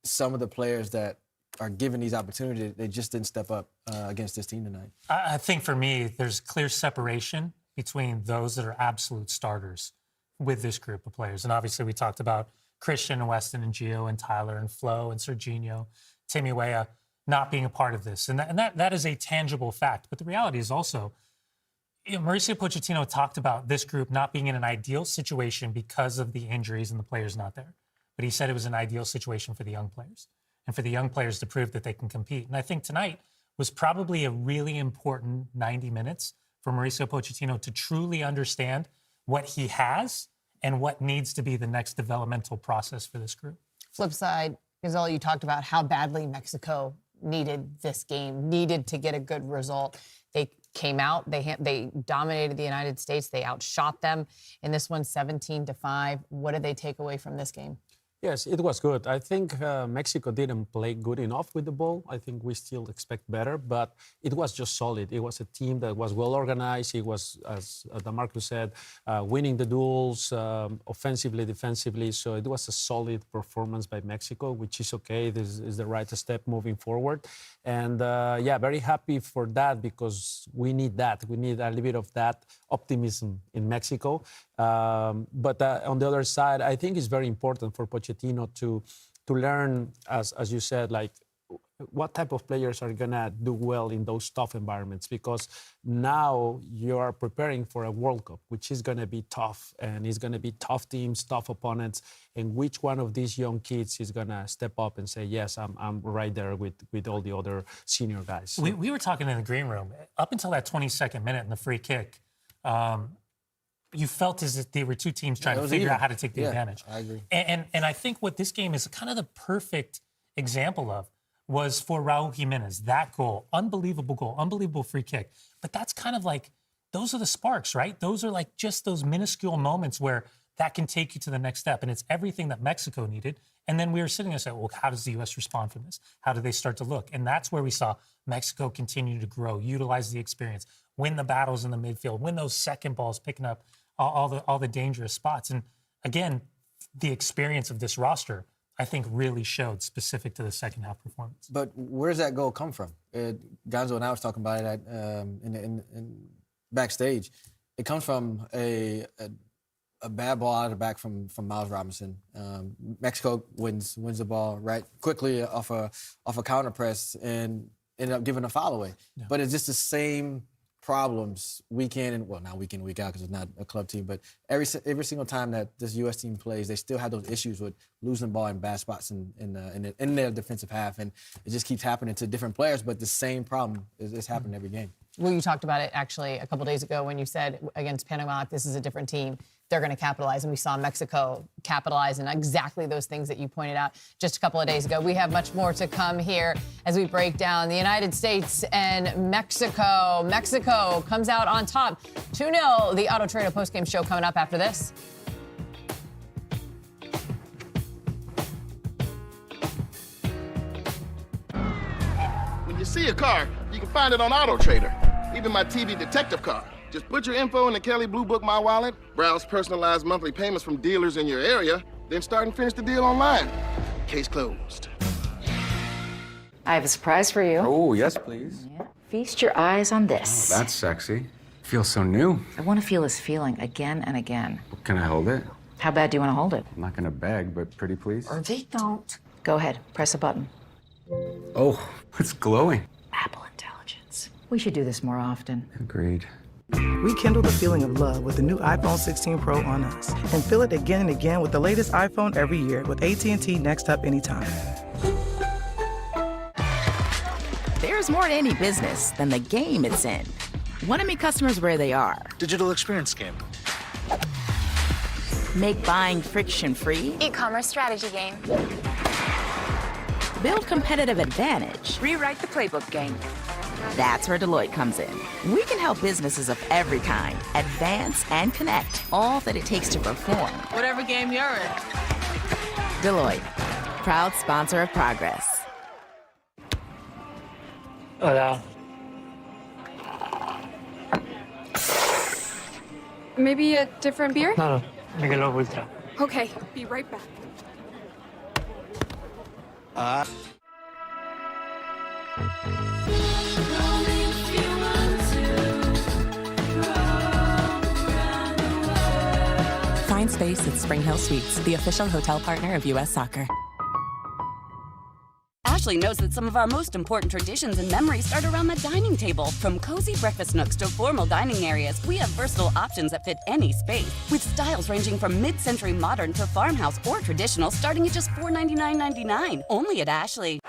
some of the players that are given these opportunities, they just didn't step up against this team tonight. I think for me, there's clear separation between those that are absolute starters with this group of players. And obviously we talked about Christian and Weston and Gio and Tyler and Flo and Serginho, Timmy Weah not being a part of this. And that is a tangible fact. But the reality is also, Mauricio Pochettino talked about this group not being in an ideal situation because of the injuries and the players not there. But he said it was an ideal situation for the young players and for the young players to prove that they can compete. And I think tonight was probably a really important 90 minutes for Mauricio Pochettino to truly understand what he has and what needs to be the next developmental process for this group. Flip side, Gonzalo, you talked about how badly Mexico needed this game, needed to get a good result. They came out, they dominated the United States, they outshot them in this one 17-5. What did they take away from this game? Yes, it was good. I think Mexico didn't play good enough with the ball. I think we still expect better, but it was just solid. It was a team that was well organized. It was, as DeMarcus said, winning the duels offensively, defensively. So it was a solid performance by Mexico, which is okay. This is the right step moving forward. And yeah, very happy for that because we need that. We need a little bit of that optimism in Mexico. But on the other side, I think it's very important for Pochettino to learn, as you said, like what type of players are gonna do well in those tough environments, because now you are preparing for a World Cup, which is gonna be tough, and it's gonna be tough teams, tough opponents, and which one of these young kids is gonna step up and say, yes, I'm right there with all the other senior guys. We were talking in the green room up until that 22nd minute in the free kick. You felt as if they were two teams trying to figure out how to take the advantage. I agree. And I think what this game is kind of the perfect example of was for Raul Jimenez, that goal, unbelievable free kick. But that's kind of like, those are the sparks, right? Those are like just those minuscule moments where that can take you to the next step. And it's everything that Mexico needed. And then we were sitting there saying, well, how does the U.S. respond from this? How do they start to look? And that's where we saw Mexico continue to grow, utilize the experience, win the battles in the midfield, win those second balls, picking up all the dangerous spots. And again, the experience of this roster, I think, really showed specific to the second half performance. But where does that goal come from? Gonzo and I was talking about it in backstage. It comes from a bad ball out of the back from Miles Robinson. Mexico wins the ball right quickly off a counter press and ended up giving a foul away. Yeah. But it's just the same problems week in and, well, not week in, week out because it's not a club team, but every single time that this U.S. team plays, they still have those issues with losing the ball in bad spots in their defensive half, and it just keeps happening to different players, but the same problem is happening every game. Well, you talked about it actually a couple days ago when you said against Panama, this is a different team. They're going to capitalize, and we saw Mexico capitalize on exactly those things that you pointed out just a couple of days ago. We have much more to come here as we break down the United States and Mexico. Mexico comes out on top, 2-0. The Auto Trader postgame show coming up after this. When you see a car, you can find it on Auto Trader. Even my TV detective car. Just put your info in the Kelly Blue Book My Wallet, browse personalized monthly payments from dealers in your area, then start and finish the deal online. Case closed. I have a surprise for you. Oh, yes, please. Yeah. Feast your eyes on this. Oh, that's sexy. Feels so new. I want to feel this feeling again and again. Can I hold it? How bad do you want to hold it? I'm not gonna beg, but pretty please. Irvy, don't. Go ahead, press a button. Oh, it's glowing. Apple Intelligence. We should do this more often. Agreed. Rekindle the feeling of love with the new iPhone 16 Pro on us. And feel it again and again with the latest iPhone every year with AT&T Next Up Anytime. There's more to any business than the game it's in. Want to meet customers where they are. Digital experience game. Make buying friction-free. E-commerce strategy game. Build competitive advantage. Rewrite the playbook game. That's where Deloitte comes in. We can help businesses of every kind advance and connect all that it takes to perform. Whatever game you're in. Deloitte, proud sponsor of progress. Hola. Maybe a different beer? No, Michelob Ultra. Okay, be right back. Find space at Spring Hill Suites, the official hotel partner of U.S. Soccer. Ashley knows that some of our most important traditions and memories start around the dining table. From cozy breakfast nooks to formal dining areas, we have versatile options that fit any space. With styles ranging from mid-century modern to farmhouse or traditional, starting at just $499.99. Only at Ashley.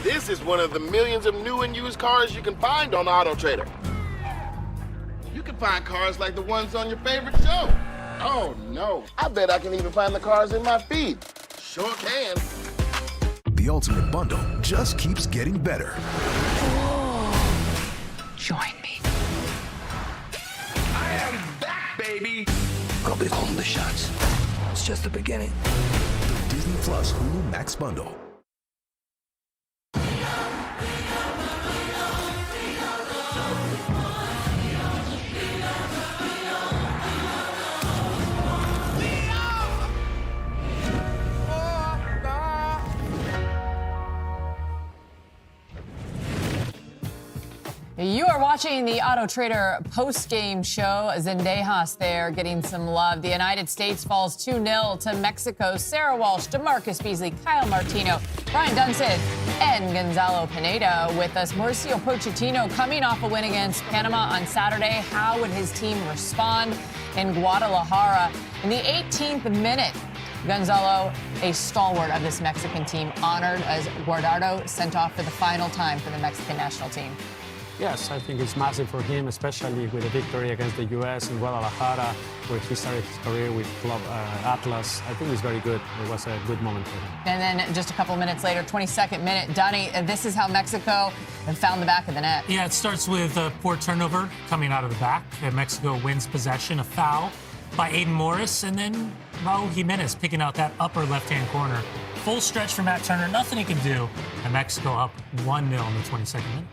This is one of the millions of new and used cars you can find on Auto Trader. You can find cars like the ones on your favorite show. Oh no, I bet I can even find the cars in my feed. Sure can. The ultimate bundle just keeps getting better. Join me. I am back, baby! I'll be calling the shots. It's just the beginning. The Disney Plus Hulu Max Bundle. You are watching the Auto Trader post-game show. Zendejas there getting some love. The United States falls 2-0 to Mexico. Sarah Walsh, DeMarcus Beasley, Kyle Martino, Brian Dunseth, and Gonzalo Pineda with us. Mauricio Pochettino coming off a win against Panama on Saturday. How would his team respond in Guadalajara? In the 18th minute, Gonzalo, a stalwart of this Mexican team, honored as Guardado sent off for the final time for the Mexican national team. Yes, I think it's massive for him, especially with a victory against the U.S. in Guadalajara, where he started his career with Club Atlas. I think it's very good. It was a good moment for him. And then just a couple minutes later, 22nd minute, Donnie, this is how Mexico found the back of the net. Yeah, it starts with a poor turnover coming out of the back. And Mexico wins possession, a foul by Aiden Morris, and then Raul Jimenez picking out that upper left-hand corner. Full stretch for Matt Turner, nothing he can do. And Mexico up 1-0 in the 22nd minute.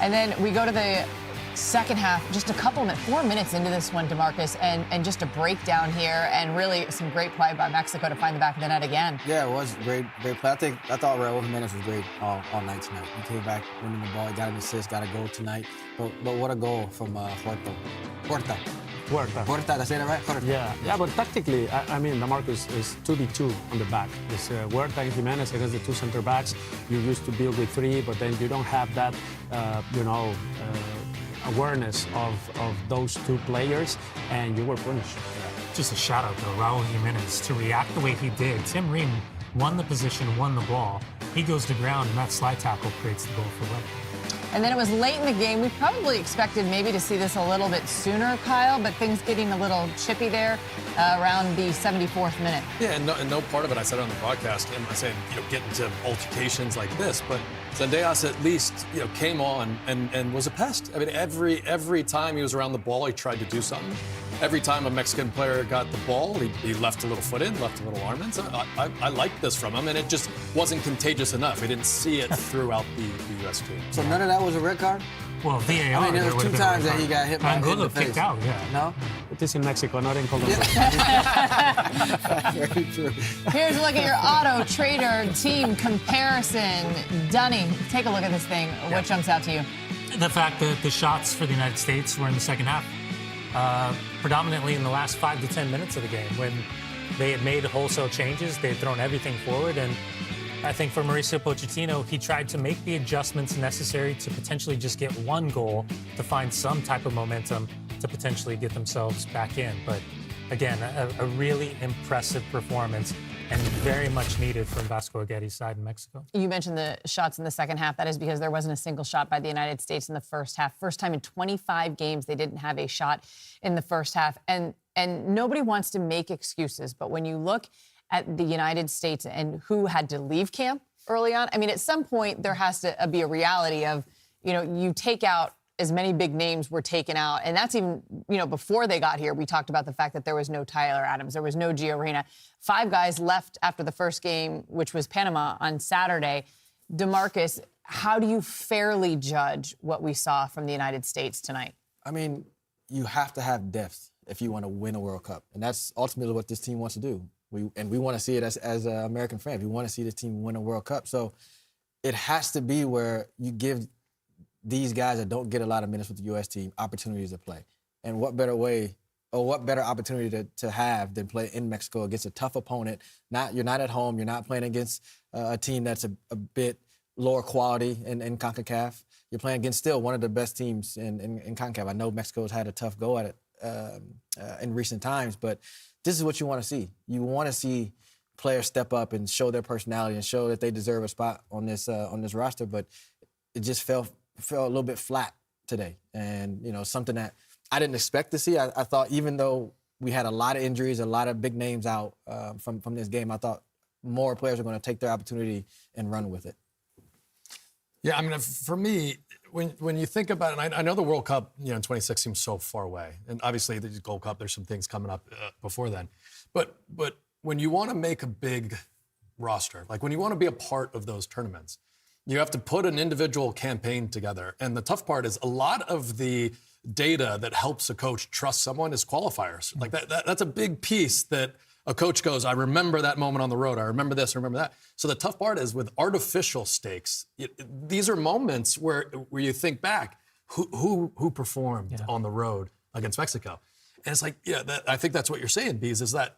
And then we go to the second half, just a couple minutes, 4 minutes into this one, DeMarcus, and just a breakdown here, and really some great play by Mexico to find the back of the net again. Yeah, it was great play. I thought Raul Jimenez was great all night tonight. He came back winning the ball, he got an assist, got a goal tonight. But what a goal from Huerta. Huerta. Did I say that right? Huerta. Yeah, but tactically, I mean, DeMarcus is 2v2 on the back. It's Huerta and Jimenez against the two center backs. You used to build with three, but then you don't have that, awareness of those two players, and you were punished. Just a shout out though, Raul Jimenez, to react the way he did. Tim Ream won the position, won the ball. He goes to ground, and that slide tackle creates the goal for Wembley. And then it was late in the game. We probably expected maybe to see this a little bit sooner, Kyle, but things getting a little chippy there around the 74th minute. Yeah, and no part of it, I said it on the broadcast, I'm not saying, get into altercations like this, but Zendejas at least, came on and was a pest. I mean, every time he was around the ball, he tried to do something. Every time a Mexican player got the ball, he left a little foot in, left a little arm in. So I liked this from him, and it just wasn't contagious enough. We didn't see it throughout the U.S. team. So none of that was a red card? Well, VAR. I mean, there was 2 times that he got hit by Angulo the face. kicked out, yeah. No? It is in Mexico, not in Colombia. Very true. Here's a look at your Auto Trader team comparison. Dunning, take a look at this thing. What jumps out to you? The fact that the shots for the United States were in the second half, predominantly in the last 5 to 10 minutes of the game, when they had made wholesale changes, they had thrown everything forward, and I think for Mauricio Pochettino, he tried to make the adjustments necessary to potentially just get one goal to find some type of momentum to potentially get themselves back in. But again, a really impressive performance and very much needed from Vasco Aguirre's side in Mexico. You mentioned the shots in the second half. That is because there wasn't a single shot by the United States in the first half. First time in 25 games they didn't have a shot in the first half. And nobody wants to make excuses, but when you look at the United States and who had to leave camp early on, I mean, at some point there has to be a reality of, you take out as many big names were taken out. And that's even, before they got here, we talked about the fact that there was no Tyler Adams, there was no Gio Reyna. 5 guys left after the first game, which was Panama on Saturday. DeMarcus, how do you fairly judge what we saw from the United States tonight? I mean, you have to have depth if you want to win a World Cup. And that's ultimately what this team wants to do. We want to see it as an American fan. We want to see this team win a World Cup. So it has to be where you give these guys that don't get a lot of minutes with the U.S. team opportunities to play. And what better way or what better opportunity to have than play in Mexico against a tough opponent? You're not at home. You're not playing against a team that's a bit lower quality in CONCACAF. You're playing against still one of the best teams in CONCACAF. I know Mexico's had a tough go at it in recent times, but this is what you want to see. You want to see players step up and show their personality and show that they deserve a spot on this roster. But it just felt a little bit flat today, and something that I didn't expect to see. I thought even though we had a lot of injuries, a lot of big names out from this game, I thought more players are going to take their opportunity and run with it. Yeah, I mean, for me, when you think about it, and I know the World Cup, in 26 seems so far away, and obviously the Gold Cup, there's some things coming up before then, but when you want to make a big roster, like when you want to be a part of those tournaments, you have to put an individual campaign together, and the tough part is a lot of the data that helps a coach trust someone is qualifiers. Like that's a big piece that a coach goes, I remember that moment on the road. I remember this, I remember that. So the tough part is with artificial stakes, these are moments where you think back, who performed on the road against Mexico? And it's like, I think that's what you're saying, Bees, is that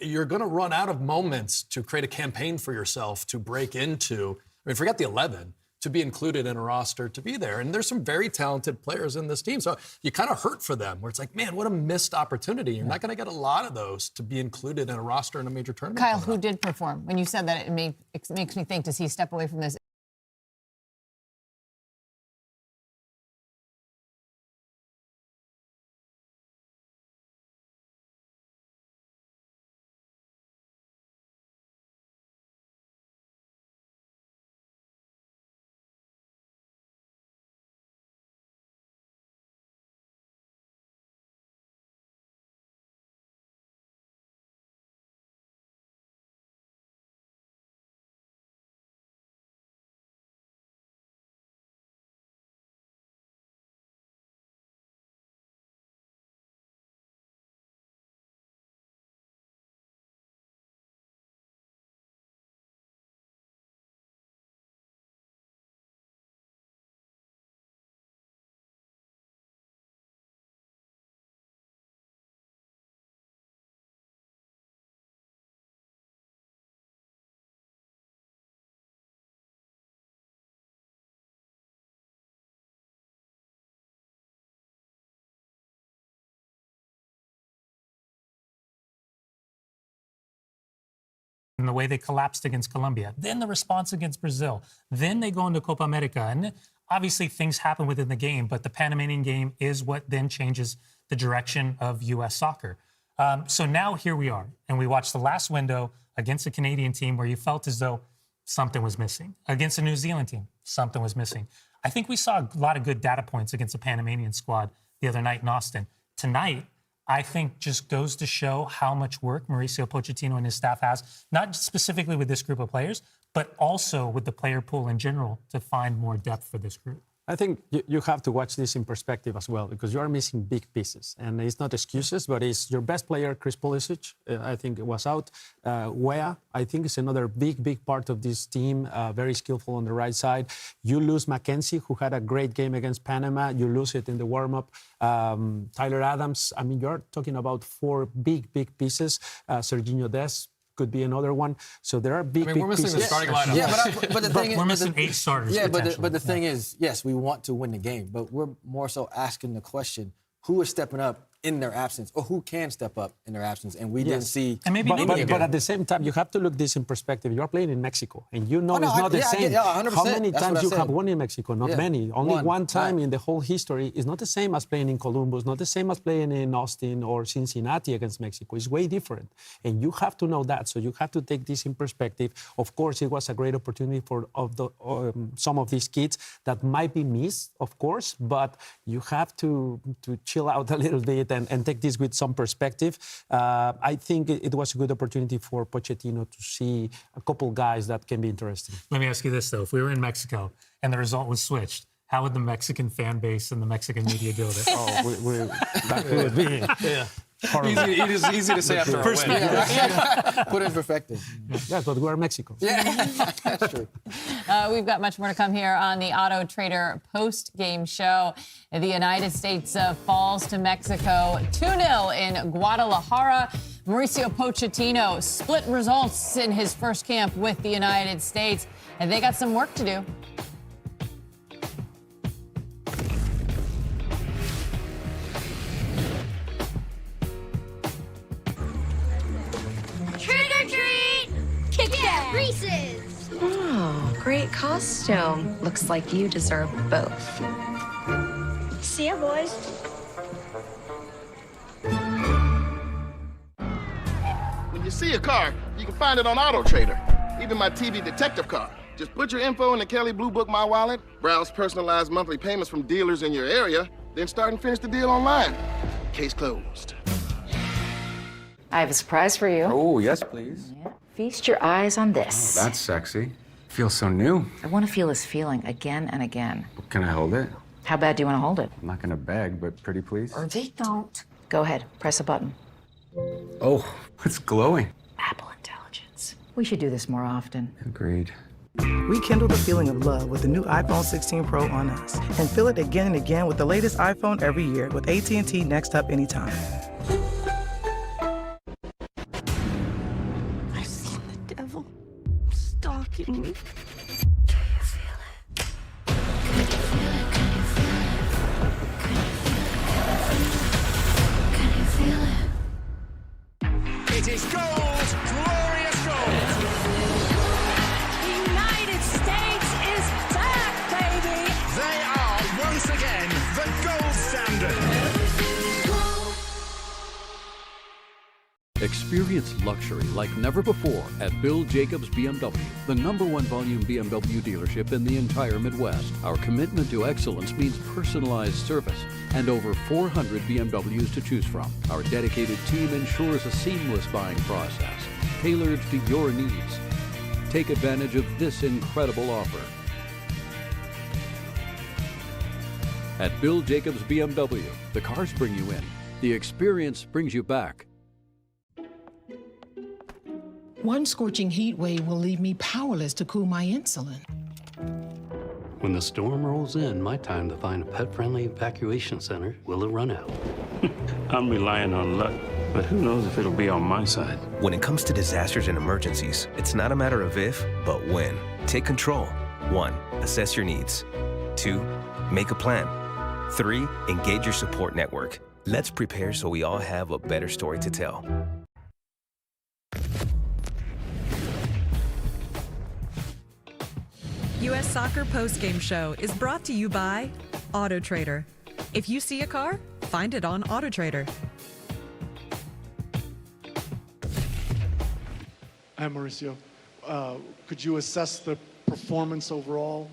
you're going to run out of moments to create a campaign for yourself to break into. I mean, forget the 11, to be included in a roster, to be there. And there's some very talented players in this team. So you kind of hurt for them, where it's like, man, what a missed opportunity. You're not going to get a lot of those to be included in a roster in a major tournament. Kyle, who did perform? When you said that, it makes me think, does he step away from this and the way they collapsed against Colombia, then the response against Brazil, then they go into Copa America. And obviously things happen within the game, but the Panamanian game is what then changes the direction of U.S. soccer. So now here we are, and we watched the last window against a Canadian team where you felt as though something was missing. Against a New Zealand team, something was missing. I think we saw a lot of good data points against the Panamanian squad the other night in Austin. Tonight, I think just goes to show how much work Mauricio Pochettino and his staff has, not specifically with this group of players, but also with the player pool in general to find more depth for this group. I think you have to watch this in perspective as well, because you are missing big pieces. And it's not excuses, but it's your best player, Chris Pulisic, I think it was out. Wea, I think, is another big part of this team, very skillful on the right side. You lose Mackenzie, who had a great game against Panama. You lose it in the warm-up. Tyler Adams, I mean, you're talking about 4 big pieces. Serginho Dest could be another one. So there are big we're missing pieces. the starting lineup. Yeah, but the thing is, we're missing 8 starters. Yeah, but the thing is, yes, we want to win the game, but we're more so asking the question: who is stepping up in their absence, or who can step up in their absence? And we didn't see. And maybe but at the same time, you have to look this in perspective. You're playing in Mexico, and you know it's not the same. 100%. How many That's times what I you have said. won in Mexico? Not many. Only one time in the whole history. It's not the same as playing in Columbus. Not the same as playing in Austin or Cincinnati against Mexico. It's way different, and you have to know that. So you have to take this in perspective. Of course, it was a great opportunity for some of these kids that might be missed, of course, but you have to chill out a little bit and take this with some perspective. I think it was a good opportunity for Pochettino to see a couple guys that can be interesting. Let me ask you this, though. If we were in Mexico and the result was switched, how would the Mexican fan base and the Mexican media deal with it? That would be Easy to say after a win. Put it in perspective. Yeah, but we're Mexico. Yeah, that's true. We've got much more to come here on the Auto Trader post-game show. The United States falls to Mexico 2-0 in Guadalajara. Mauricio Pochettino split results in his first camp with the United States, and they got some work to do. Trick or treat! Kit Kat! Reese's! Oh, great costume. Looks like you deserve both. See ya, boys. When you see a car, you can find it on Auto Trader. Even my TV detective car. Just put your info in the Kelly Blue Book My Wallet, browse personalized monthly payments from dealers in your area, then start and finish the deal online. Case closed. I have a surprise for you. Oh, yes, please. Feast your eyes on this. Oh, that's sexy. Feels so new. I want to feel this feeling again and again. Can I hold it? How bad do you want to hold it? I'm not gonna beg, but pretty please. Don't. Go ahead, press a button. Oh, it's glowing. Apple Intelligence. We should do this more often. Agreed. Rekindle the feeling of love with the new iPhone 16 Pro on us, and feel it again and again with the latest iPhone every year with AT&T Next Up Anytime. I've seen the devil stalking me. It is gold, glorious gold. The United States is back, baby! They are once again the gold standard. Experience luxury like never before at Bill Jacobs BMW, the #1 volume BMW dealership in the entire Midwest. Our commitment to excellence means personalized service and over 400 BMWs to choose from. Our dedicated team ensures a seamless buying process, tailored to your needs. Take advantage of this incredible offer. At Bill Jacobs BMW, the cars bring you in. The experience brings you back. One scorching heat wave will leave me powerless to cool my insulin. When the storm rolls in, my time to find a pet-friendly evacuation center will have run out. I'm relying on luck, but who knows if it'll be on my side. When it comes to disasters and emergencies, it's not a matter of if, but when. Take control. 1. Assess your needs. 2. Make a plan. 3. Engage your support network. Let's prepare so we all have a better story to tell. U.S. Soccer Postgame Show is brought to you by AutoTrader. If you see a car, find it on AutoTrader. Hi, Mauricio. Could you assess the performance overall?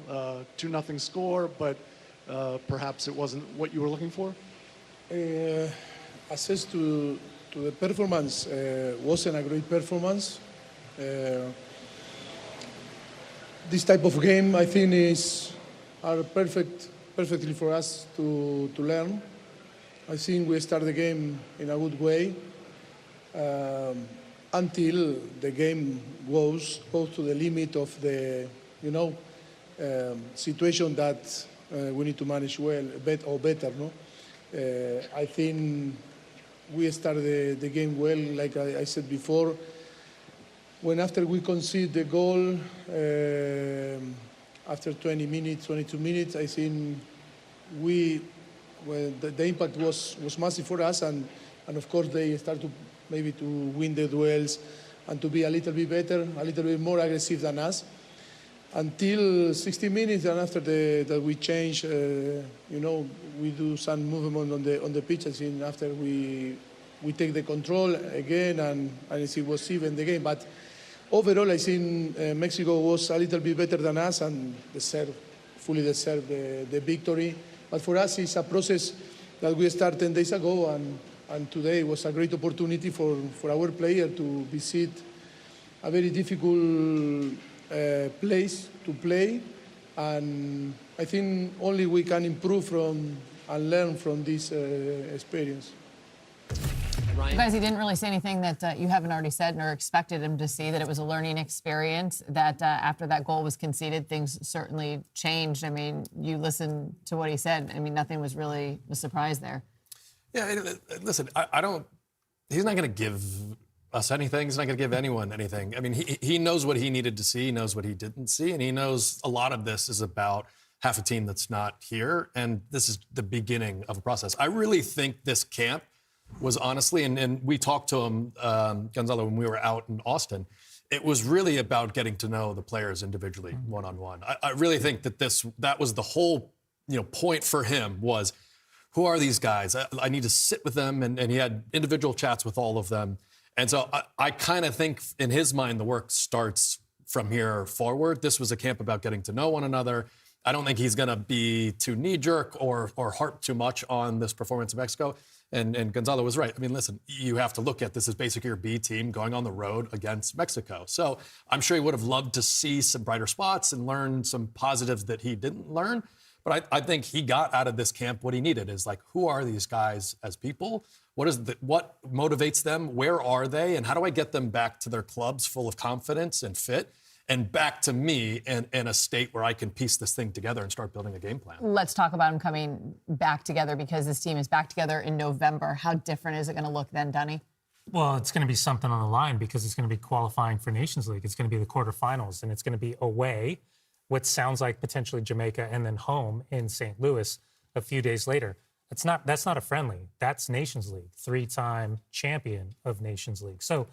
2-0 score, but perhaps it wasn't what you were looking for? Access to the performance wasn't a great performance. This type of game, I think, are perfectly for us to learn. I think we start the game in a good way until the game goes to the limit of the situation that we need to manage well, better. No, I think we started the game well, like I said before. When after we concede the goal, after 20 minutes, 22 minutes, I think the impact was massive for us, and of course they start to maybe to win the duels and to be a little bit better, a little bit more aggressive than us. Until 60 minutes, and after that we change, we do some movement on the pitch. I think after we take the control again, and it was even the game. But overall, I think Mexico was a little bit better than us and fully deserved the victory. But for us, it's a process that we started 10 days ago, and today was a great opportunity for our player to visit a very difficult place to play. And I think only we can improve and learn from this experience. You guys, he didn't really say anything that you haven't already said or expected him to see, that it was a learning experience, that after that goal was conceded, things certainly changed. I mean, you listen to what he said. I mean, nothing was really a surprise there. Yeah, listen, he's not going to give us anything. He's not going to give anyone anything. I mean, he knows what he needed to see. He knows what he didn't see. And he knows a lot of this is about half a team that's not here. And this is the beginning of a process. I really think this camp was honestly, and we talked to him, Gonzalo, when we were out in Austin, it was really about getting to know the players individually, one-on-one. I really think that was the whole point for him was, who are these guys? I need to sit with them, and he had individual chats with all of them. And so I kind of think in his mind the work starts from here forward. This was a camp about getting to know one another. I don't think he's going to be too knee-jerk or harp too much on this performance in Mexico. And Gonzalo was right. I mean, listen, you have to look at this as basically your B team going on the road against Mexico. So I'm sure he would have loved to see some brighter spots and learn some positives that he didn't learn. But I think he got out of this camp what he needed, is like, who are these guys as people? What motivates them? Where are they? And how do I get them back to their clubs full of confidence and fit, and back to me in a state where I can piece this thing together and start building a game plan? Let's talk about him coming back together, because this team is back together in November. How different is it going to look then, Dunny? Well, it's going to be something on the line, because it's going to be qualifying for Nations League. It's going to be the quarterfinals, and it's going to be away, what sounds like potentially Jamaica, and then home in St. Louis a few days later. That's not a friendly. That's Nations League, 3-time champion of Nations League. So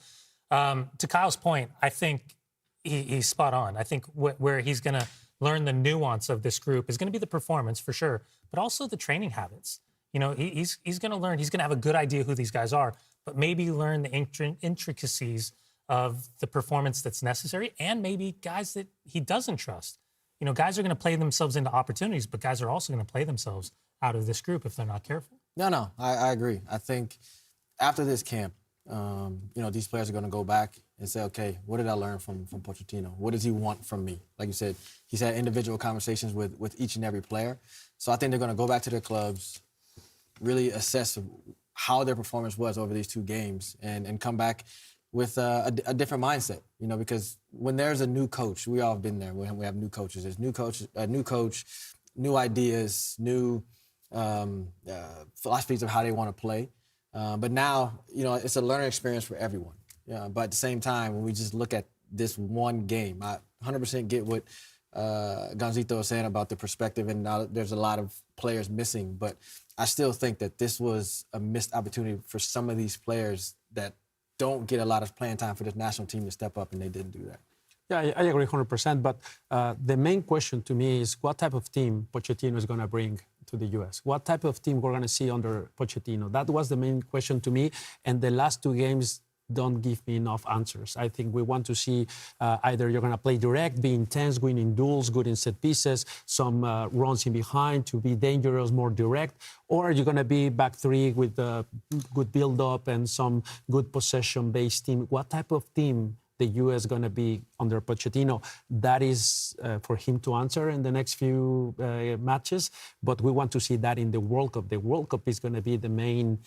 to Kyle's point, I think he's spot on. I think where he's going to learn the nuance of this group is going to be the performance for sure, but also the training habits. He's going to learn. He's going to have a good idea who these guys are, but maybe learn the intricacies of the performance that's necessary, and maybe guys that he doesn't trust. Guys are going to play themselves into opportunities, but guys are also going to play themselves out of this group if they're not careful. No, I agree. I think after this camp, these players are going to go back and say, okay, what did I learn from Pochettino? What does he want from me? Like you said, he's had individual conversations with each and every player. So I think they're going to go back to their clubs, really assess how their performance was over these two games, and come back with a different mindset, because when there's a new coach, we all have been there. We have new coaches. There's a new coach, new ideas, new philosophies of how they want to play. But now, it's a learning experience for everyone. But at the same time, when we just look at this one game, I 100% get what Gonzito is saying about the perspective, and now there's a lot of players missing. But I still think that this was a missed opportunity for some of these players that don't get a lot of playing time for this national team to step up, and they didn't do that. Yeah, I agree 100%. But the main question to me is what type of team Pochettino is going to bring to the U.S. What type of team we're going to see under Pochettino? That was the main question to me. And the last two games don't give me enough answers. I think we want to see either you're going to play direct, be intense, win in duels, good in set pieces, some runs in behind to be dangerous, more direct, or you're going to be back three with good build-up and some good possession-based team. What type of team the U.S. is going to be under Pochettino? That is for him to answer in the next few matches. But we want to see that in the World Cup. The World Cup is going to be the main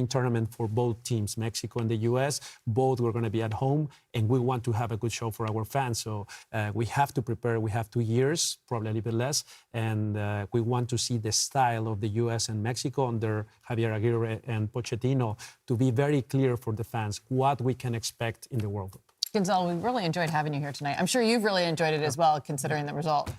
tournament for both teams, Mexico and the U.S. Both were going to be at home, and we want to have a good show for our fans. So we have to prepare. We have 2 years, probably a little bit less, and we want to see the style of the U.S. and Mexico under Javier Aguirre and Pochettino to be very clear for the fans what we can expect in the World Cup. Gonzalo, we really enjoyed having you here tonight. I'm sure you've really enjoyed it as well, considering the result.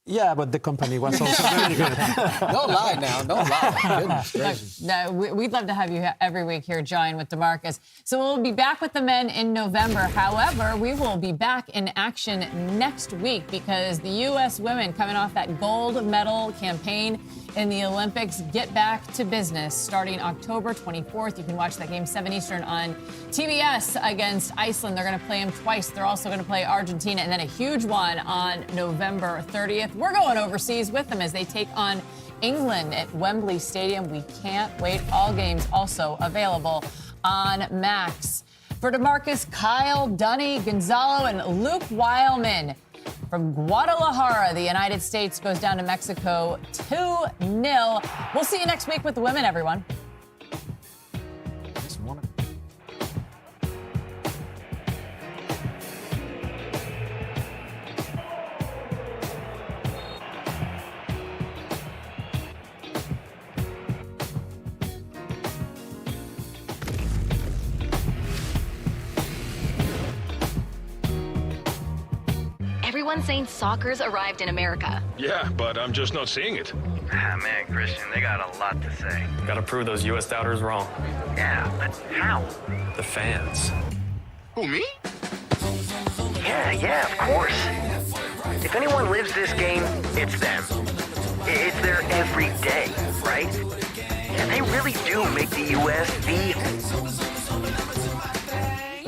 Yeah, but the company was also very good. Don't lie now. Don't lie. Goodness gracious. No, we'd love to have you every week here, John, with DeMarcus. So we'll be back with the men in November. However, we will be back in action next week because the U.S. women, coming off that gold medal campaign in the Olympics, get back to business starting October 24th. You can watch that game 7 Eastern on TBS against Iceland. They're going to play them twice. They're also going to play Argentina, and then a huge one on November 30th. We're going overseas with them as they take on England at Wembley Stadium. We can't wait. All games also available on Max. For DeMarcus, Kyle, Dunny, Gonzalo, and Luke Weilman from Guadalajara, the United States goes down to Mexico 2-0. We'll see you next week with the women, everyone. Everyone's saying soccer's arrived in America. Yeah, but I'm just not seeing it. Ah, man, Christian, they got a lot to say. Gotta prove those U.S. doubters wrong. Yeah, but how? The fans. Who, me? Yeah, of course. If anyone lives this game, it's them. It's their everyday, right? And they really do make the U.S. the...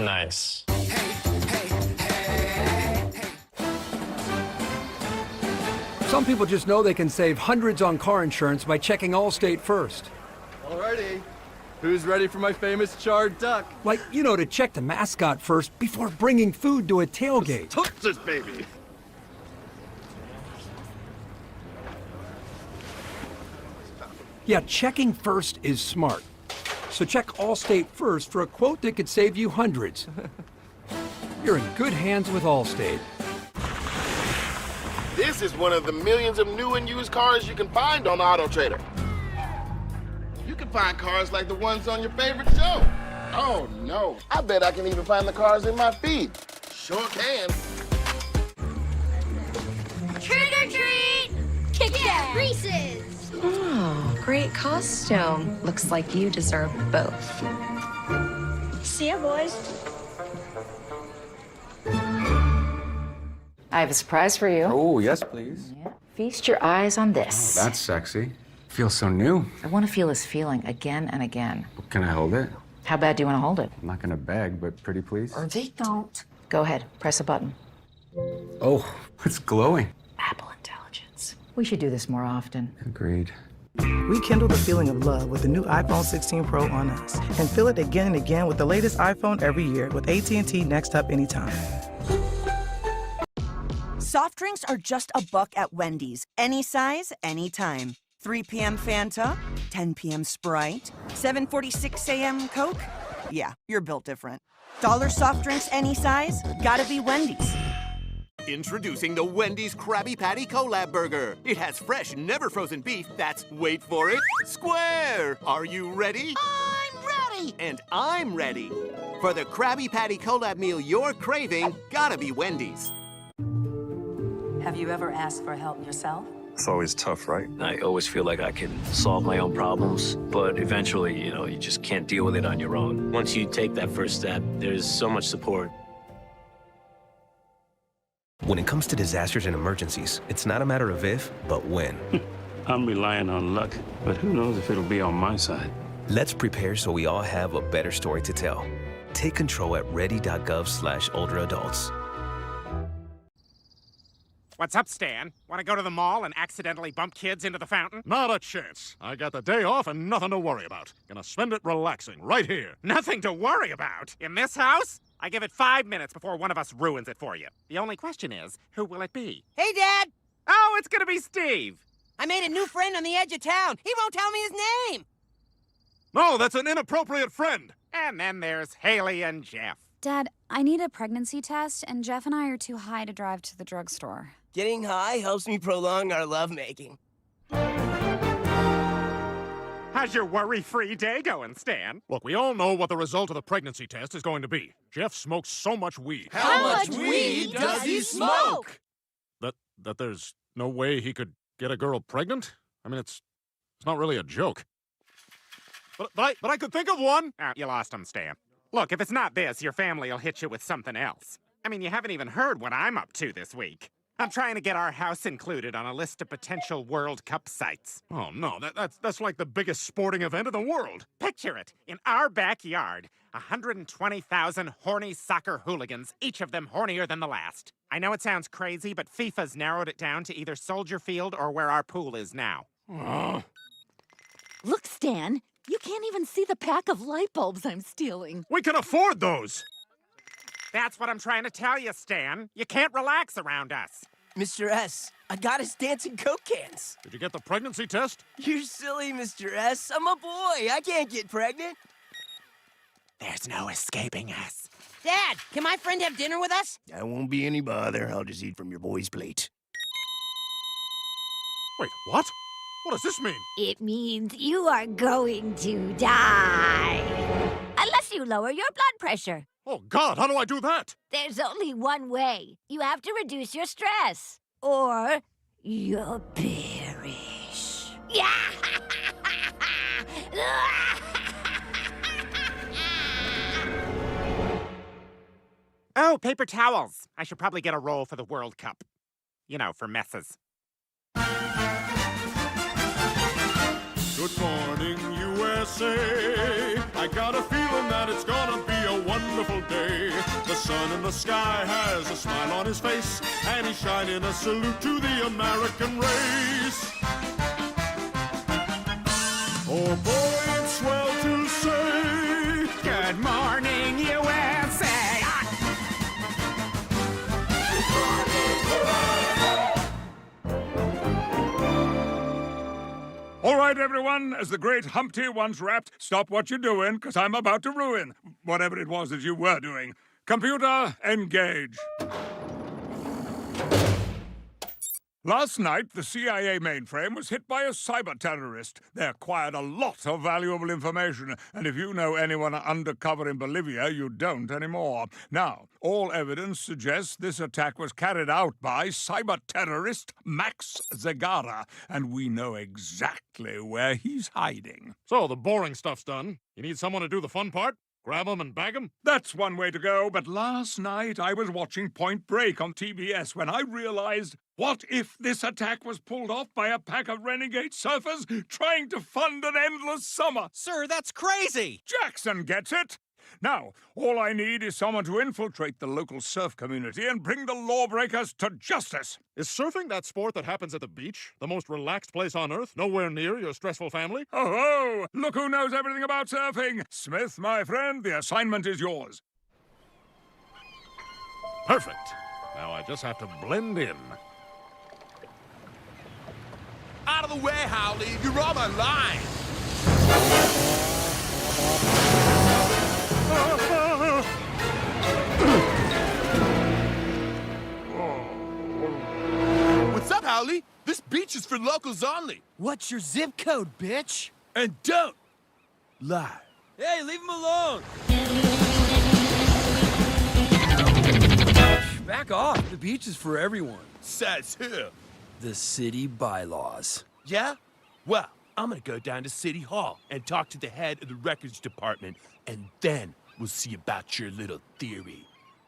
Nice. Some people just know they can save hundreds on car insurance by checking Allstate first. Alrighty. Who's ready for my famous charred duck? Like, you know, to check the mascot first before bringing food to a tailgate. Touch this baby. Yeah, checking first is smart. So check Allstate first for a quote that could save you hundreds. You're in good hands with Allstate. This is one of the millions of new and used cars you can find on AutoTrader. You can find cars like the ones on your favorite show. Oh no, I bet I can even find the cars in my feed. Sure can. Trick or treat! Kit Kat! Reese's! Oh, great costume. Looks like you deserve both. See ya, boys. I have a surprise for you. Oh, yes, please. Yeah. Feast your eyes on this. Oh, that's sexy. Feels so new. I want to feel this feeling again and again. Can I hold it? How bad do you want to hold it? I'm not gonna beg, but pretty please. Or they don't. Go ahead, press a button. Oh, it's glowing. Apple Intelligence. We should do this more often. Agreed. Rekindle the feeling of love with the new iPhone 16 Pro on us. And feel it again and again with the latest iPhone every year with AT&T Next Up Anytime. Soft drinks are just $1 at Wendy's. Any size, anytime. 3 p.m. Fanta, 10 p.m. Sprite, 7:46 a.m. Coke. Yeah, you're built different. Dollar soft drinks any size, gotta be Wendy's. Introducing the Wendy's Krabby Patty Collab Burger. It has fresh, never frozen beef that's, wait for it, square. Are you ready? I'm ready! And I'm ready. For the Krabby Patty Collab meal you're craving, gotta be Wendy's. Have you ever asked for help yourself? It's always tough, right? I always feel like I can solve my own problems, but eventually, you just can't deal with it on your own. Once you take that first step, there's so much support. When it comes to disasters and emergencies, it's not a matter of if, but when. I'm relying on luck, but who knows if it'll be on my side. Let's prepare so we all have a better story to tell. Take control at ready.gov/olderadults. What's up, Stan? Want to go to the mall and accidentally bump kids into the fountain? Not a chance. I got the day off and nothing to worry about. Gonna spend it relaxing right here. Nothing to worry about? In this house? I give it 5 minutes before one of us ruins it for you. The only question is, who will it be? Hey, Dad! Oh, it's gonna be Steve! I made a new friend on the edge of town. He won't tell me his name! No, that's an inappropriate friend. And then there's Haley and Jeff. Dad, I need a pregnancy test, and Jeff and I are too high to drive to the drugstore. Getting high helps me prolong our lovemaking. How's your worry-free day going, Stan? Look, we all know what the result of the pregnancy test is going to be. Jeff smokes so much weed. How much weed does he smoke? That there's no way he could get a girl pregnant? I mean, it's not really a joke. But I could think of one. You lost him, Stan. Look, if it's not this, your family will hit you with something else. I mean, you haven't even heard what I'm up to this week. I'm trying to get our house included on a list of potential World Cup sites. Oh, no, that's like the biggest sporting event in the world. Picture it. In our backyard, 120,000 horny soccer hooligans, each of them hornier than the last. I know it sounds crazy, but FIFA's narrowed it down to either Soldier Field or where our pool is now. Look, Stan, you can't even see the pack of light bulbs I'm stealing. We can afford those. That's what I'm trying to tell you, Stan. You can't relax around us. Mr. S, I got us dancing Coke cans. Did you get the pregnancy test? You're silly, Mr. S. I'm a boy. I can't get pregnant. There's no escaping us. Dad, can my friend have dinner with us? I won't be any bother. I'll just eat from your boy's plate. Wait, what? What does this mean? It means you are going to die. Unless you lower your blood pressure. Oh, God, how do I do that? There's only one way. You have to reduce your stress. Or you'll perish. Yeah! Oh, paper towels. I should probably get a roll for the World Cup. You know, for messes. Good morning, USA. I got a feeling that it's gonna be a wonderful day. The sun in the sky has a smile on his face, and he's shining a salute to the American race. Oh boy, it's swell to say, Good morning, USA! All right, everyone, as the great Humpty once rapped, stop what you're doing, because I'm about to ruin whatever it was that you were doing. Computer, engage. Last night, the CIA mainframe was hit by a cyber-terrorist. They acquired a lot of valuable information, and if you know anyone undercover in Bolivia, you don't anymore. Now, all evidence suggests this attack was carried out by cyber-terrorist Max Zagara, and we know exactly where he's hiding. So the boring stuff's done. You need someone to do the fun part? Grab him and bag him? That's one way to go, but last night I was watching Point Break on TBS when I realized, what if this attack was pulled off by a pack of renegade surfers trying to fund an endless summer? Sir, that's crazy! Jackson gets it! Now, all I need is someone to infiltrate the local surf community and bring the lawbreakers to justice. Is surfing that sport that happens at the beach? The most relaxed place on earth? Nowhere near your stressful family? Oh, look who knows everything about surfing. Smith, my friend, the assignment is yours. Perfect. Now I just have to blend in. Out of the way, Howley! You're on my line! What's up, Howley? This beach is for locals only. What's your zip code, bitch? And don't lie. Hey, leave him alone! Back off. The beach is for everyone. Says who? The city bylaws. Yeah? Well, I'm gonna go down to City Hall and talk to the head of the records department, and then we'll see about your little theory.